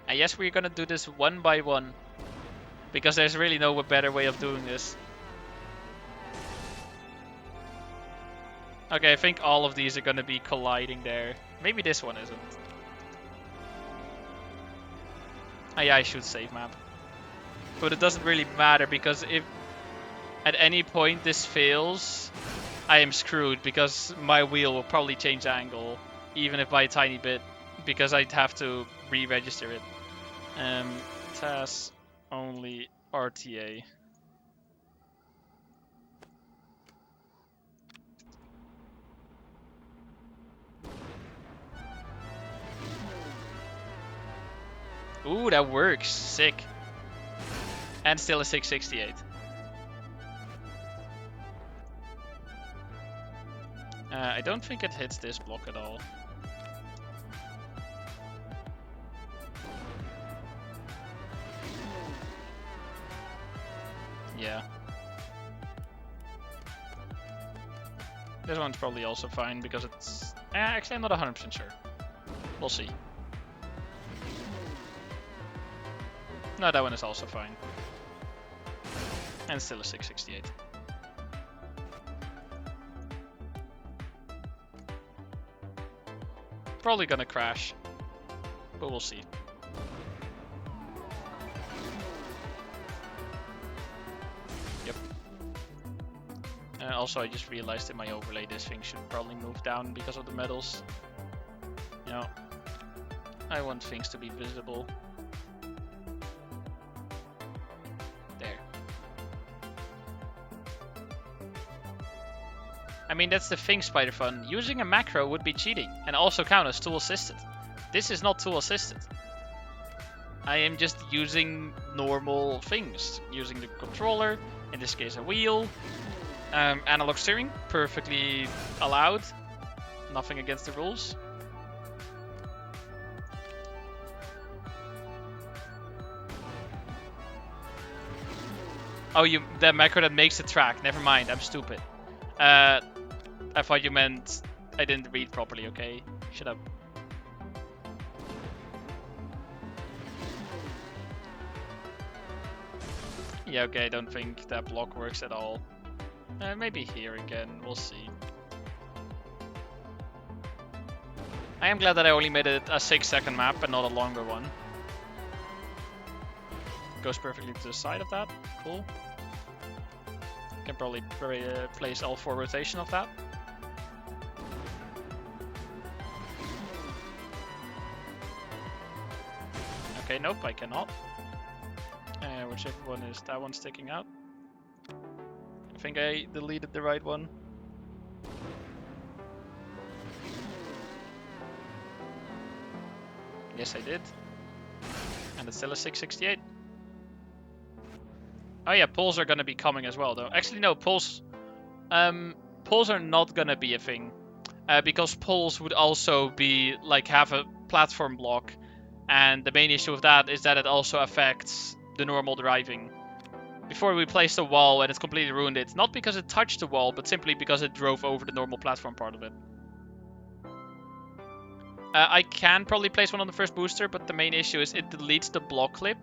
And yes, we're gonna do this one by one. Because there's really no better way of doing this. Okay, I think all of these are gonna be colliding there. Maybe this one isn't. Oh yeah, I should save map. But it doesn't really matter because if at any point this fails, I am screwed because my wheel will probably change angle, even if by a tiny bit, because I'd have to re-register it. TAS only RTA. Ooh, that works. Sick. And still a 668. I don't think it hits this block at all. Yeah. This one's probably also fine because it's... actually, I'm not 100% sure. We'll see. No, that one is also fine. And still a 668. Probably gonna crash, but we'll see. Yep. Also, I just realized in my overlay this thing should probably move down because of the metals. You know, I want things to be visible. There. I mean, that's the thing, Spider-Fun. Using a macro would be cheating and also count as tool assisted. This is not tool assisted. I am just using normal things. Using the controller, in this case a wheel. Analog steering, perfectly allowed. Nothing against the rules. Oh, the macro that makes the track. Never mind, I'm stupid. I thought you meant I didn't read properly, okay? Shut up. Yeah, okay, I don't think that block works at all. Maybe here again, we'll see. I am glad that I only made it a 6-second map and not a longer one. Goes perfectly to the side of that, cool. Can probably place L4 rotation of that. Okay, nope, I cannot. Whichever one is that one sticking out. I think I deleted the right one. Yes, I did. And it's still a 668. Oh yeah, pulls are gonna be coming as well, though. Actually, no, pulls are not gonna be a thing. Because pulls would also be, like, have a platform block. And the main issue with that is that it also affects the normal driving. Before we placed a wall and it's completely ruined it. Not because it touched the wall, but simply because it drove over the normal platform part of it. I can probably place one on the first booster, but the main issue is it deletes the block clip.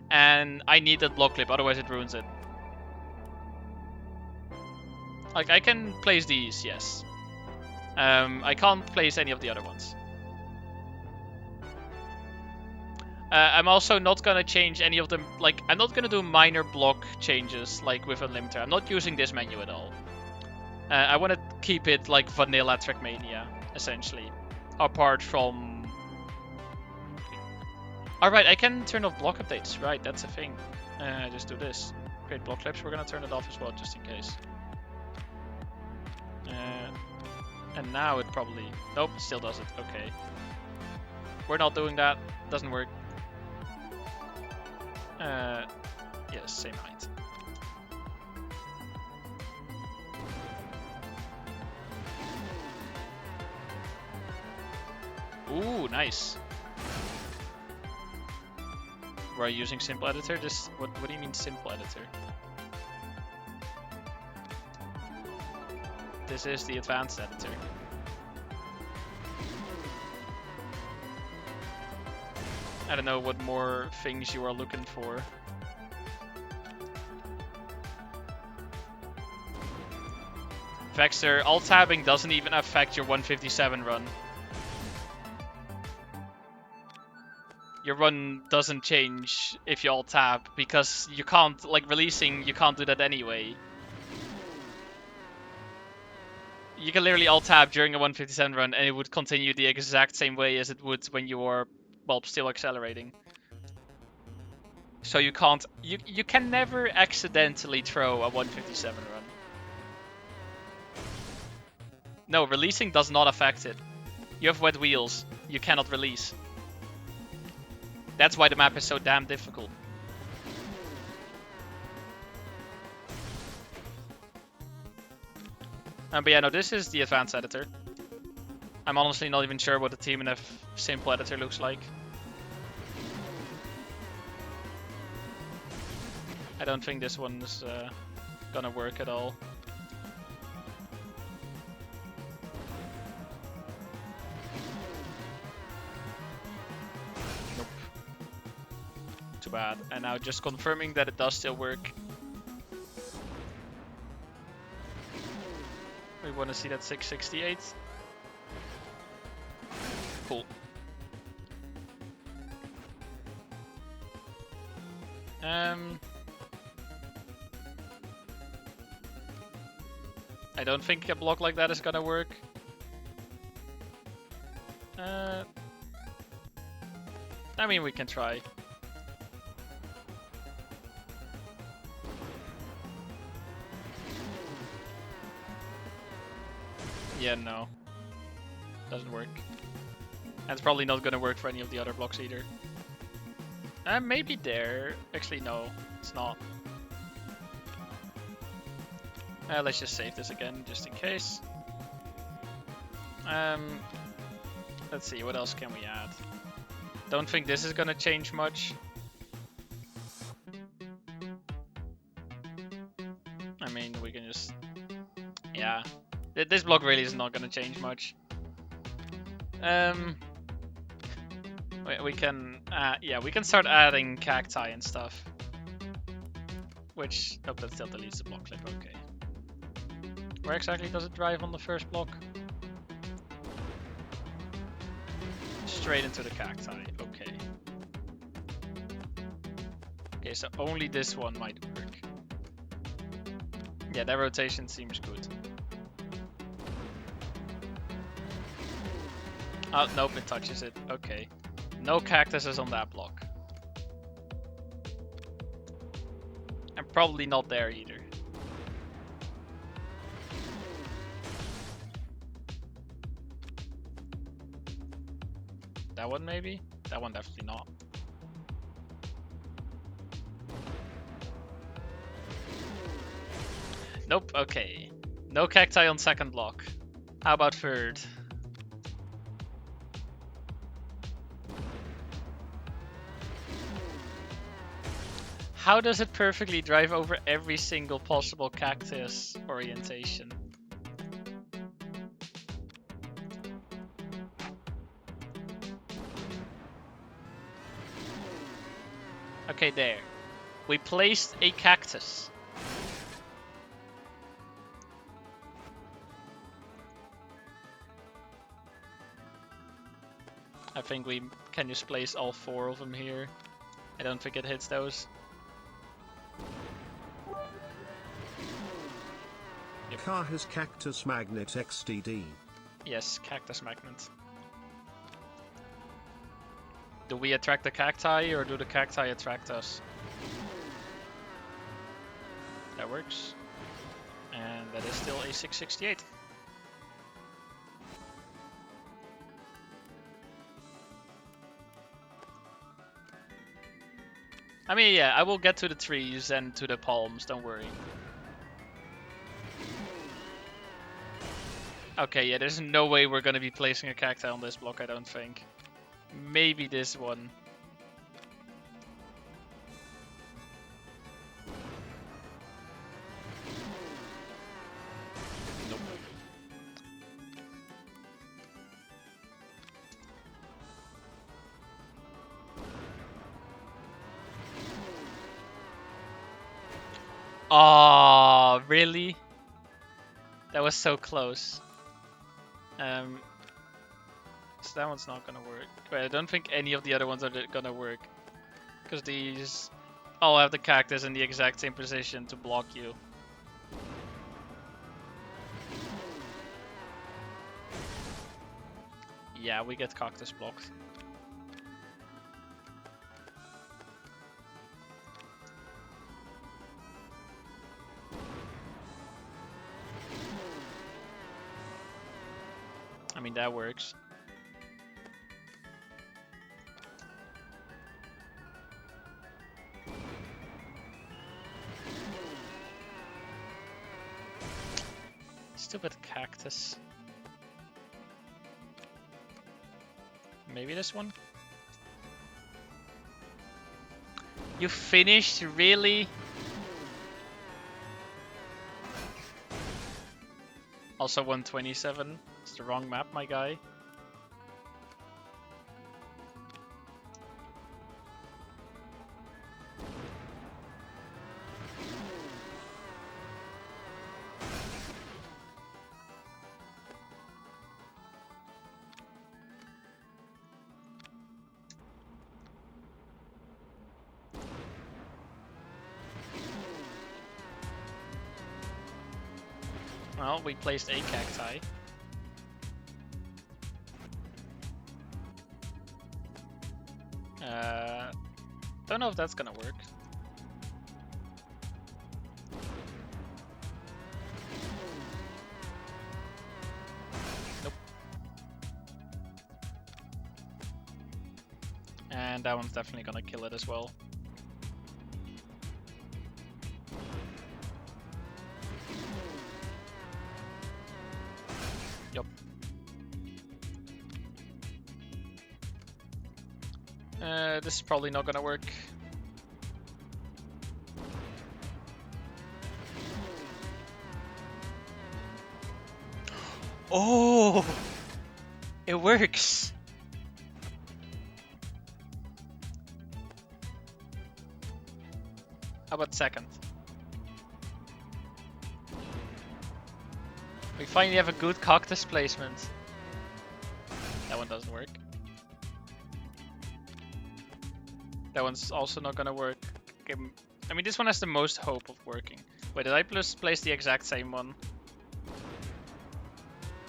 And I need that block clip, otherwise it ruins it. Like, I can place these, yes. I can't place any of the other ones. I'm also not gonna change any of them. Like, I'm not gonna do minor block changes like with a limiter. I'm not using this menu at all. I want to keep it like vanilla Trackmania, essentially. Apart from... Alright, I can turn off block updates. Right, that's a thing. Just do this. Create block clips. We're gonna turn it off as well, just in case. And now it probably... Nope, still does it. Okay. We're not doing that. Doesn't work. Yes, same height. Ooh, nice. We're using simple editor. This what do you mean simple editor? This is the advanced editor. I don't know what more things you are looking for. Vexter, alt-tabbing doesn't even affect your 157 run. Your run doesn't change if you alt-tab, because you can't, like releasing, you can't do that anyway. You can literally alt-tab during a 157 run and it would continue the exact same way as it would when you are, well, still accelerating. So you can't, you can never accidentally throw a 157 run. No, releasing does not affect it. You have wet wheels. You cannot release. That's why the map is so damn difficult. But yeah, no, this is the advanced editor. I'm honestly not even sure what the TMNF simple editor looks like. I don't think this one's gonna work at all. Too bad. And now just confirming that it does still work. We want to see that 668. Cool. I don't think a block like that is gonna work. I mean, we can try. Yeah, no. Doesn't work. And it's probably not gonna work for any of the other blocks either. Maybe there. Actually, no, it's not. Let's just save this again, just in case. Let's see, what else can we add? Don't think this is gonna change much. I mean, we can just... Yeah. This block really is not gonna change much. We can... yeah, we can start adding cacti and stuff. Which... Oh, that still deletes the block clip, okay. Where exactly does it drive on the first block? Straight into the cacti, okay. Okay, so only this one might work. Yeah, that rotation seems good. Oh, nope, it touches it. Okay. No cactuses on that block. And probably not there either. That one maybe? That one definitely not. Nope, okay. No cacti on second block. How about third? How does it perfectly drive over every single possible cactus orientation? Okay, there. We placed a cactus. I think we can just place all 4 of them here. I don't think it hits those. Yep. Car has Cactus Magnet XTD. Yes, Cactus Magnet. Do we attract the cacti or do the cacti attract us? That works. And that is still a 668. I mean, yeah, I will get to the trees and to the palms, don't worry. Okay, yeah, there's no way we're gonna be placing a cacti on this block, I don't think. Maybe this one. Oh, really? That was so close. So that one's not gonna work. Wait, I don't think any of the other ones are gonna work. Because these all have the cactus in the exact same position to block you. Yeah, we get cactus blocked. I mean, that works. Stupid cactus. Maybe this one? You finished? Really? Also 127. It's the wrong map, my guy. Well, we placed a cacti. Don't know if that's gonna work. Nope. And that one's definitely gonna kill it as well. Yup. This is probably not gonna work. Oh! It works! How about second? We finally have a good cactus placement. That one doesn't work. That one's also not gonna work. I mean, this one has the most hope of working. Wait, did I place the exact same one?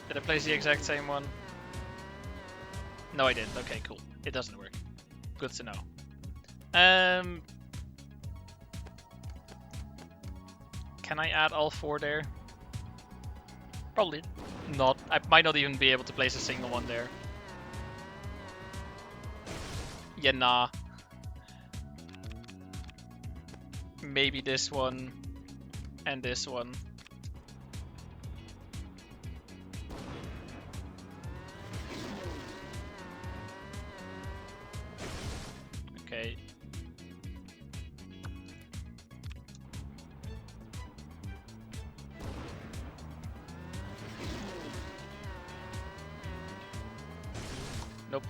Did I place the exact same one? No, I didn't. Okay, cool. It doesn't work. Good to know. Can I add all 4 there? Probably not. I might not even be able to place a single one there. Yeah, nah. Maybe this one and this one. Okay. Nope.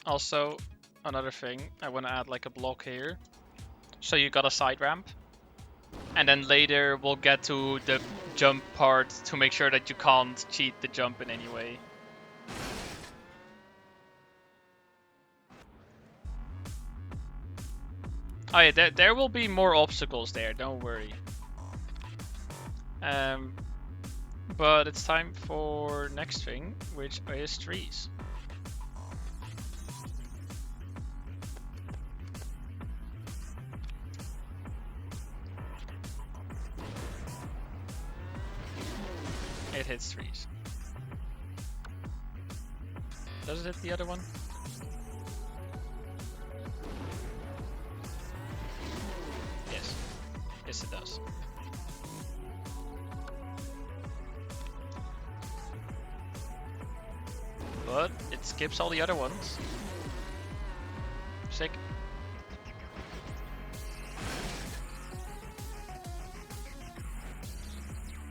Also, another thing, I want to add like a block here. So you got a side ramp. And then later we'll get to the jump part to make sure that you can't cheat the jump in any way. Oh yeah, there will be more obstacles there, don't worry. But it's time for next thing, which is trees. It hits trees. Does it hit the other one? Yes. Yes, it does. but it skips all the other ones. Sick.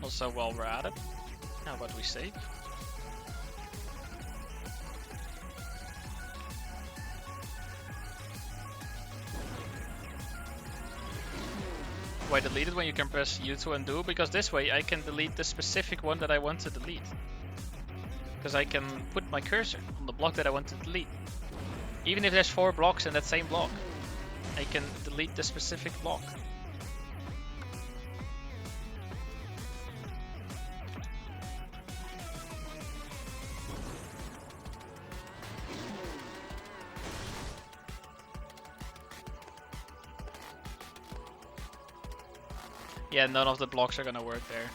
Also, while we're at it, how about we save? Why delete it when you can press U to undo? Because this way I can delete the specific one that I want to delete. Because I can put my cursor on the block that I want to delete. Even if there's 4 blocks in that same block, I can delete the specific block. Yeah, none of the blocks are gonna work there.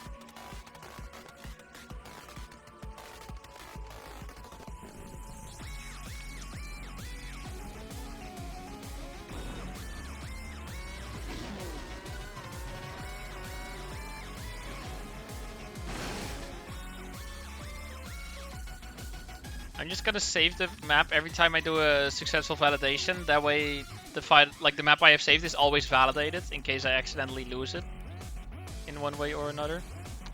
I'm just gonna save the map every time I do a successful validation. That way, the map I have saved is always validated in case I accidentally lose it in one way or another.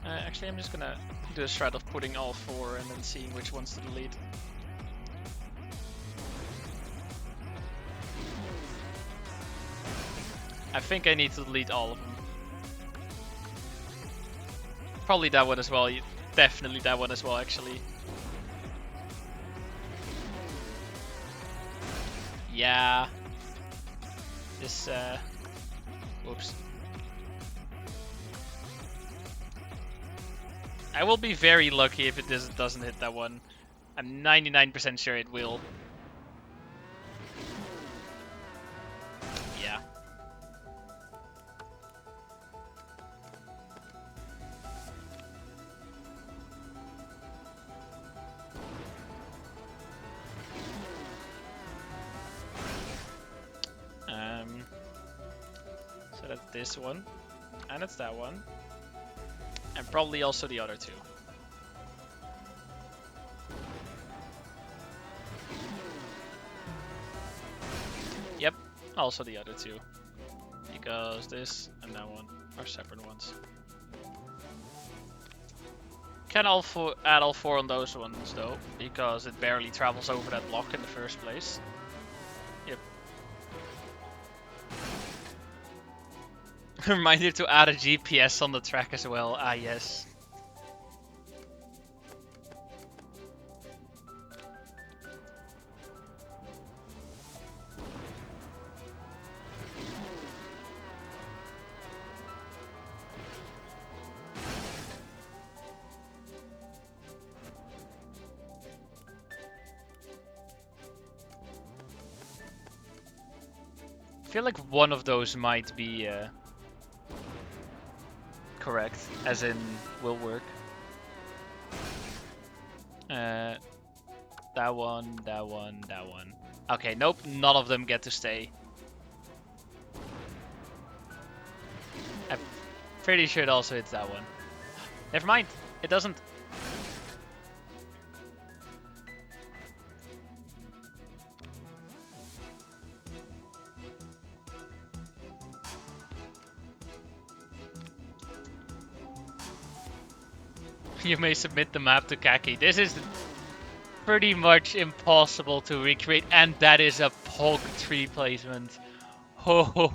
Actually, I'm just gonna do a strat of putting all 4 and then seeing which ones to delete. I think I need to delete all of them. Probably that one as well. Definitely that one as well, actually. Yeah. This, whoops. I will be very lucky if it doesn't hit that one. I'm 99% sure it will. Yeah. So that's this one, and it's that one. And probably also the other 2. Yep, also the other 2. Because this and that one are separate ones. Can add all 4 on those ones though, because it barely travels over that block in the first place. Yep. Reminder to add a GPS on the track as well. Ah, yes. I feel like one of those might be correct, as in will work. That one, that one, that one. Okay, nope, none of them get to stay. I'm pretty sure it also hits that one. Never mind, it doesn't. You may submit the map to Kaki. This is pretty much impossible to recreate, and that is a pog tree placement. Oh,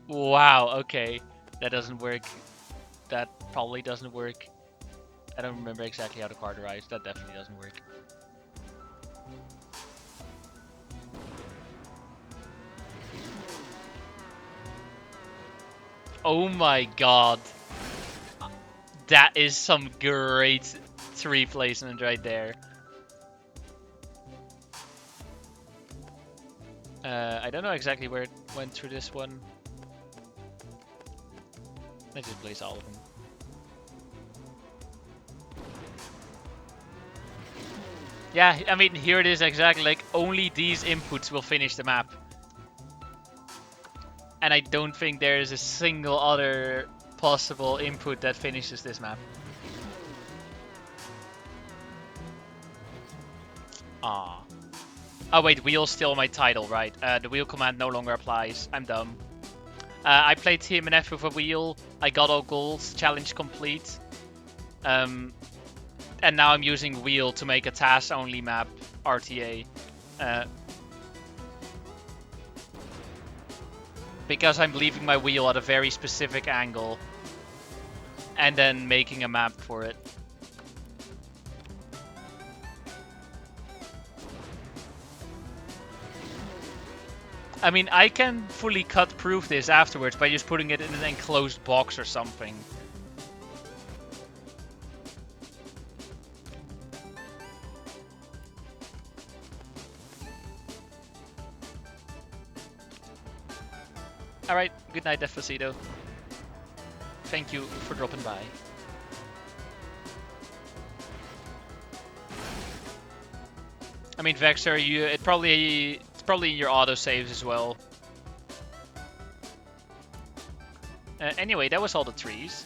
wow. Okay, that doesn't work. That probably doesn't work. I don't remember exactly how to carterize. That definitely doesn't work. Oh my god. That is some great tree placement right there. I don't know exactly where it went through this one. Let's just place all of them. Yeah, I mean, here it is exactly, like, only these inputs will finish the map. And I don't think there is a single other possible input that finishes this map. Ah. Oh wait, wheel still my title, right? The wheel command no longer applies. I'm dumb. I played TMNF with a wheel. I got all goals. Challenge complete. And now I'm using wheel to make a task-only map RTA. Because I'm leaving my wheel at a very specific angle. And then making a map for it. I mean, I can fully cut proof this afterwards by just putting it in an enclosed box or something. Alright, good night, Despacito. Thank you for dropping by. I mean, Vexer, it's probably in your autosaves as well. Anyway, that was all the trees.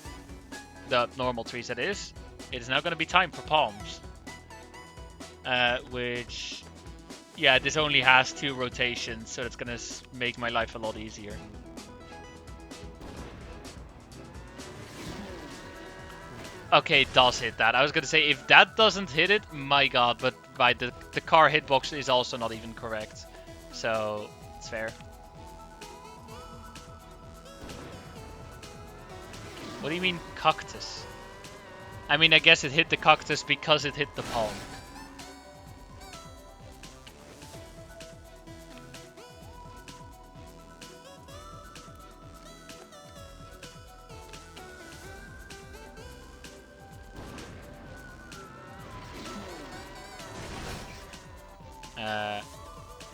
The normal trees, that is. It is now going to be time for palms. Which... Yeah, this only has 2 rotations, so it's going to make my life a lot easier. Okay, it does hit that. I was going to say, if that doesn't hit it, my god, but the car hitbox is also not even correct. So, it's fair. What do you mean, cactus? I mean, I guess it hit the cactus because it hit the palm.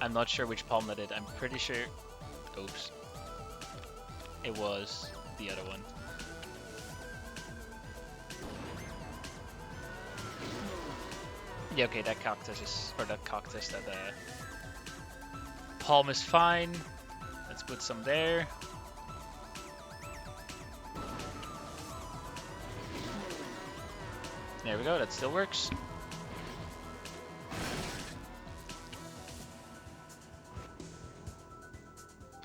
I'm not sure which palm that did. I'm pretty sure... Oops. It was the other one. Yeah, okay, that cactus is... Or that cactus, that palm is fine. Let's put some there. There we go, that still works.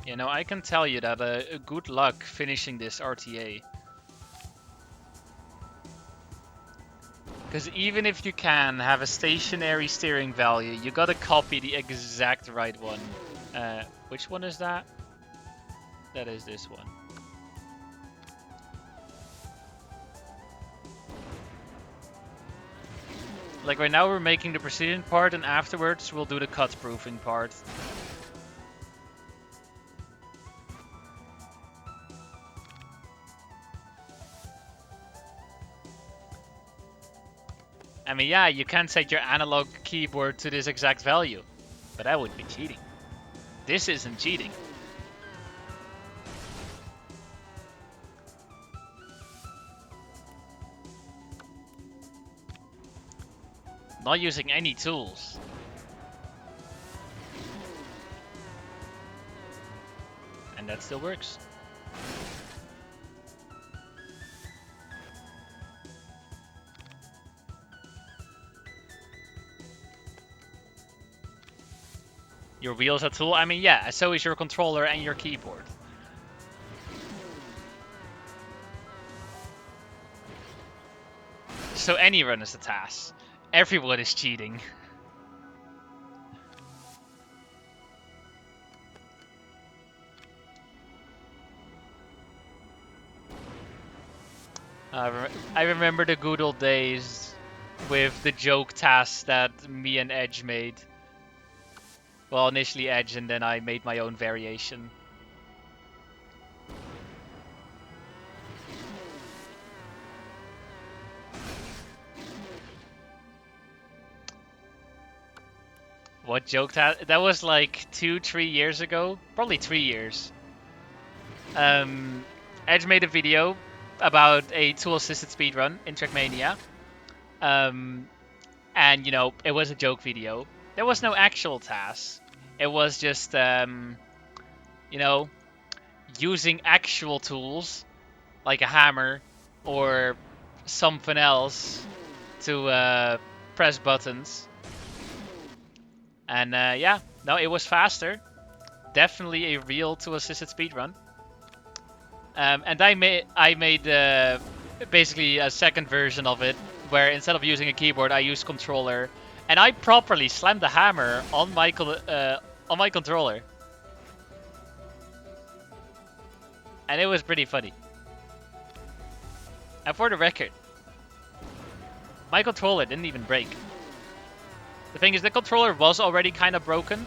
You know, I can tell you that good luck finishing this RTA. Because even if you can have a stationary steering value, you gotta copy the exact right one. Which one is that? That is this one. Like right now we're making the precision part, and afterwards we'll do the cut proofing part. I mean, yeah, you can set your analog keyboard to this exact value, but that would be cheating. This isn't cheating. Not using any tools. And that still works. Your wheel's a tool? I mean, yeah, so is your controller and your keyboard. So any run is a task. Everyone is cheating. I remember the good old days with the joke tasks that me and Edge made. Well, initially Edge, and then I made my own variation. What joke task? That was like 2-3 years ago. Probably 3 years. Edge made a video about a tool-assisted speedrun in Trackmania. And, you know, it was a joke video. There was no actual task. It was just, you know, using actual tools, like a hammer or something else, to press buttons. And yeah, no, it was faster. Definitely a real tool-assisted speedrun. And I made basically a second version of it, where instead of using a keyboard, I used controller, and I properly slammed the hammer on my controller, and it was pretty funny. And for the record, my controller didn't even break. The thing is, the controller was already kind of broken,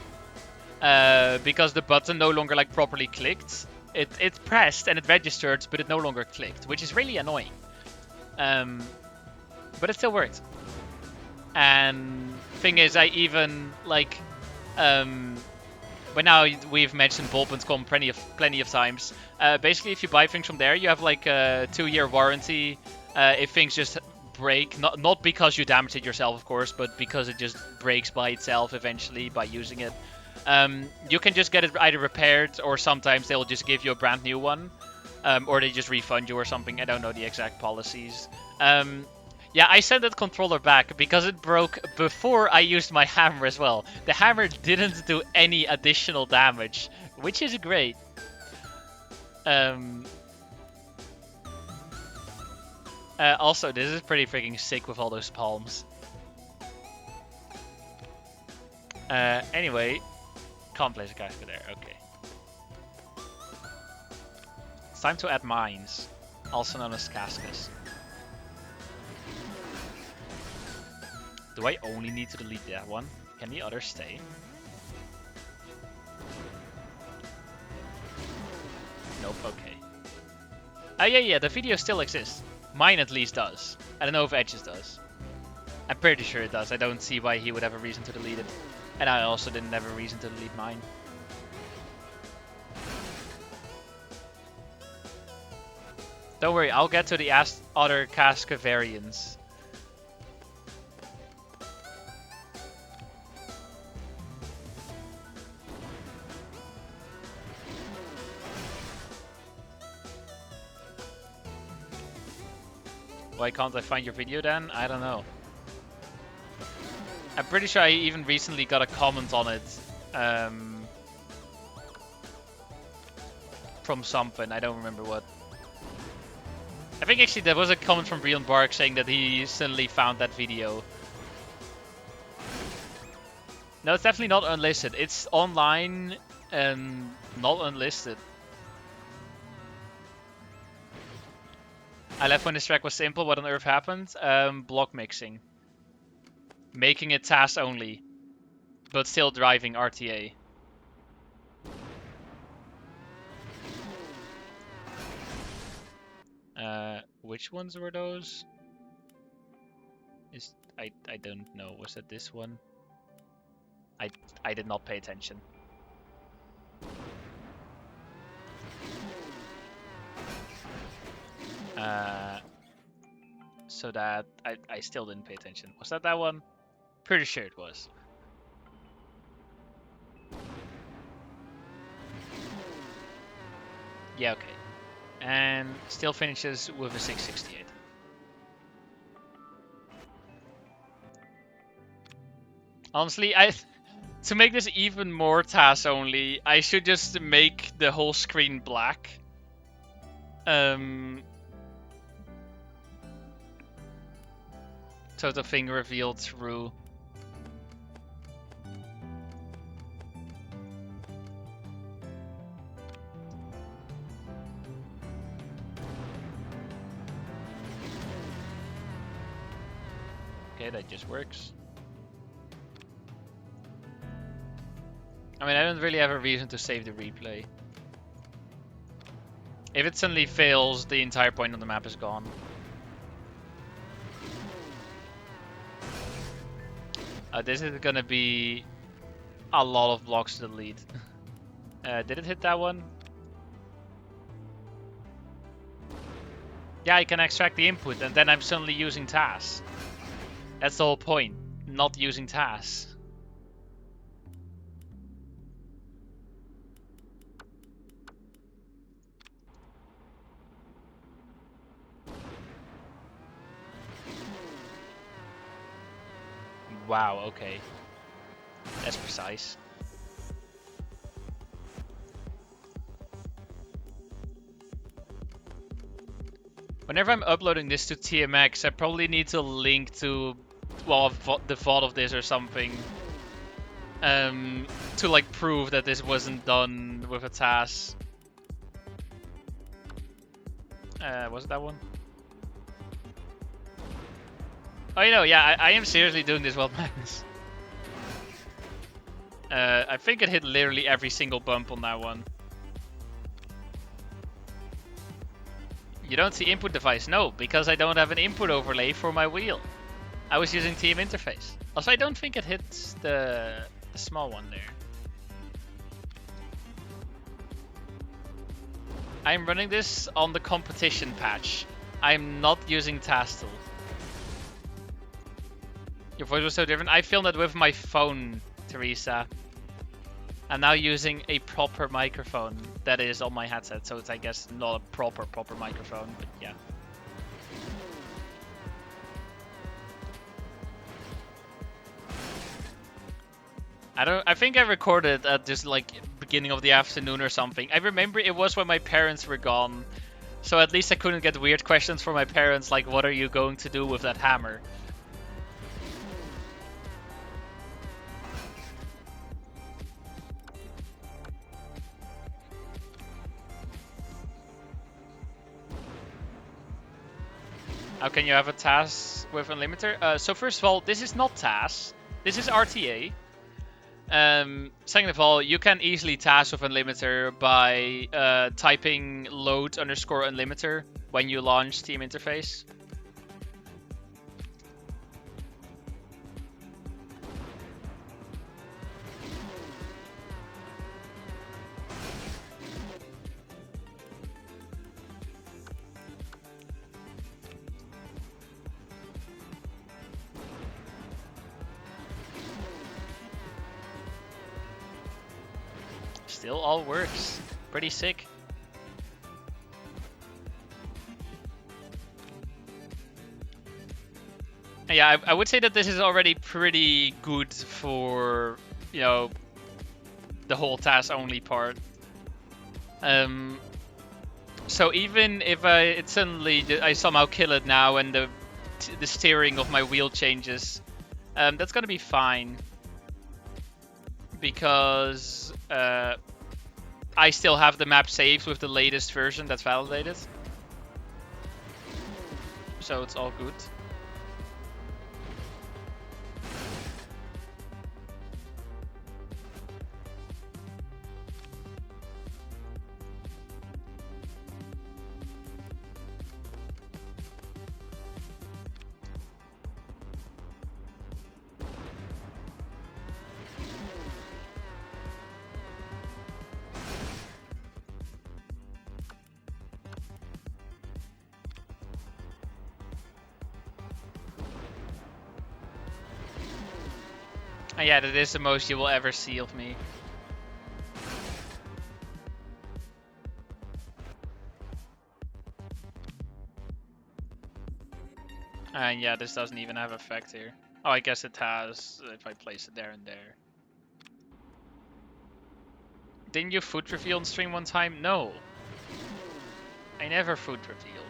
because the button no longer like properly clicked. It pressed and it registered, but it no longer clicked, which is really annoying. But it still worked. And thing is, I even like, but now we've mentioned bol.com plenty of times. Basically, if you buy things from there, you have like a 2-year warranty. If things just break, not because you damaged it yourself, of course, but because it just breaks by itself eventually by using it. You can just get it either repaired, or sometimes they'll just give you a brand new one, or they just refund you or something. I don't know the exact policies. Yeah, I sent that controller back because it broke before I used my hammer as well. The hammer didn't do any additional damage, which is great. Also, this is pretty freaking sick with all those palms. Anyway, can't place a casket there, okay. It's time to add mines, also known as caskets. Do I only need to delete that one? Can the others stay? Nope, okay. Oh yeah, the video still exists. Mine at least does. I don't know if Edge's does. I'm pretty sure it does. I don't see why he would have a reason to delete it. And I also didn't have a reason to delete mine. Don't worry, I'll get to the other casca variants. Why can't I find your video then? I don't know. I'm pretty sure I even recently got a comment on it. From something, I don't remember what. I think actually there was a comment from Brian Bark saying that he suddenly found that video. No, it's definitely not unlisted. It's online and not unlisted. I left when this track was simple. What on earth happened? Block mixing. Making it task only, but still driving RTA. Which ones were those? I don't know. Was that this one? I did not pay attention. So that I still didn't pay attention. Was that one? Pretty sure it was. Yeah, okay. And still finishes with a 668. Honestly, to make this even more task only, I should just make the whole screen black. So the thing revealed through. Okay, that just works. I mean, I don't really have a reason to save the replay. If it suddenly fails, the entire point on the map is gone. This is gonna be a lot of blocks to delete. Did it hit that one? Yeah, I can extract the input and then I'm suddenly using tasks. That's the whole point, not using tasks. Wow, okay. That's precise. Whenever I'm uploading this to TMX, I probably need to link to, well, the VOD of this or something. To like prove that this wasn't done with a task. Was it that one? Oh, you know, yeah, I am seriously doing this World Madness. I think it hit literally every single bump on that one. You don't see input device? No, because I don't have an input overlay for my wheel. I was using TM interface. Also, I don't think it hits the small one there. I'm running this on the competition patch. I'm not using Tastel. Your voice was so different. I filmed that with my phone, Teresa. I'm now using a proper microphone that is on my headset, so it's, I guess, not a proper microphone, but yeah. I think I recorded at just like beginning of the afternoon or something. I remember it was when my parents were gone, so at least I couldn't get weird questions from my parents like, what are you going to do with that hammer? How can you have a TAS with Unlimiter? So first of all, this is not TAS. This is RTA. Second of all, you can easily TAS with Unlimiter by typing load_Unlimiter when you launch Team Interface. Still all works. Pretty sick. Yeah, I would say that this is already pretty good for, you know, the whole task only part. So even if I somehow kill it now and the steering of my wheel changes, that's gonna be fine. Because I still have the map saved with the latest version that's validated. So it's all good. And yeah, that is the most you will ever see of me. And yeah, this doesn't even have effect here. Oh, I guess it has if I place it there and there. Didn't you foot reveal on stream one time? No. I never foot revealed.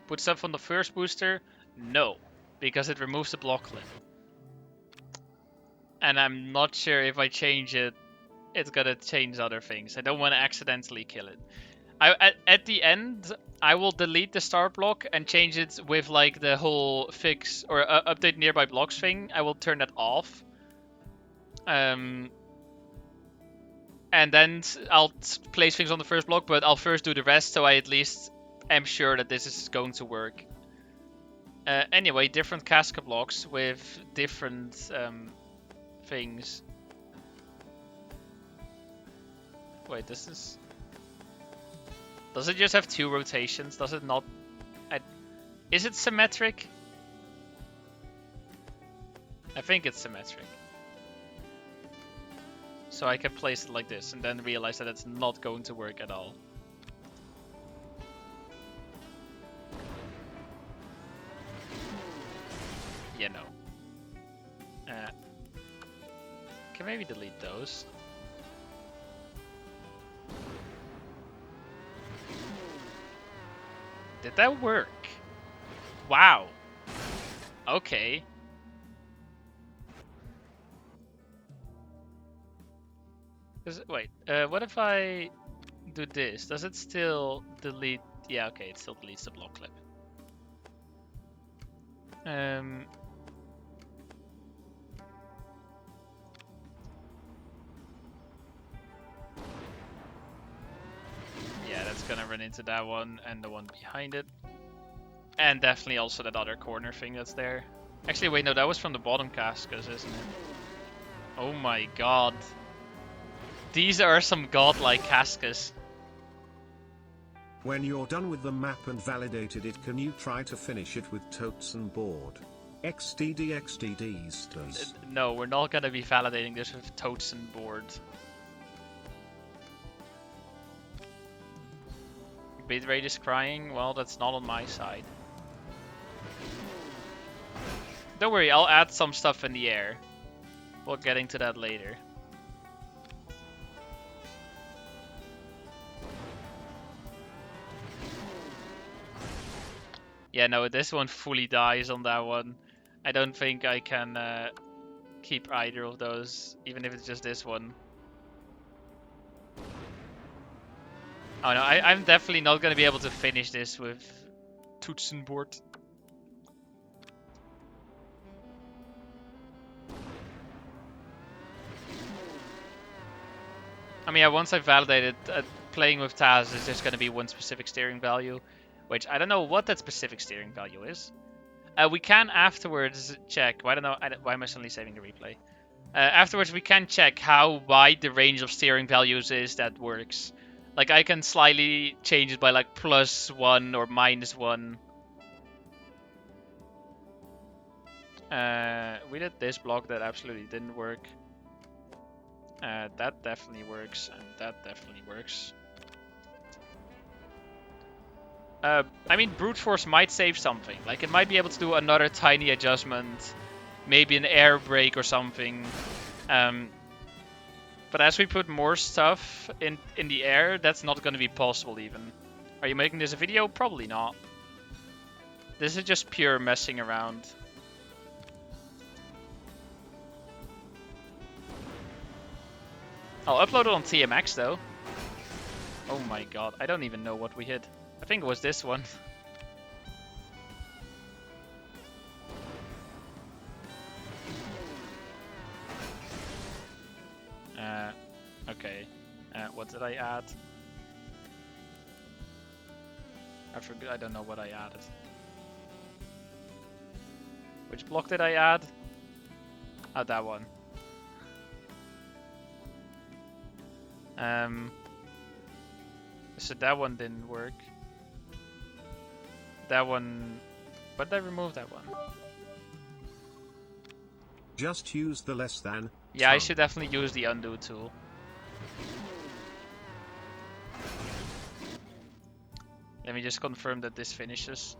Put stuff on the first booster? No. Because it removes the block clip. And I'm not sure if I change it, it's gonna change other things. I don't want to accidentally kill it. At the end, I will delete the start block and change it with like the whole fix or update nearby blocks thing. I will turn that off. And then I'll place things on the first block, but I'll first do the rest so I at least am sure that this is going to work. Anyway, different Casca blocks with different things. Wait, this is... Does it just have 2 rotations? Does it not... Is it symmetric? I think it's symmetric. So I can place it like this and then realize that it's not going to work at all. Yeah, no. can maybe delete those. Did that work? Wow. Okay. Wait, what if I do this? Does it still delete? Yeah, okay, it still deletes the block clip. Yeah, that's gonna run into that one and the one behind it. And definitely also that other corner thing that's there. Actually, wait, no, that was from the bottom Cascas, isn't it? Oh my god. These are some godlike Cascas. When you're done with the map and validated it, can you try to finish it with totes and board? XDD does. No, we're not gonna be validating this with totes and board. Bitrate is crying. Well, that's not on my side. Don't worry, I'll add some stuff in the air. We'll get into that later. Yeah, no, this one fully dies on that one. I don't think I can keep either of those, even if it's just this one. Oh no, I'm definitely not going to be able to finish this with toetsenbord. I mean, yeah, once I've validated, playing with Taz is just going to be one specific steering value, which I don't know what that specific steering value is. We can afterwards check. Well, I don't know. Why am I suddenly saving the replay? Afterwards, we can check how wide the range of steering values is that works. Like, I can slightly change it by like +1 or -1. We did this block that absolutely didn't work. That definitely works, and that definitely works. I mean, brute force might save something. Like, it might be able to do another tiny adjustment, maybe an air brake or something. But as we put more stuff in the air, that's not going to be possible even. Are you making this a video? Probably not. This is just pure messing around. I'll upload it on TMX though. Oh my god, I don't even know what we hit. I think it was this one. Okay. What did I add? I forgot. I don't know what I added. Which block did I add? Oh, that one. So that one didn't work. That one... But I removed that one. Just use the less than. Yeah, I should definitely use the undo tool. Let me just confirm that this finishes.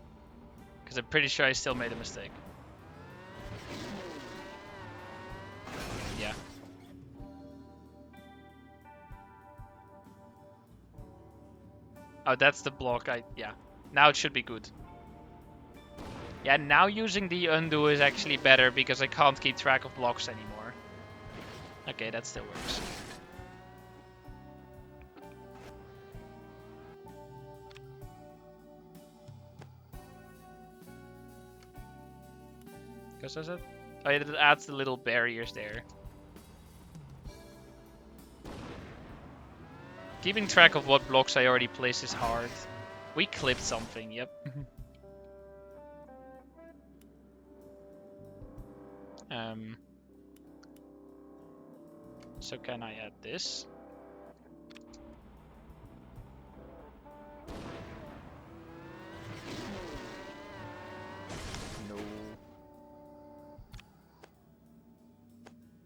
Because I'm pretty sure I still made a mistake. Yeah. Oh, that's the block. Yeah. Now it should be good. Yeah, now using the undo is actually better because I can't keep track of blocks anymore. Okay, that still works. Because does it? Oh, yeah, it adds the little barriers there. Keeping track of what blocks I already placed is hard. We clipped something, yep. So can I add this? No.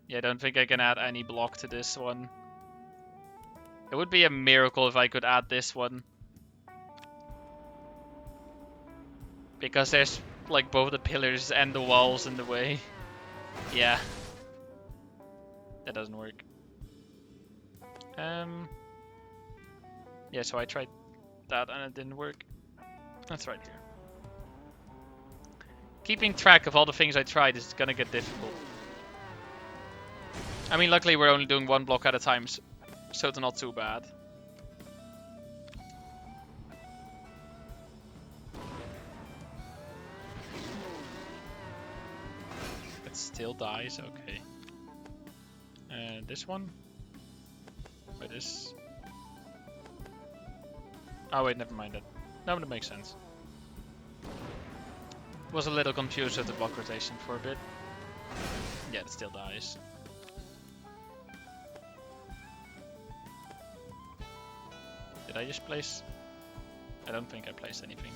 Yeah, I don't think I can add any block to this one. It would be a miracle if I could add this one. Because there's like both the pillars and the walls in the way. Yeah. That doesn't work. Yeah, so I tried that and it didn't work. That's right here. Keeping track of all the things I tried is gonna get difficult. I mean, luckily we're only doing one block at a time, so it's not too bad. It still dies, okay. This one? Wait, this... Oh wait, never mind that. No, that makes sense. Was a little confused with the block rotation for a bit. Yeah, it still dies. Did I just place? I don't think I placed anything.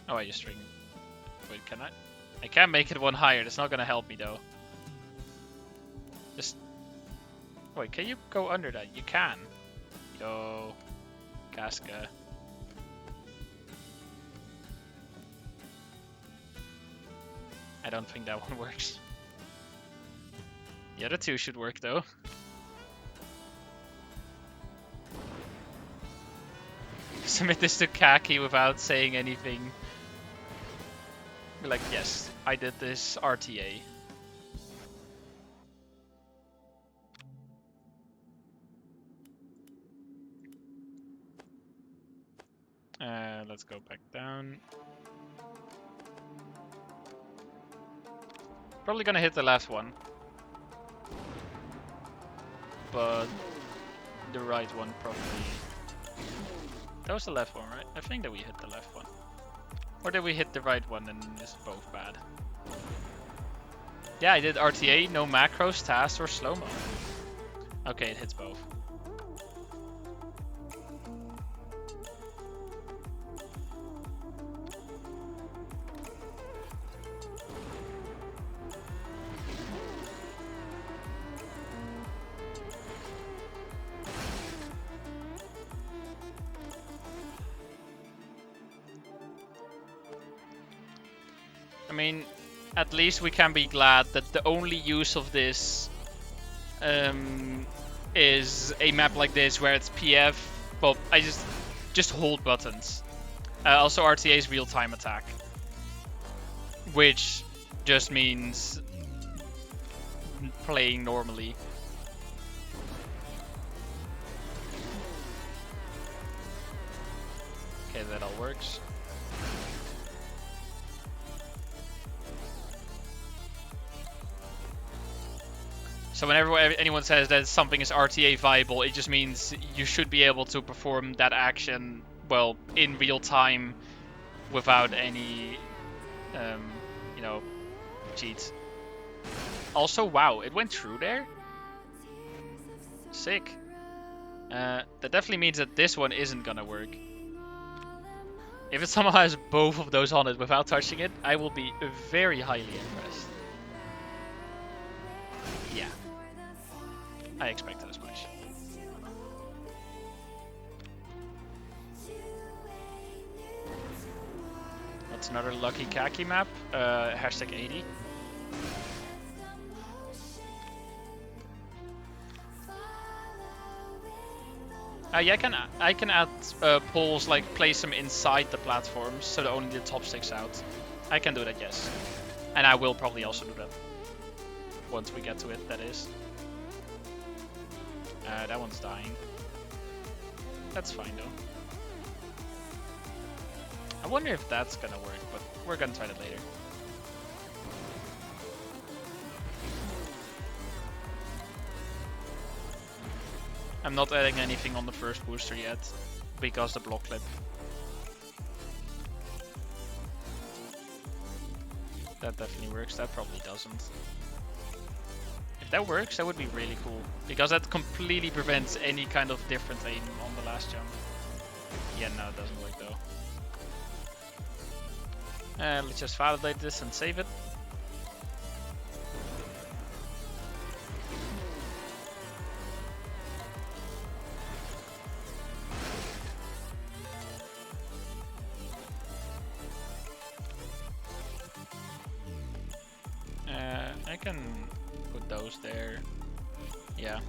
Oh, I just string. Wait, can I? I can't make it one higher. That's not gonna help me though. Just wait. Can you go under that? You can. Yo, Casca. I don't think that one works. The other two should work though. Submit this to Kaki without saying anything. Be like, yes, I did this RTA. Let's go back down. Probably gonna hit the last one. But the right one probably... That was the left one, right? I think that we hit the left one. Or did we hit the right one and it's both bad? Yeah, I did RTA, no macros, tasks, or slow-mo. Okay, it hits both. I mean, at least we can be glad that the only use of this is a map like this where it's PF, but I just hold buttons. Also RTA is real-time attack, which just means playing normally. Okay, that all works. So whenever anyone says that something is RTA viable, it just means you should be able to perform that action, well, in real time without any, you know, cheats. Also, wow, it went through there? Sick. That definitely means that this one isn't gonna work. If it somehow has both of those on it without touching it, I will be very highly impressed. Yeah. I expected as much. That's another lucky Kaki map. Hashtag 80. Yeah, I can add poles, like place them inside the platforms so that only the top sticks out. I can do that, yes. And I will probably also do that. Once we get to it, that is. That one's dying. That's fine though. I wonder if that's gonna work, but we're gonna try that later. I'm not adding anything on the first booster yet, because the block clip. That definitely works, that probably doesn't. If that works, that would be really cool, because that completely prevents any kind of different aim on the last jump. Yeah, no, it doesn't work though. Let's just validate this and save it. can put those there. Yeah,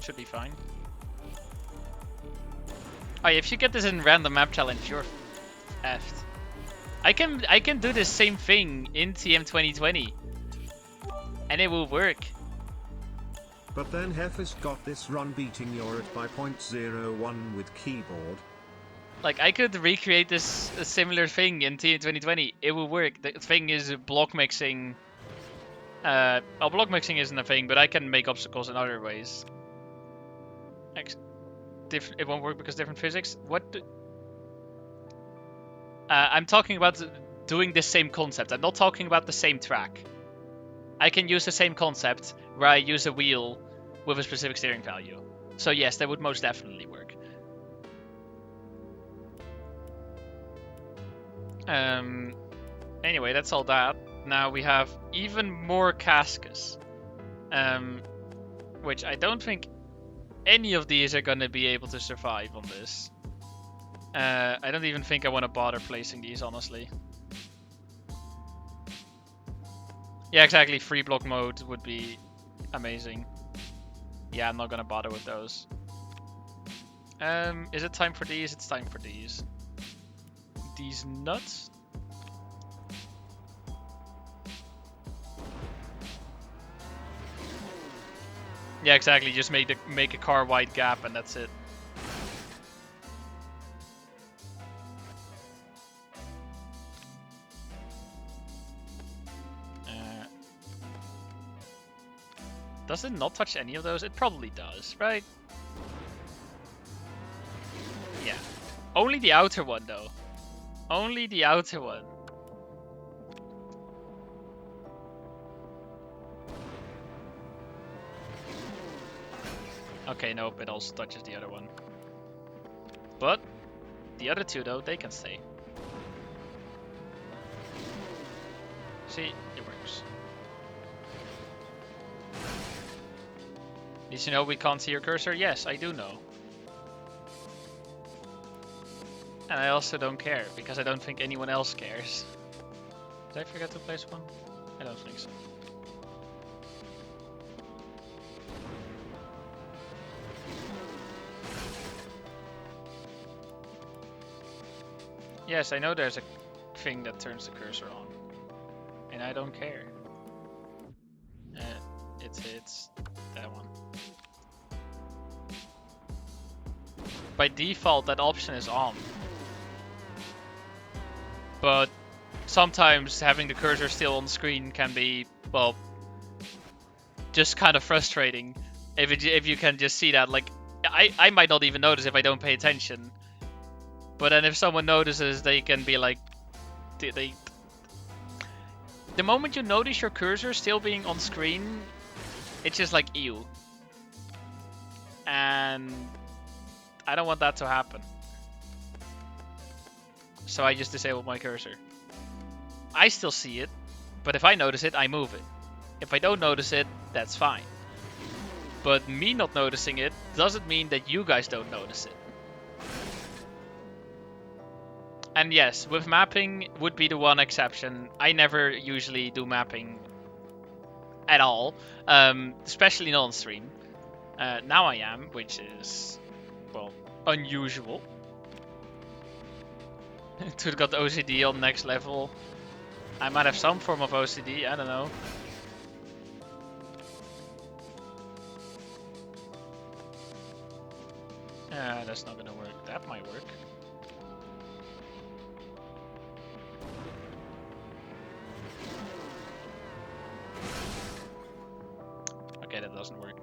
should be fine. Oh, yeah, if you get this in random map challenge, you're effed. I can do the same thing in TM 2020, and it will work. But then Hef has got this run beating your at by 0.01 with keyboard. Like, I could recreate this a similar thing in TM 2020. It will work. The thing is block mixing. Well, block mixing isn't a thing, but I can make obstacles in other ways. It won't work because different physics. What? I'm talking about doing the same concept. I'm not talking about the same track. I can use the same concept where I use a wheel with a specific steering value. So yes, that would most definitely work. Anyway, that's all that. Now we have even more Cascas. Which I don't think any of these are going to be able to survive on this. I don't even think I want to bother placing these, honestly. Yeah, exactly. Free block mode would be amazing. Yeah, I'm not going to bother with those. Is it time for these? It's time for these. These nuts? Yeah, exactly. Just make a car wide gap and that's it. Does it not touch any of those? It probably does, right? Yeah. Only the outer one, though. Only the outer one. Okay, nope, it also touches the other one. But the other two, though, they can stay. See, it works. Did you know we can't see your cursor? Yes, I do know. And I also don't care, because I don't think anyone else cares. Did I forget to place one? I don't think so. Yes, I know there's a thing that turns the cursor on. And I don't care. It's that one. By default, that option is on. But sometimes having the cursor still on screen can be, well, just kind of frustrating. If you can just see that, like, I might not even notice if I don't pay attention. But then if someone notices, they can be like, the moment you notice your cursor still being on screen, it's just like, ew. And I don't want that to happen. So I just disable my cursor. I still see it, but if I notice it, I move it. If I don't notice it, that's fine. But me not noticing it doesn't mean that you guys don't notice it. And yes, with mapping would be the one exception. I never usually do mapping at all, especially not on stream. Now I am, which is, well, unusual. Dude got OCD on next level. I might have some form of OCD, I don't know. That's not gonna work. That might work. Okay, that doesn't work.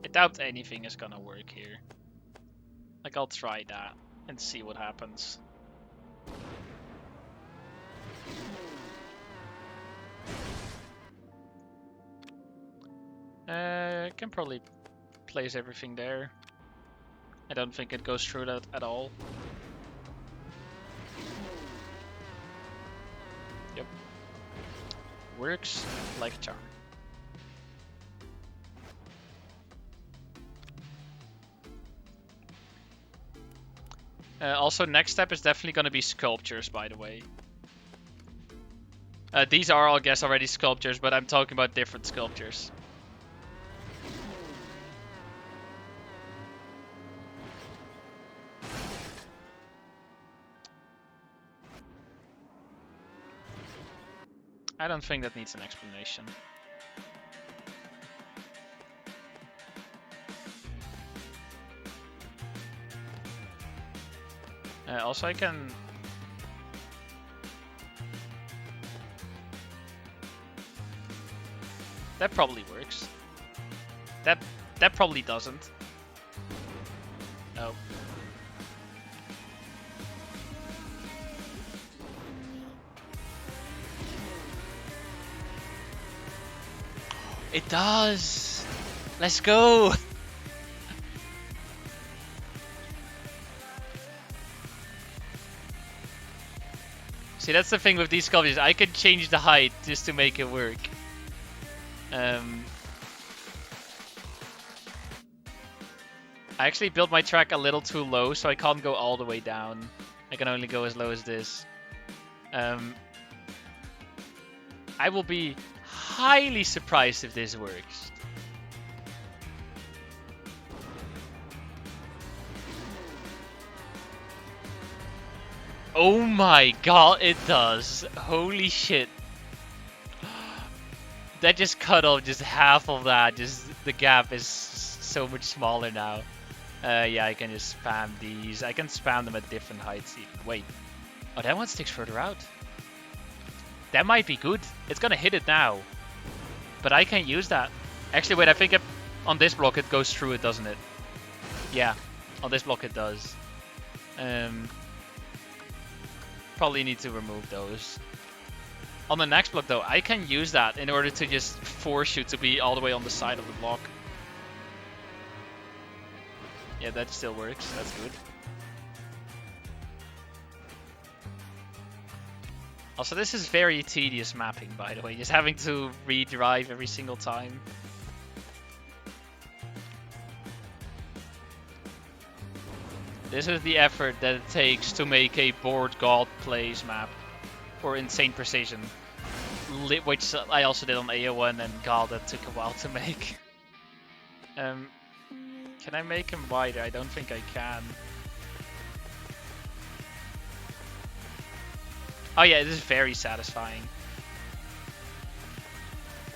I doubt anything is gonna work here. Like, I'll try that and see what happens. I can probably place everything there. I don't think it goes through that at all. Yep. Works like a charm. Also, next step is definitely going to be sculptures, by the way. These are, I guess, already sculptures, but I'm talking about different sculptures. I don't think that needs an explanation. Also, I can... That probably works. That probably doesn't. No. It does! Let's go! See, that's the thing with these sculptures. I can change the height just to make it work. I actually built my track a little too low, so I can't go all the way down. I can only go as low as this. I will be highly surprised if this works. Oh my god, it does. Holy shit. That just cut off just half of that. Just the gap is so much smaller now. Yeah, I can just spam these. I can spam them at different heights even. Wait. Oh, that one sticks further out. That might be good. It's gonna hit it now. But I can't use that. Actually, wait, I think on this block it goes through it, doesn't it? Yeah, on this block it does. Probably need to remove those. On the next block though, I can use that in order to just force you to be all the way on the side of the block. Yeah, that still works. That's good. Also, this is very tedious mapping, by the way. Just having to redrive every single time. This is the effort that it takes to make a board god plays map. For insane precision. Which I also did on AO1 and god, that took a while to make. Can I make him wider? I don't think I can. Oh yeah, this is very satisfying.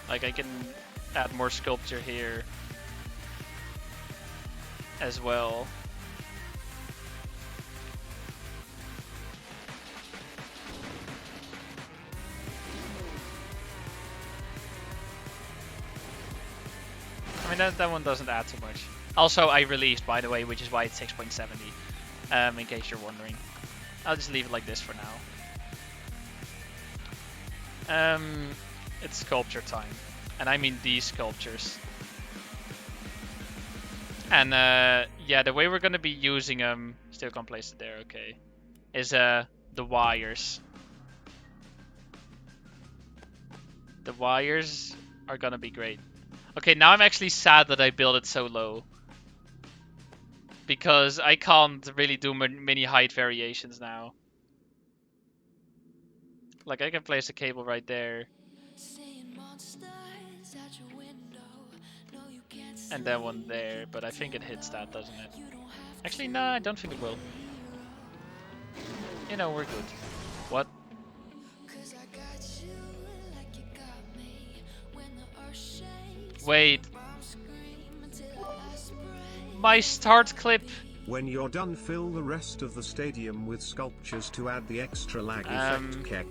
Like I can add more sculpture here as well. I mean, that one doesn't add too much. Also, I released, by the way, which is why it's 6.70, in case you're wondering. I'll just leave it like this for now. It's sculpture time. And I mean these sculptures. And yeah, the way we're going to be using them, still can't place it there, okay, is the wires. The wires are going to be great. Okay, now I'm actually sad that I built it so low. Because I can't really do many height variations now. Like, I can place a cable right there. And that one there, but I think it hits that, doesn't it? Actually, no, I don't think it will. You know, we're good. What? Wait. My start clip. When you're done, fill the rest of the stadium with sculptures to add the extra lag effect. Keck.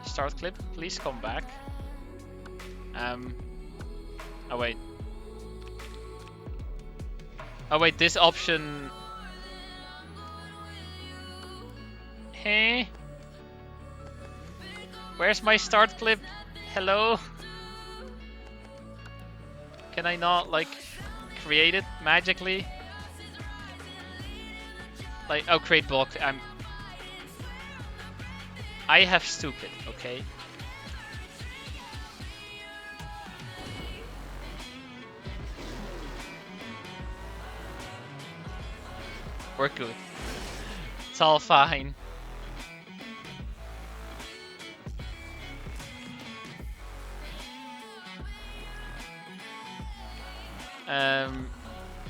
Start clip, please come back. Oh wait. Oh wait, this option. Hey. Where's my start clip? Hello? Can I not, like, create it magically? Like, oh, create block. I have stupid, okay? We're good. It's all fine.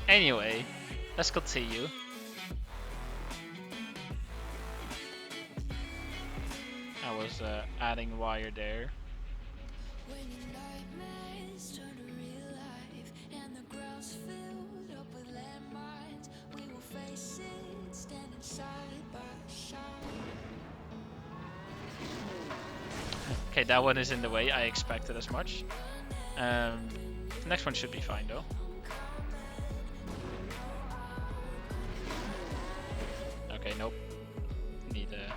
Anyway, let's continue. I was adding wire there. Okay, that one is in the way. I expected as much. The next one should be fine though. Okay, nope. Need there.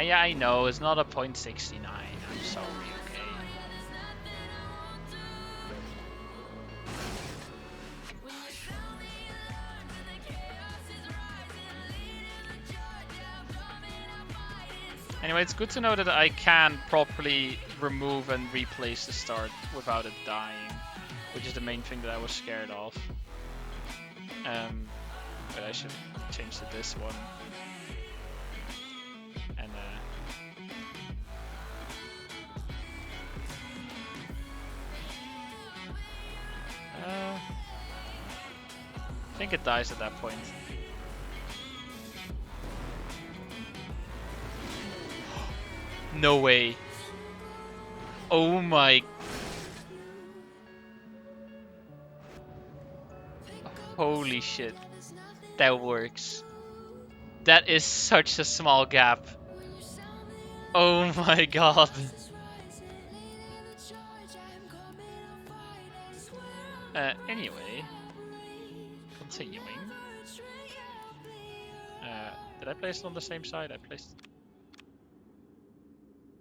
Yeah, I know it's not a 0.69. I'm sorry. Okay. Anyway, it's good to know that I can properly remove and replace the start without it dying, which is the main thing that I was scared of. But I should change to this one. And I think it dies at that point. No way. Oh my. Holy shit. That works. That is such a small gap. Oh my god. Anyway. Continuing. Did I place it on the same side? I placed...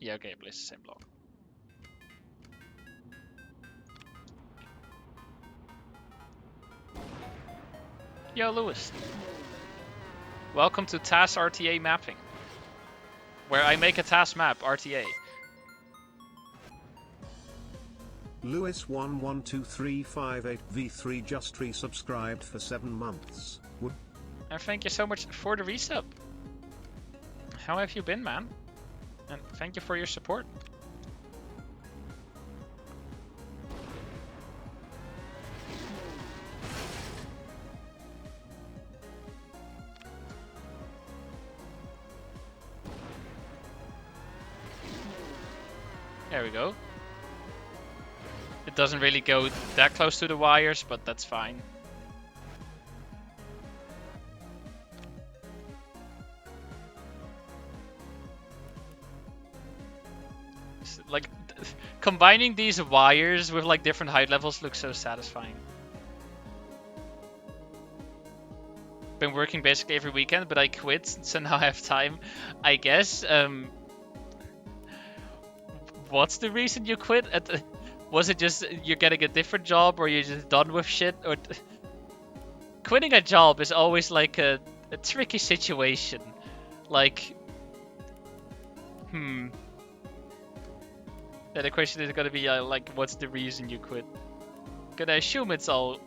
Yeah, okay, I placed the same block. Yo, Lewis. Welcome to TAS RTA mapping, where I make a TAS map, RTA. Lewis112358V3 just resubscribed for 7 months. And thank you so much for the resub. How have you been, man? And thank you for your support. There we go. It doesn't really go that close to the wires, but that's fine. Like, combining these wires with like different height levels looks so satisfying. Been working basically every weekend, but I quit, so now I have time, I guess. What's the reason you quit? Was it just you're getting a different job, or you're just done with shit? Or quitting a job is always like a tricky situation. Like, Then the question is gonna be like, what's the reason you quit? Gonna assume it's all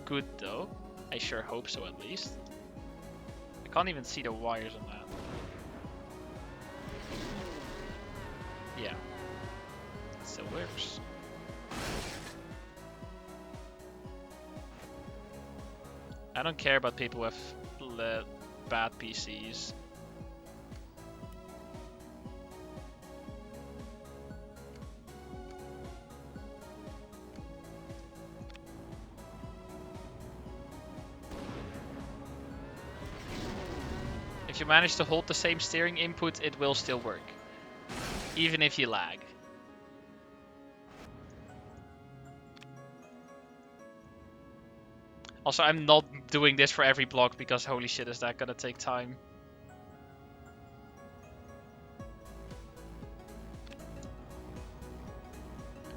good though. I sure hope so, at least. I can't even see the wires on that. Yeah. It still works. I don't care about people with bad PCs. If you manage to hold the same steering input, it will still work, even if you lag. Also, I'm not doing this for every block because holy shit, is that gonna take time.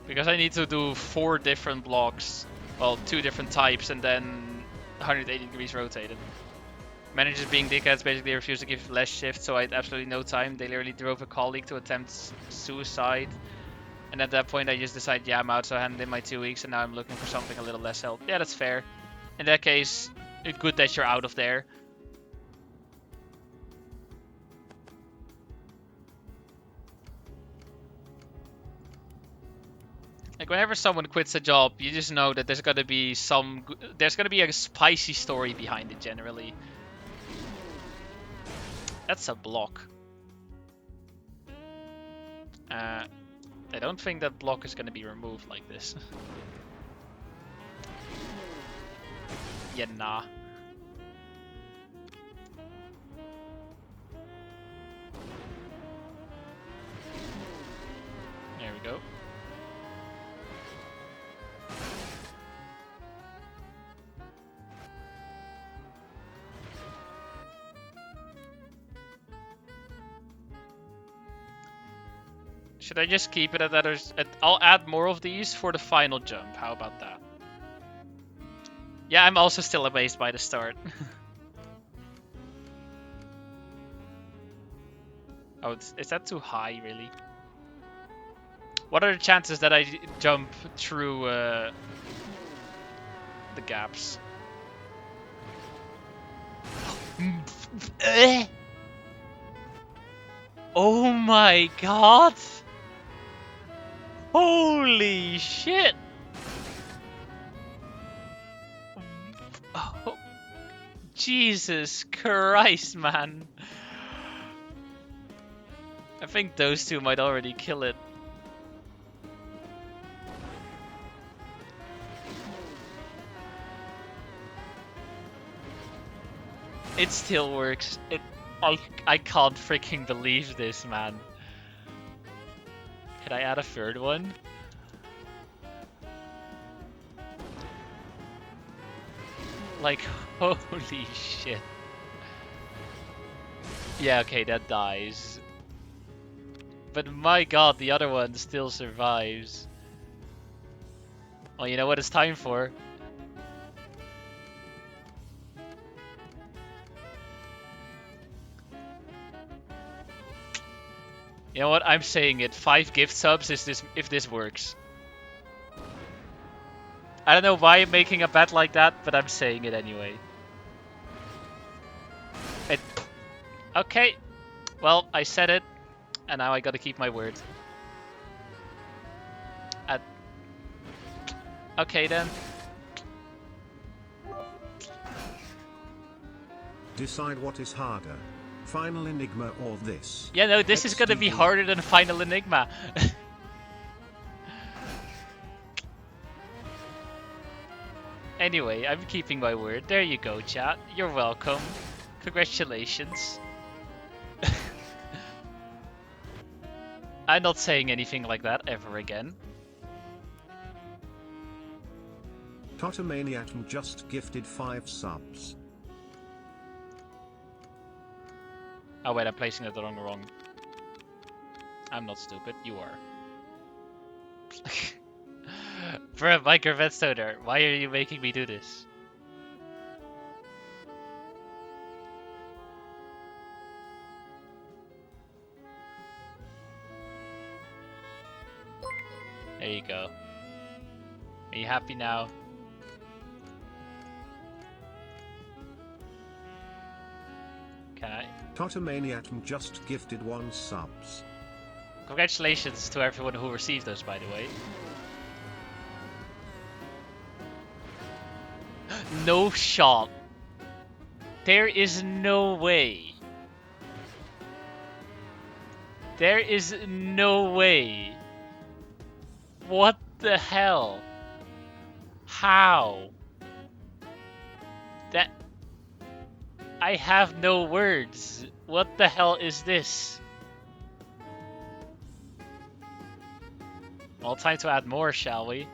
Because I need to do 4 different blocks, well, 2 different types, and then 180 degrees rotated. Managers being dickheads basically refused to give less shift, so I had absolutely no time. They literally drove a colleague to attempt suicide. And at that point I just decided, yeah, I'm out, so I handed in my 2 weeks, and now I'm looking for something a little less help. Yeah, that's fair. In that case, it's good that you're out of there. Like whenever someone quits a job, you just know that there's gonna be a spicy story behind it generally. That's a block. I don't think that block is gonna be removed like this. Yeah, nah. There we go. Should I just keep it at others? I'll add more of these for the final jump. How about that? Yeah, I'm also still amazed by the start. Oh, is that too high, really? What are the chances that I jump through the gaps? Oh my god! Holy shit! Oh, Jesus Christ, man. I think those two might already kill it. It still works. I can't freaking believe this, man. Can I add a third one? Like, holy shit. Yeah, okay, that dies. But my god, the other one still survives. Well, you know what it's time for? You know what? I'm saying it. 5 gift subs if this works. I don't know why I'm making a bet like that, but I'm saying it anyway. Okay. Well, I said it, and now I gotta keep my word. Okay then. Decide what is harder, Final Enigma or this. Yeah, no, this is gonna be harder than Final Enigma. Anyway, I'm keeping my word. There you go, chat. You're welcome. Congratulations. I'm not saying anything like that ever again. Totomaniac just gifted 5 subs. Oh wait, I'm placing it wrong. I'm not stupid, you are. Bruh, Micro Vetstoner, why are you making me do this? There you go. Are you happy now? Can I? Totomaniac just gifted 1 subs. Congratulations to everyone who received those, by the way. No shot. There is no way. There is no way. What the hell? How? That... I have no words. What the hell is this? Well, time to add more, shall we?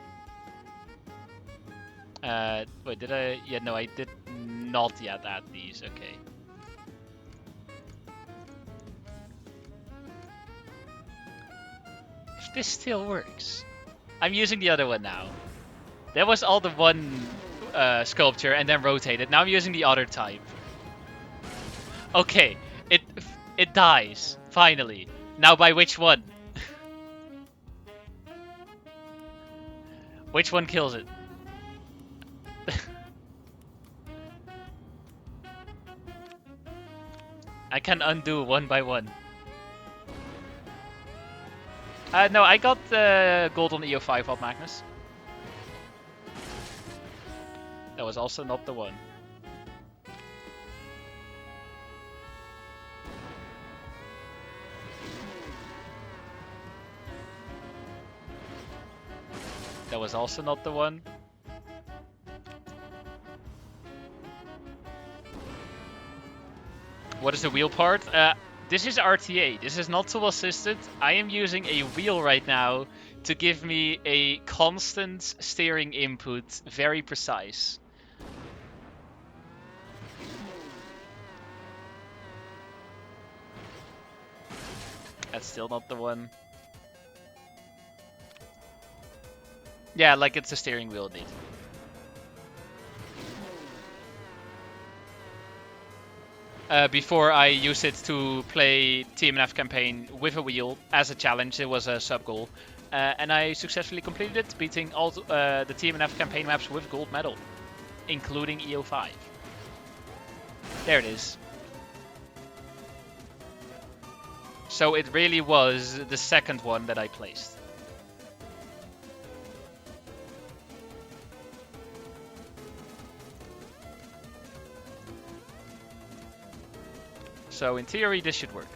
Wait, did I? Yeah, no, I did not yet add these. Okay. If this still works. I'm using the other one now. That was all the one sculpture and then rotated. Now I'm using the other type. Okay, it dies, finally. Now by which one? Which one kills it? I can undo one by one. No, I got gold on EO5 off Magnus. That was also not the one. That was also not the one. What is the wheel part? This is RTA. This is not tool assisted. I am using a wheel right now to give me a constant steering input, very precise. That's still not the one. Yeah, like it's a steering wheel indeed. Before I used it to play TMNF campaign with a wheel as a challenge. It was a sub goal, and I successfully completed it, beating all the TMNF campaign maps with gold medal, including EO5. There it is. So it really was the second one that I placed. So in theory, this should work.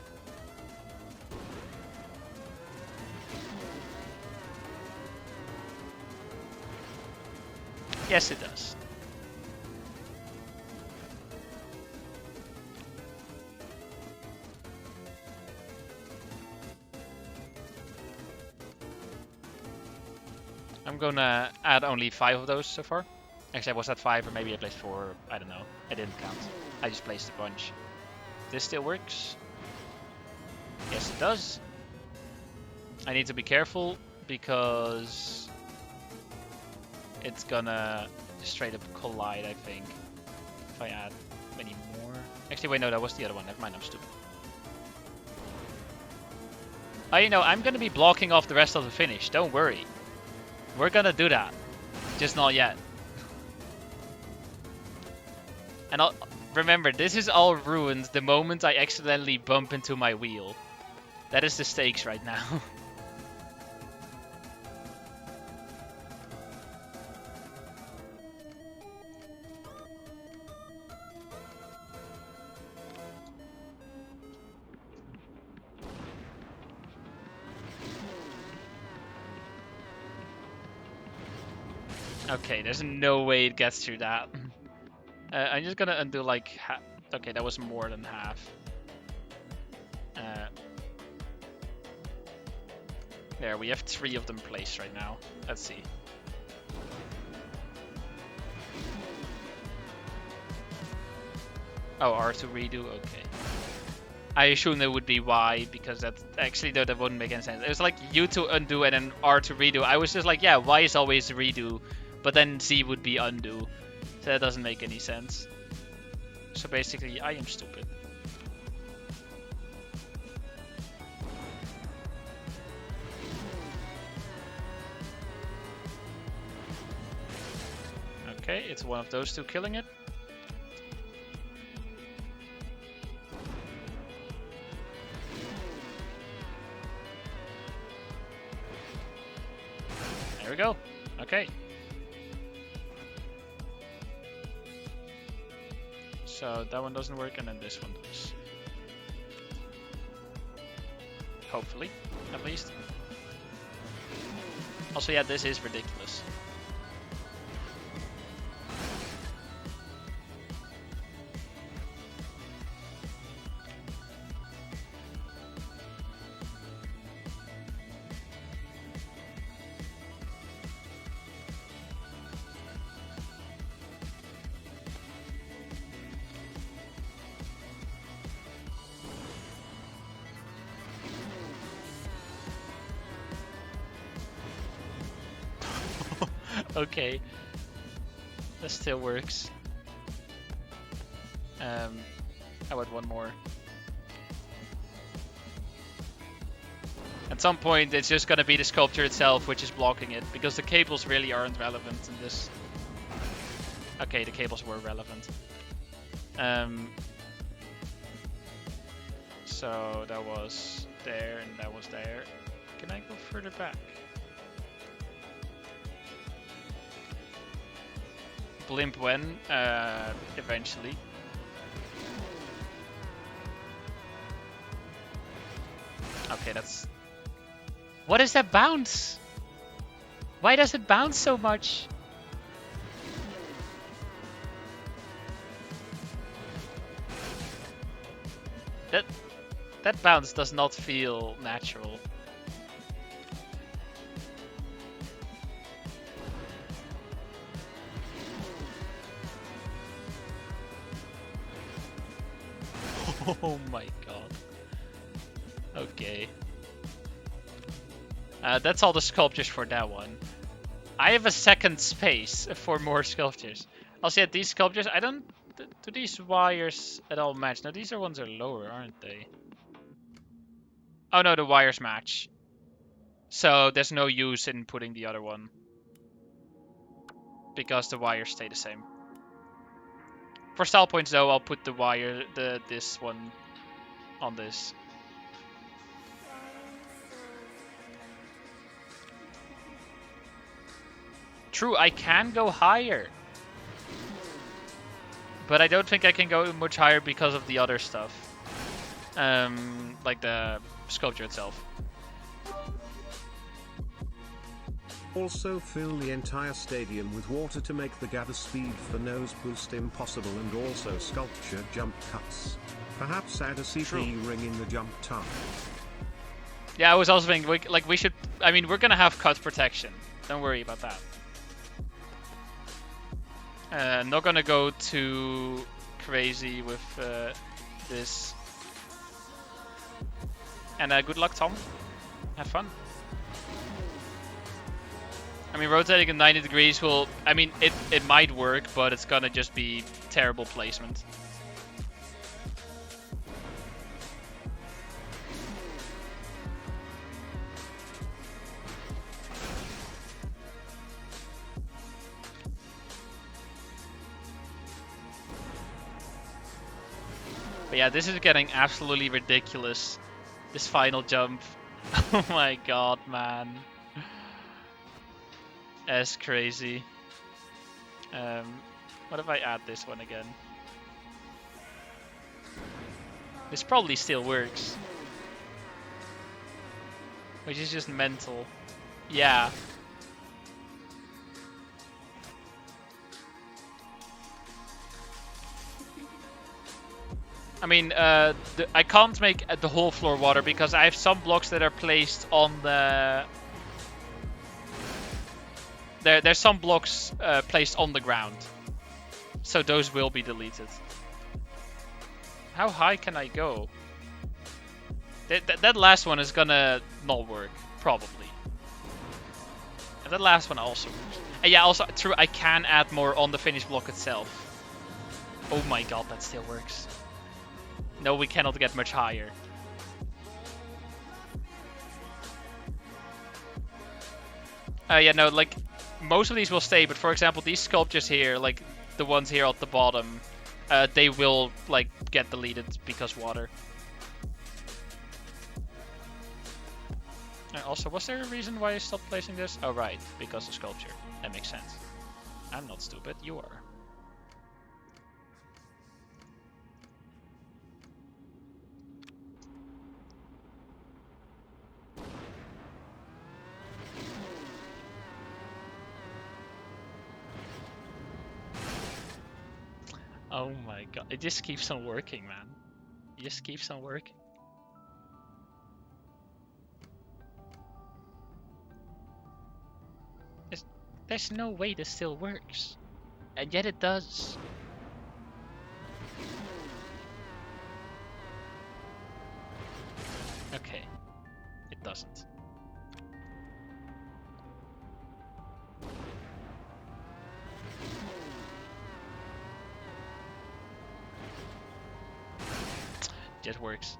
Yes, it does. I'm gonna add only 5 of those so far. Actually, I was at 5, or maybe I placed 4. I don't know. I didn't count. I just placed a bunch. This still works. Yes, it does. I need to be careful because it's gonna straight up collide, I think, if I add many more. Actually, wait, no, that was the other one. Never mind, I'm stupid. You know, I'm gonna be blocking off the rest of the finish. Don't worry. We're gonna do that. Just not yet. And remember, this is all ruined the moment I accidentally bump into my wheel. That is the stakes right now. Okay, there's no way it gets through that. I'm just gonna undo like half. Okay, that was more than half. There, we have 3 of them placed right now. Let's see. Oh, R to redo, okay. I assume there would be Y, because that actually, though, that wouldn't make any sense. It was like U to undo and then R to redo. I was just like, yeah, Y is always redo, but then Z would be undo. So that doesn't make any sense. So basically, I am stupid. Okay, it's one of those 2 killing it. There we go. Okay. So that one doesn't work, and then this one does. Hopefully, at least. Also, yeah, this is ridiculous. Okay, that still works. How about one more? At some point, it's just gonna be the sculpture itself which is blocking it, because the cables really aren't relevant in this. Okay, the cables were relevant. So that was there and that was there. Can I go further back? Blimp when? Eventually. Okay, that's... What is that bounce? Why does it bounce so much? That bounce does not feel natural. Oh my god. Okay. That's all the sculptures for that one. I have a second space for more sculptures. Also, yeah, these sculptures, I don't... Do these wires at all match? No, these ones are lower, aren't they? Oh no, the wires match. So there's no use in putting the other one. Because the wires stay the same. For style points though, I'll put the wire, this one on this. True, I can go higher. But I don't think I can go much higher because of the other stuff. Like the sculpture itself. Also fill the entire stadium with water to make the gather speed for nose boost impossible, and also sculpture jump cuts. Perhaps add a CP ring in the jump tub. Yeah, I was also thinking, we should... I mean, we're gonna have cut protection. Don't worry about that. Not gonna go too crazy with this. And good luck, Tom. Have fun. I mean, rotating at 90 degrees will... I mean, it might work, but it's gonna just be terrible placement. But yeah, this is getting absolutely ridiculous. This final jump. Oh my god, man. That's crazy. What if I add this one again? This probably still works. Which is just mental. Yeah. I mean, I can't make the whole floor water because I have some blocks that are placed on the... There's some blocks placed on the ground. So those will be deleted. How high can I go? That last one is gonna not work, probably. And that last one also works. And yeah, also, true, I can add more on the finished block itself. Oh my god, that still works. No, we cannot get much higher. Yeah, no, like, most of these will stay, but for example, these sculptures here, like, the ones here at the bottom, they will, like, get deleted because water. Also, was there a reason why I stopped placing this? Oh, right, because of sculpture. That makes sense. I'm not stupid, you are. Oh my god, it just keeps on working, man. It just keeps on working. There's no way this still works. And yet it does. Okay. It doesn't. Just works.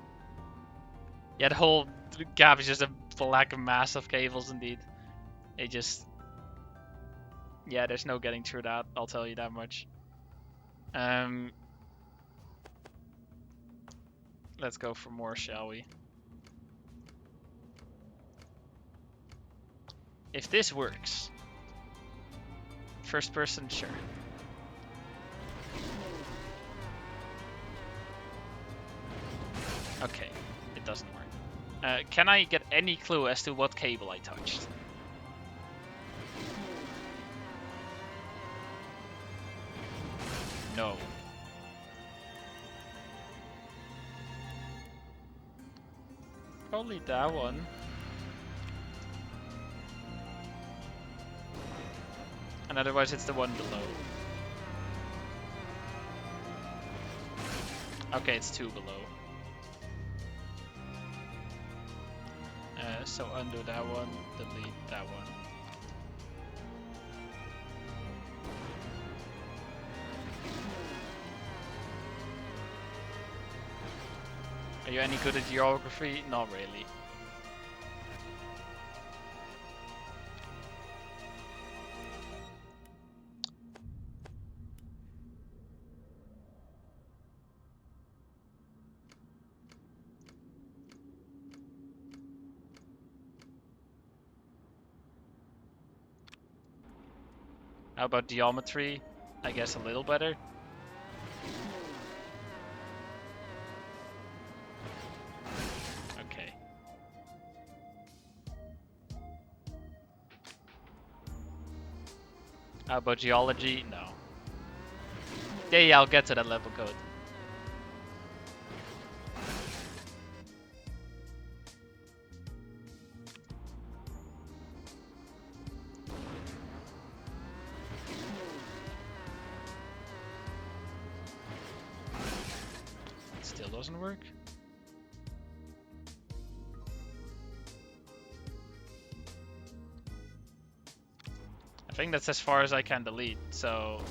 Yeah, the whole gap is just a black mass of cables indeed. It just... Yeah, there's no getting through that, I'll tell you that much. Let's go for more, shall we? If this works. First person, sure. Okay, it doesn't work. Can I get any clue as to what cable I touched? No. Probably that one. And otherwise it's the one below. Okay, it's 2 below. So undo that one, delete that one. Are you any good at geography? Not really. How about geometry? I guess a little better. Okay. How about geology? No. Yeah, I'll get to that level code. Still doesn't work. I think that's as far as I can delete, so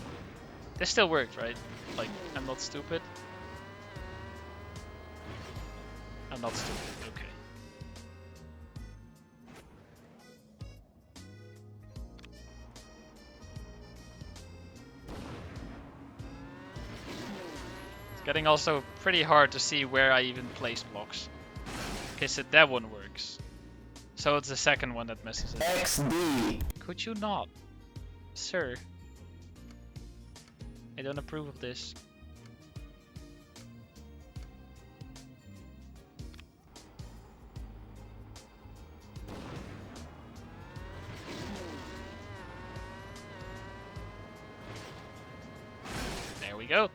this still worked, right? Like, I'm not stupid. I'm not stupid, okay. It's getting also pretty hard to see where I even place blocks. Okay, so that one works. So it's the second one that messes it up. XD. Could you not? Sir. I don't approve of this. There we go.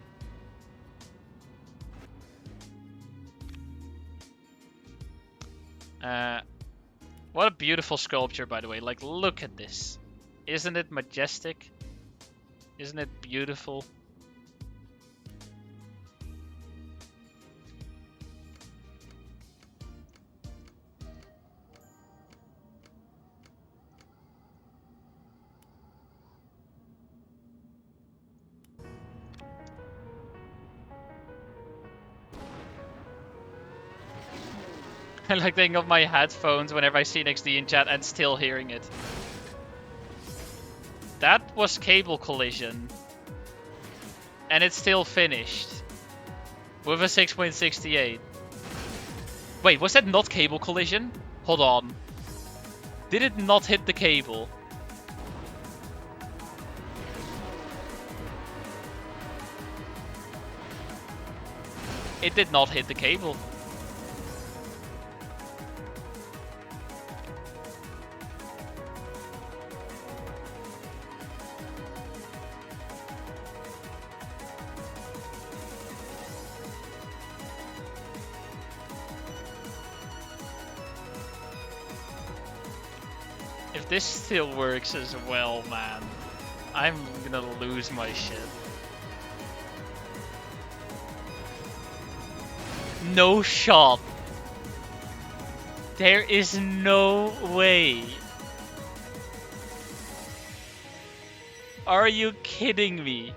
What a beautiful sculpture, by the way. Like, look at this. Isn't it majestic? Isn't it beautiful? I like thinking of my headphones whenever I see XD in chat and still hearing it. That was cable collision. And it's still finished. With a 6.68. Wait, was that not cable collision? Hold on. Did it not hit the cable? It did not hit the cable. If this still works as well, man, I'm gonna lose my shit. No shot. There is no way. Are you kidding me?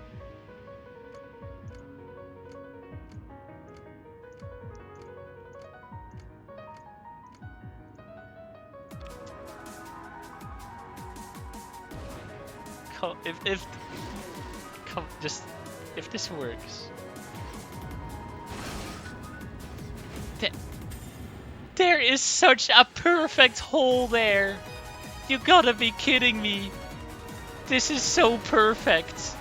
If this works. There is such a perfect hole there. You gotta be kidding me. This is so perfect.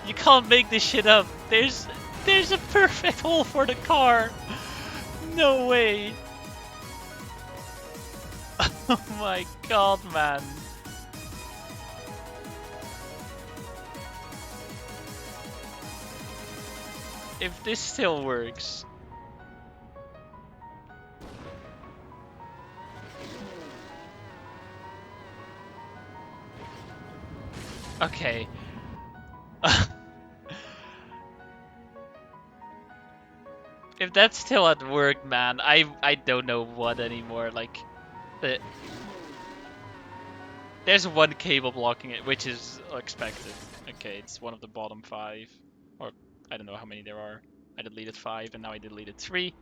You can't make this shit up. There's a perfect hole for the car. No way. Oh my god, man. If this still works. Okay. If that's still at work, man, I don't know what anymore. Like, there's one cable blocking it, which is expected. Okay, it's one of the bottom 5, or I don't know how many there are. I deleted 5, and now I deleted 3.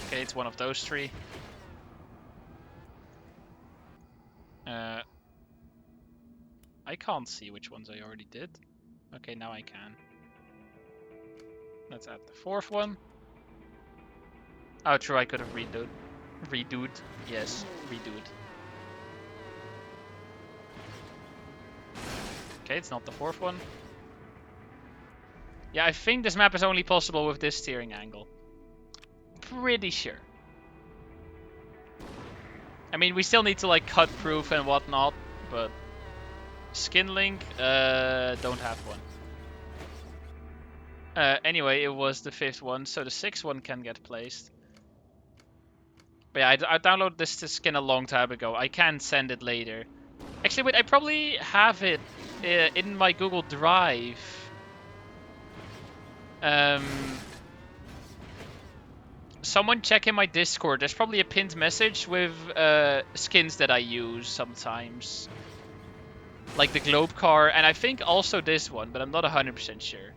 Okay, it's one of those 3. I can't see which ones I already did. Okay, now I can. Let's add the 4th one. Oh, true, I could have redoed. Yes, redoed. Okay, it's not the 4th one. Yeah, I think this map is only possible with this steering angle. Pretty sure. I mean, we still need to like cut proof and whatnot, but skin link, don't have one. Anyway, it was the 5th one, so the 6th one can get placed. But yeah, I downloaded this to skin a long time ago. I can send it later. Actually, wait, I probably have it in my Google Drive. Someone check in my Discord. There's probably a pinned message with skins that I use sometimes. Like the Globe car, and I think also this one, but I'm not 100% sure.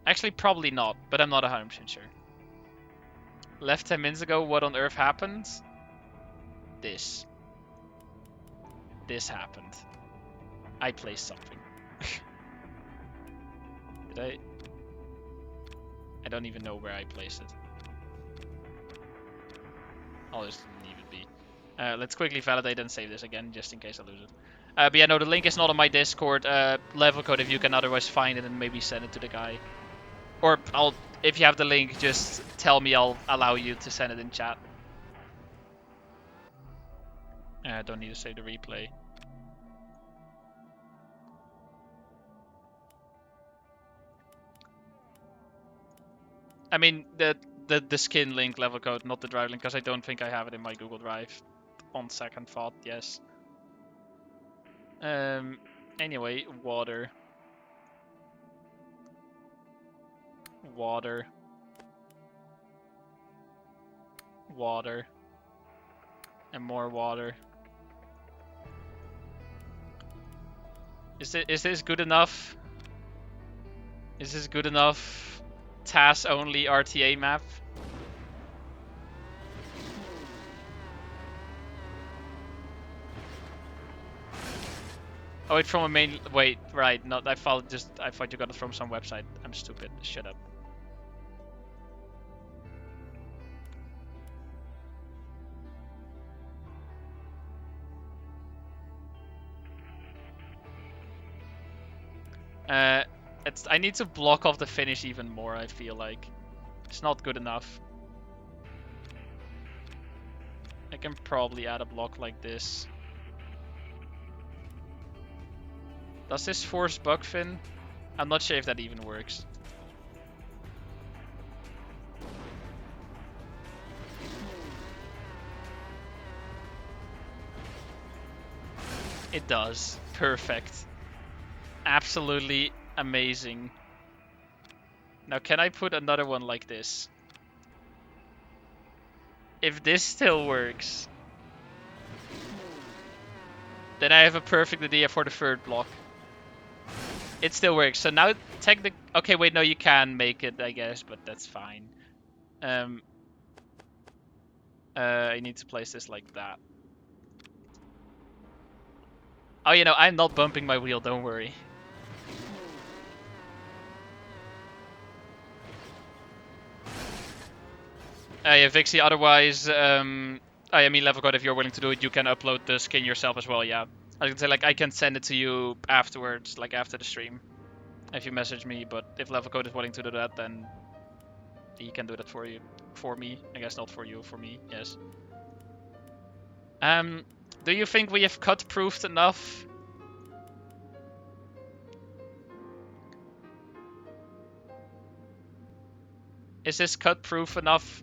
Actually, probably not, but I'm not 100% sure. Left 10 minutes ago, what on earth happened? This. This happened. I placed something. Did I? I don't even know where I placed it. I'll just leave it be. Let's quickly validate and save this again, just in case I lose it. But yeah, no, the link is not on my Discord. Level code if you can otherwise find it and maybe send it to the guy. Or if you have the link, just tell me, I'll allow you to send it in chat. I don't need to save the replay. I mean, the skin link level code, not the drive link, because I don't think I have it in my Google Drive. On second thought, yes. Anyway, water. Water. Water. And more water. Is this good enough? Is this good enough? TAS only RTA map? Oh, it's from a main. Wait, right? Not. I thought you got it from some website. I'm stupid. Shut up. I need to block off the finish even more. I feel like it's not good enough. I can probably add a block like this. Does this force bug fin? I'm not sure if that even works. It does. Perfect. Absolutely amazing. Now can I put another one like this? If this still works, then I have a perfect idea for the 3rd block. It still works. So now okay, wait, no, you can make it, I guess, but that's fine. I need to place this like that. Oh, you know, I'm not bumping my wheel, don't worry. Yeah, Vixie, otherwise, I mean, Level Code, if you're willing to do it, you can upload the skin yourself as well, yeah. I can say, like, I can send it to you afterwards, like, after the stream, if you message me, but if Level Code is willing to do that, then he can do that for you. For me. I guess not for you, for me, yes. Do you think we have cut-proofed enough? Is this cut-proof enough?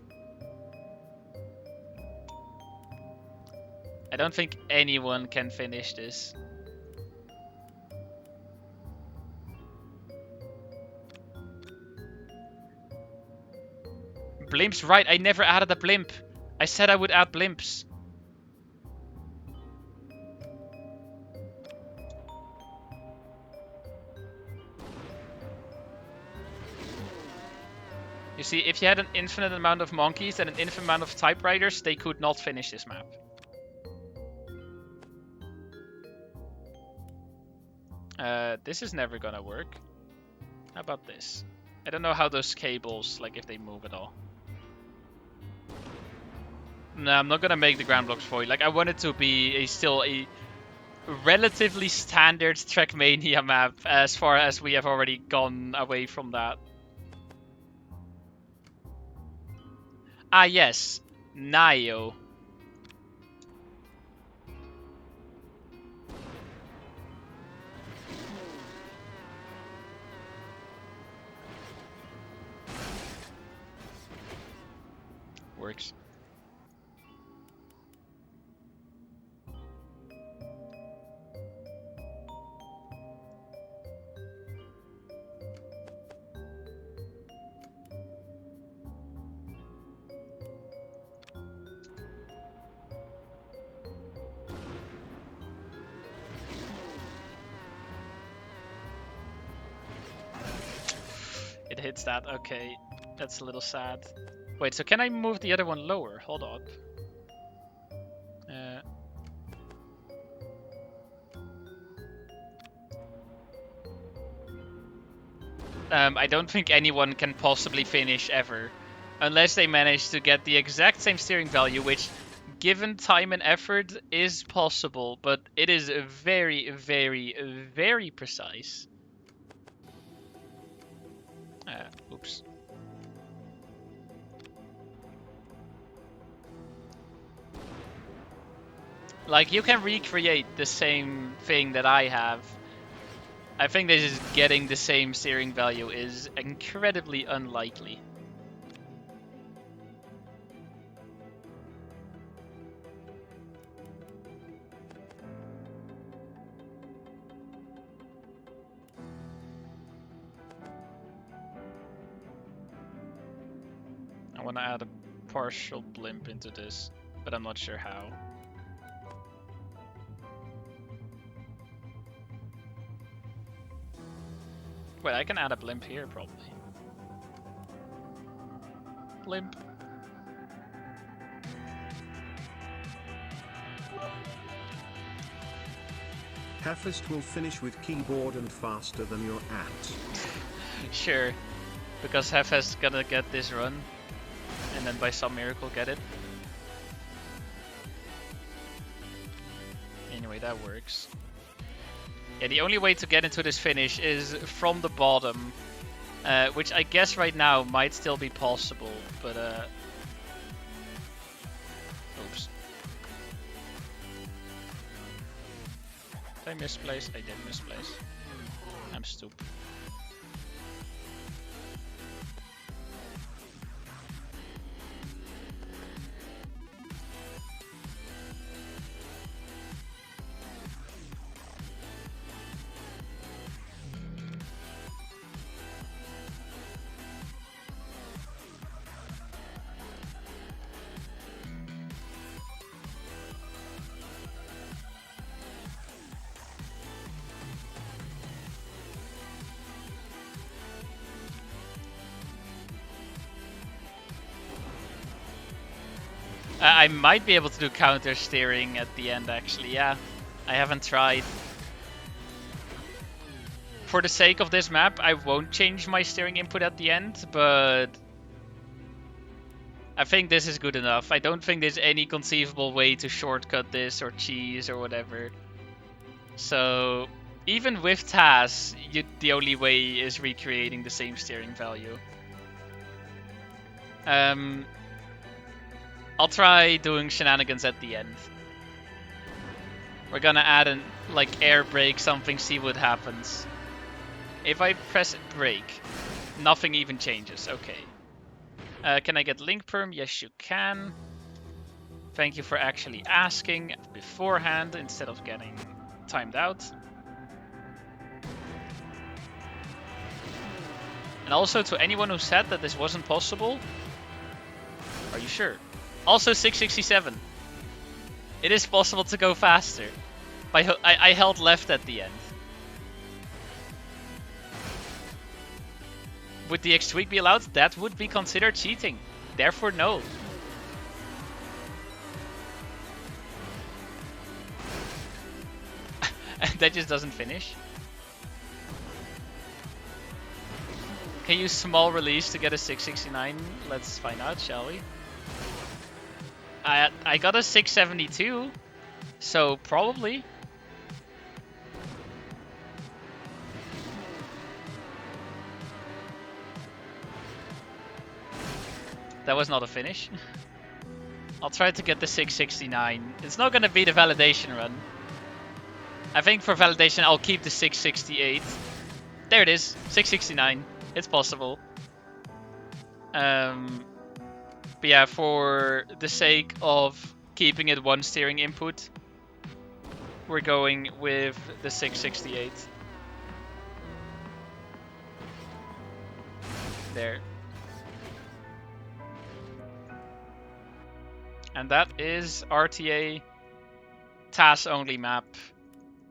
I don't think anyone can finish this. Blimps, right, I never added a blimp. I said I would add blimps. You see, if you had an infinite amount of monkeys and an infinite amount of typewriters, they could not finish this map. This is never gonna work. How about this? I don't know how those cables, like, if they move at all. No, I'm not gonna make the ground blocks void. Like, I want it to be still a relatively standard Trackmania map, as far as we have already gone away from that. Ah, yes. Nio. Works. It hits that, okay. That's a little sad. Wait, so can I move the other one lower? Hold up. I don't think anyone can possibly finish ever. Unless they manage to get the exact same steering value, which, given time and effort, is possible. But it is very, very, very precise. Oops. Like, you can recreate the same thing that I have. I think this is getting the same steering value is incredibly unlikely. I want to add a partial blimp into this, but I'm not sure how. Wait, I can add a blimp here, probably. Blimp. Hefist will finish with keyboard and faster than your at. Sure, because Hefest gonna get this run, and then by some miracle get it. Anyway, that works. Yeah, the only way to get into this finish is from the bottom, which I guess right now might still be possible, but oops. Did I misplace? I did misplace. I'm stupid. I might be able to do counter steering at the end, actually, yeah. I haven't tried. For the sake of this map, I won't change my steering input at the end, but I think this is good enough. I don't think there's any conceivable way to shortcut this or cheese or whatever. So even with TAS, the only way is recreating the same steering value. I'll try doing shenanigans at the end. We're gonna add an like air brake something, see what happens. If I press brake, nothing even changes. Okay. Can I get link perm? Yes, you can. Thank you for actually asking beforehand instead of getting timed out. And also to anyone who said that this wasn't possible, are you sure? Also 667. It is possible to go faster. I held left at the end. Would the X tweak be allowed? That would be considered cheating. Therefore, no. And that just doesn't finish. Can you use small release to get a 669? Let's find out, shall we? I got a 672, so probably. That was not a finish. I'll try to get the 669. It's not going to be the validation run. I think for validation I'll keep the 668. There it is, 669. It's possible. But yeah, for the sake of keeping it one steering input, we're going with the 668. There. And that is RTA TAS only map,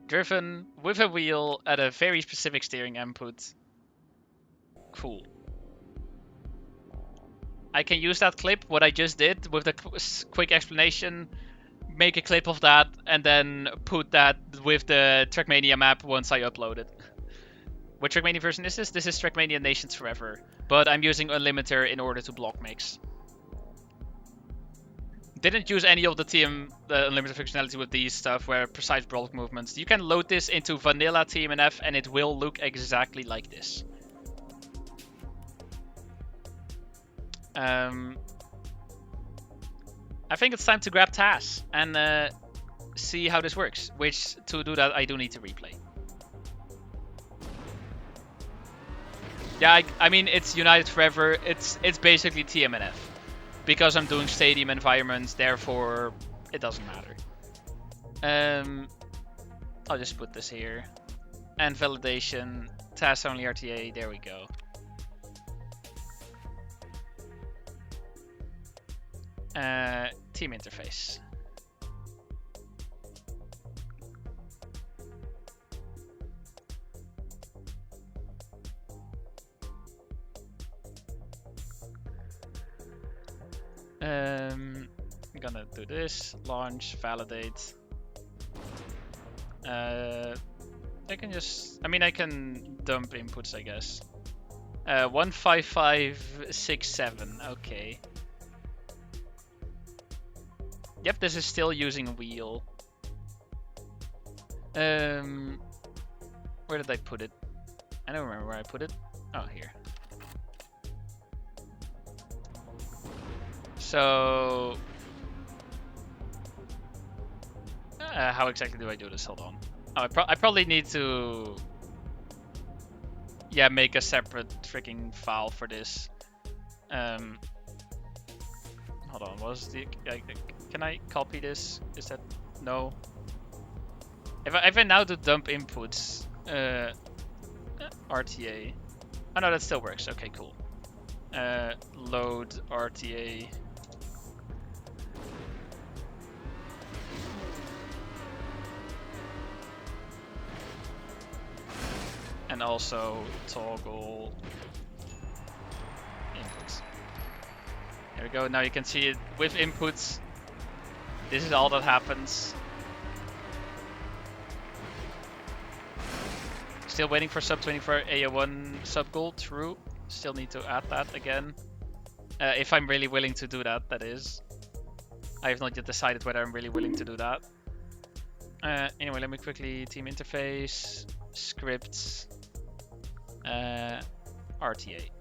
driven with a wheel at a very specific steering input. Cool. I can use that clip, what I just did, with the quick explanation, make a clip of that, and then put that with the Trackmania map once I upload it. What Trackmania version is this? This is Trackmania Nations Forever, but I'm using Unlimiter in order to block mix. Didn't use any of the Unlimited functionality with these stuff, where precise block movements. You can load this into vanilla TMNF and it will look exactly like this. I think it's time to grab TAS and see how this works, which to do that I do need to replay. Yeah, I mean, it's United Forever, it's basically TMNF. Because I'm doing stadium environments, therefore it doesn't matter. I'll just put this here. And validation, TAS only RTA, there we go. Team interface. I'm gonna do this, launch, validate. I can just, I can dump inputs, I guess. 15567, okay. Yep, this is still using wheel. Where did I put it? I don't remember where I put it. Oh, here. So, how exactly do I do this? Hold on. Oh, I probably need to, yeah, make a separate freaking file for this. Hold on. Was the? Can I copy this? Is that no? If I now do dump inputs, RTA. Oh no, that still works. Okay, cool. Load RTA. And also toggle inputs. There we go. Now you can see it with inputs. This is all that happens. Still waiting for sub 24 AO1 sub goal. True. Still need to add that again. If I'm really willing to do that, that is. I have not yet decided whether I'm really willing to do that. Anyway, let me quickly team interface, scripts, rta.txt.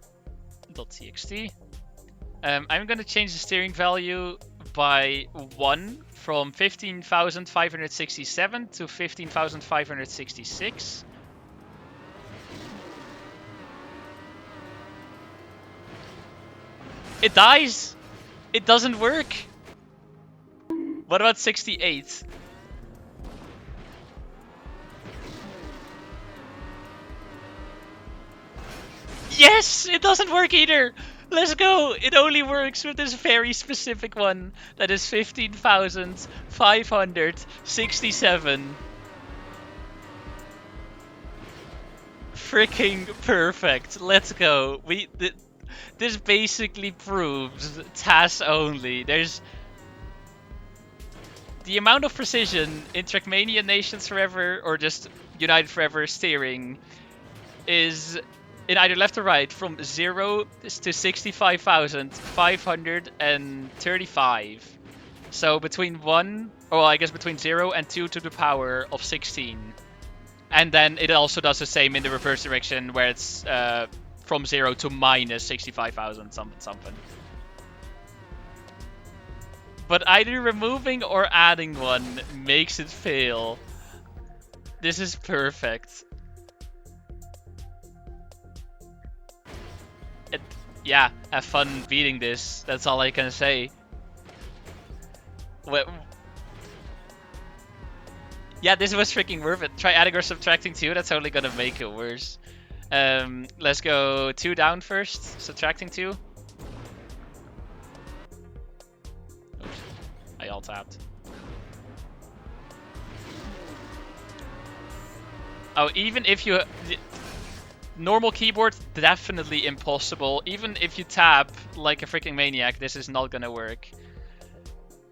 I'm going to change the steering value by 1 from 15,567 to 15,566. It dies! It doesn't work! What about 68? Yes! It doesn't work either! Let's go! It only works with this very specific one. That is 15,567. Freaking perfect. Let's go. This basically proves TAS only. There's the amount of precision in Trackmania Nations Forever or just United Forever steering is in either left or right from 0 to 65,535. So between 1, or I guess between 0 and 2 to the power of 16. And then it also does the same in the reverse direction where it's from 0 to minus 65,000 something. But either removing or adding one makes it fail. This is perfect. Yeah, have fun beating this. That's all I can say. Yeah, this was freaking worth it. Try adding or subtracting 2. That's only gonna make it worse. Let's go 2 down first. Subtracting 2. Oops. I alt tapped. Oh, even if you... Normal keyboard, definitely impossible. Even if you tap like a freaking maniac, this is not gonna work.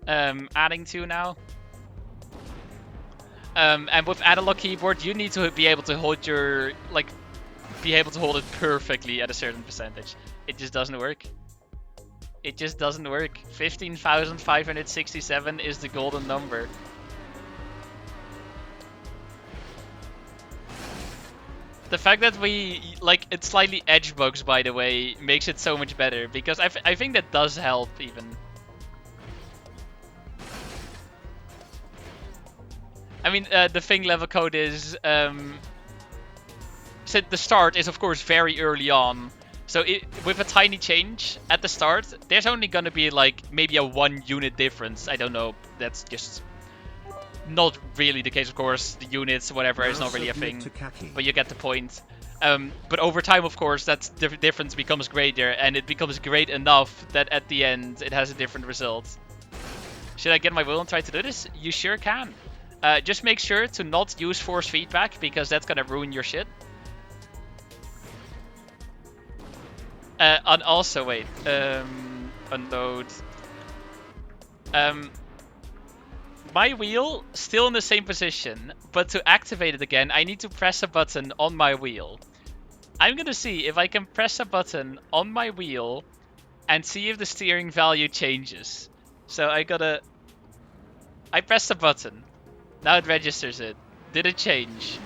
Adding 2 now. And with analog keyboard, you need to be able to hold your, be able to hold it perfectly at a certain percentage. It just doesn't work. It just doesn't work. 15,567 is the golden number. The fact that it slightly edge bugs, by the way, makes it so much better, because I think that does help even. I mean, the thing level code is, so the start is of course very early on. So with a tiny change at the start, there's only gonna be maybe a 1 unit difference. I don't know, that's just not really the case, of course. The units, whatever, is not really a thing, but you get the point. But over time, of course, that difference becomes greater, and it becomes great enough that at the end it has a different result. Should I get my will and try to do this? You sure can. Just make sure to not use force feedback, because that's gonna ruin your shit. And also, wait, unload. My wheel still in the same position, but to activate it again, I need to press a button on my wheel. I'm gonna see if I can press a button on my wheel and see if the steering value changes. So I pressed the button. Now it registers it. Did it change?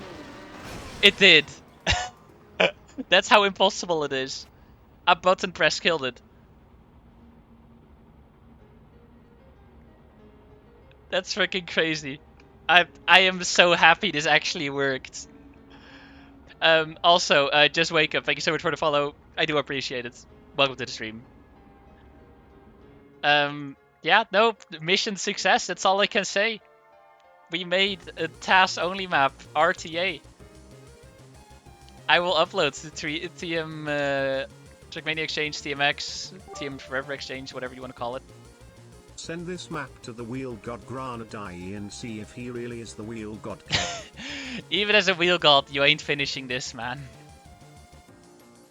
It did. That's how impossible it is. A button press killed it. That's freaking crazy. I am so happy this actually worked. Also, just wake up. Thank you so much for the follow. I do appreciate it. Welcome to the stream. Yeah, no, mission success. That's all I can say. We made a TAS only map, RTA. I will upload to TM Trackmania Exchange, TMX, TM Forever Exchange, whatever you want to call it. Send this map to the wheel god Granadai and see if he really is the wheel god. Even as a wheel god, you ain't finishing this, man.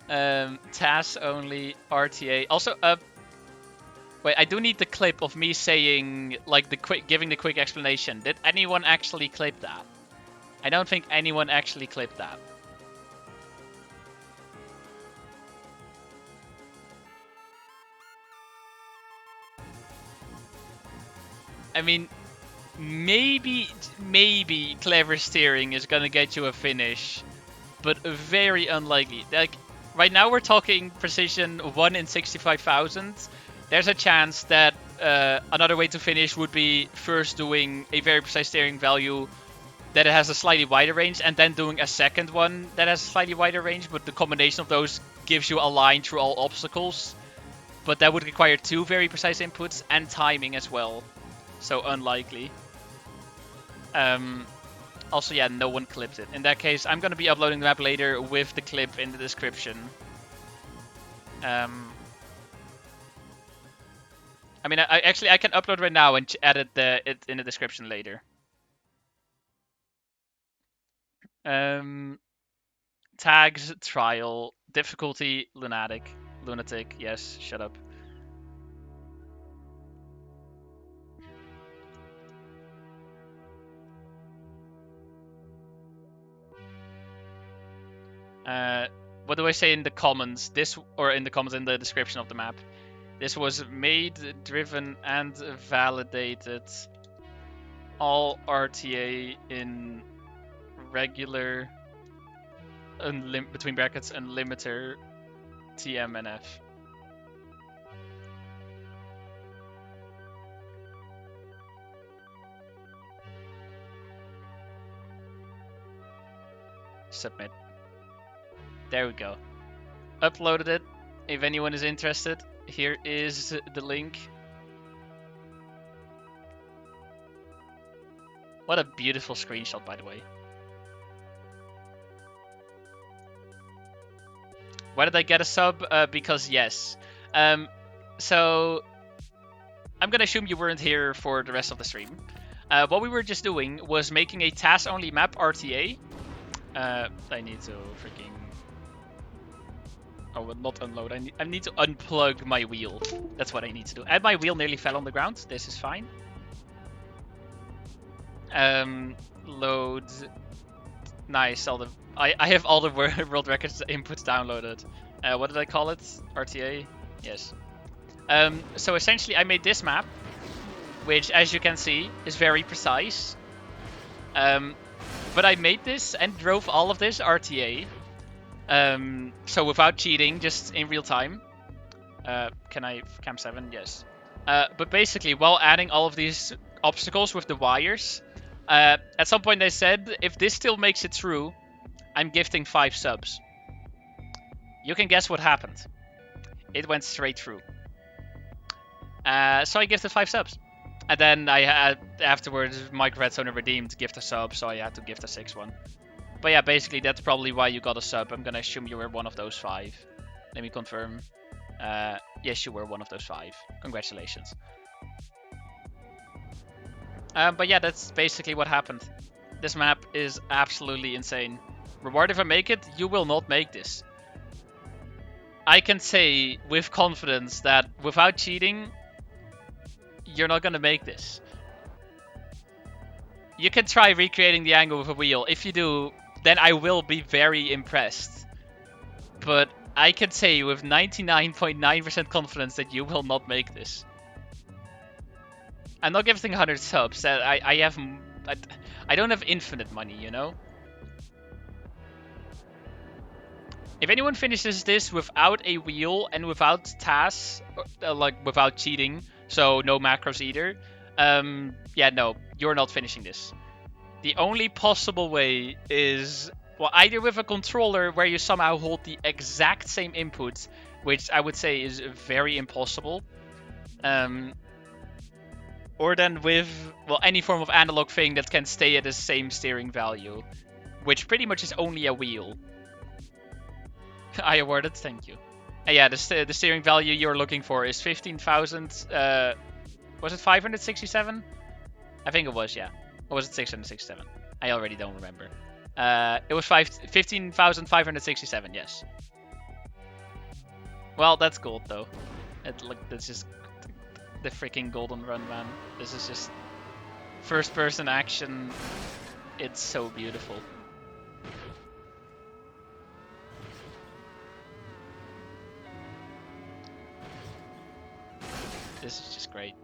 TAS only, RTA. Also, wait, I do need the clip of me saying, giving the quick explanation. Did anyone actually clip that? I don't think anyone actually clipped that. I mean, maybe clever steering is gonna get you a finish, but very unlikely. Like, right now we're talking precision 1 in 65,000. There's a chance that another way to finish would be first doing a very precise steering value that has a slightly wider range, and then doing a second one that has a slightly wider range, but the combination of those gives you a line through all obstacles. But that would require 2 very precise inputs and timing as well. So unlikely. Also, yeah, no one clipped it. In that case, I'm going to be uploading the map later with the clip in the description. I mean, I can upload right now and edit it in the description later. Tags, trial, difficulty, lunatic, yes, shut up. What do I say in the comments? In the comments in the description of the map. This was made, driven, and validated. All RTA in regular, between brackets, unlimiter TMNF. Submit. There we go. Uploaded it. If anyone is interested, here is the link. What a beautiful screenshot, by the way. Why did I get a sub? Because yes. So I'm gonna assume you weren't here for the rest of the stream. What we were just doing was making a task-only map RTA. I need to freaking... Oh, well, not unload. I need to unplug my wheel. That's what I need to do. And my wheel nearly fell on the ground. This is fine. Load. Nice. I have all the world records inputs downloaded. What did I call it? RTA? Yes. So essentially I made this map, which as you can see is very precise. But I made this and drove all of this RTA. So without cheating, just in real time. Can I cam 7? Yes. But basically, while adding all of these obstacles with the wires, at some point they said, if this still makes it through, I'm gifting 5 subs. You can guess what happened. It went straight through. So I gifted 5 subs. And then I had, afterwards, Mike Redstone redeemed gift a sub, so I had to gift a 6th one. But yeah, basically that's probably why you got a sub. I'm gonna assume you were one of those 5. Let me confirm. Yes, you were one of those 5. Congratulations. But yeah, that's basically what happened. This map is absolutely insane. Reward if I make it, you will not make this. I can say with confidence that without cheating, you're not gonna make this. You can try recreating the angle with a wheel. If you do, then I will be very impressed. But I can say with 99.9% confidence that you will not make this. I'm not giving 100 subs. I don't have infinite money, you know? If anyone finishes this without a wheel and without tasks, like without cheating, so no macros either, yeah, no, you're not finishing this. The only possible way is, well, either with a controller where you somehow hold the exact same input, which I would say is very impossible, or then with, well, any form of analog thing that can stay at the same steering value, which pretty much is only a wheel. I awarded, thank you. Yeah, the steering value you're looking for is 15,000. Was it 567? I think it was, yeah. Or was it 667? I already don't remember. It was 15,567, yes. Well, that's gold though. That's just the freaking golden run, man. This is just first-person action. It's so beautiful. This is just great.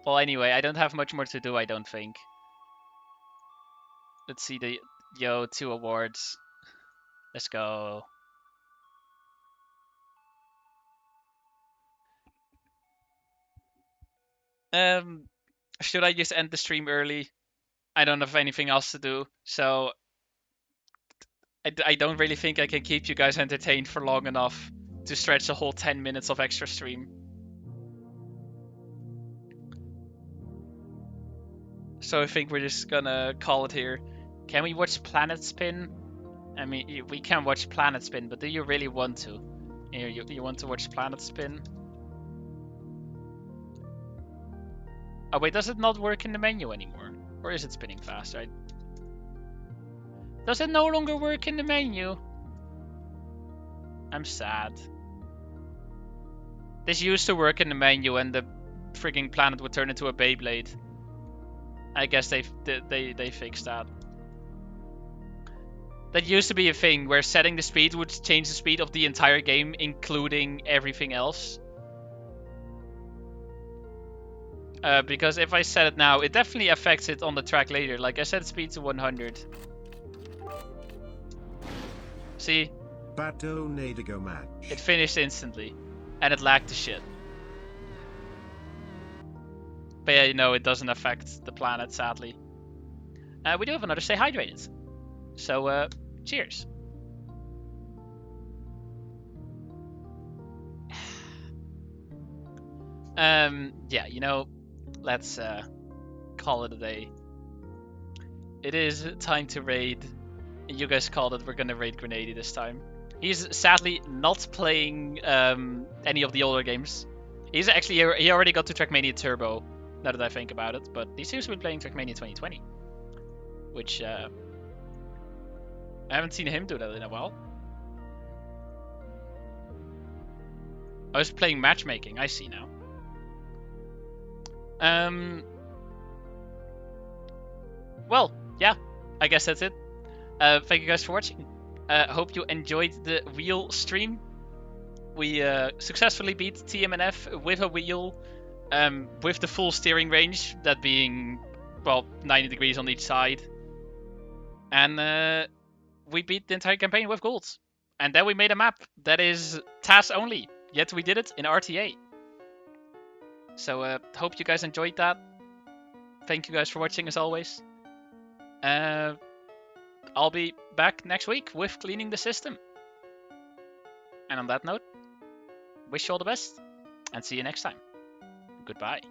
Well, anyway, I don't have much more to do, I don't think. Let's see the 2 awards. Let's go. Should I just end the stream early? I don't have anything else to do, so I don't really think I can keep you guys entertained for long enough to stretch a whole 10 minutes of extra stream. So I think we're just gonna call it here. Can we watch Planet Spin? I mean, we can watch Planet Spin, but do you really want to? You want to watch Planet Spin? Oh wait, does it not work in the menu anymore? Or is it spinning faster? Does it no longer work in the menu? I'm sad. This used to work in the menu and the freaking planet would turn into a Beyblade. I guess they fixed that. That used to be a thing where setting the speed would change the speed of the entire game, including everything else. Because if I set it now, it definitely affects it on the track later. Like I set speed to 100. See? Bato Nadigo match. It finished instantly. And it lagged to shit. But yeah, you know, it doesn't affect the planet, sadly. We do have another Stay Hydrated. So, cheers. Yeah, you know, let's call it a day. It is time to raid. You guys called it, we're gonna raid Grenady this time. He's sadly not playing any of the older games. He's actually, he already got to Trackmania Turbo, now that I think about it, but he seems to be playing Trackmania 2020. Which, I haven't seen him do that in a while. I was playing matchmaking, I see now. Well, yeah, I guess that's it. Thank you guys for watching. Hope you enjoyed the wheel stream. We successfully beat TMNF with a wheel, with the full steering range, that being, well, 90 degrees on each side. And we beat the entire campaign with golds. And then we made a map that is TAS only, yet we did it in RTA. So hope you guys enjoyed that. Thank you guys for watching as always. I'll be back next week with cleaning the system. And on that note, wish you all the best and see you next time. Goodbye.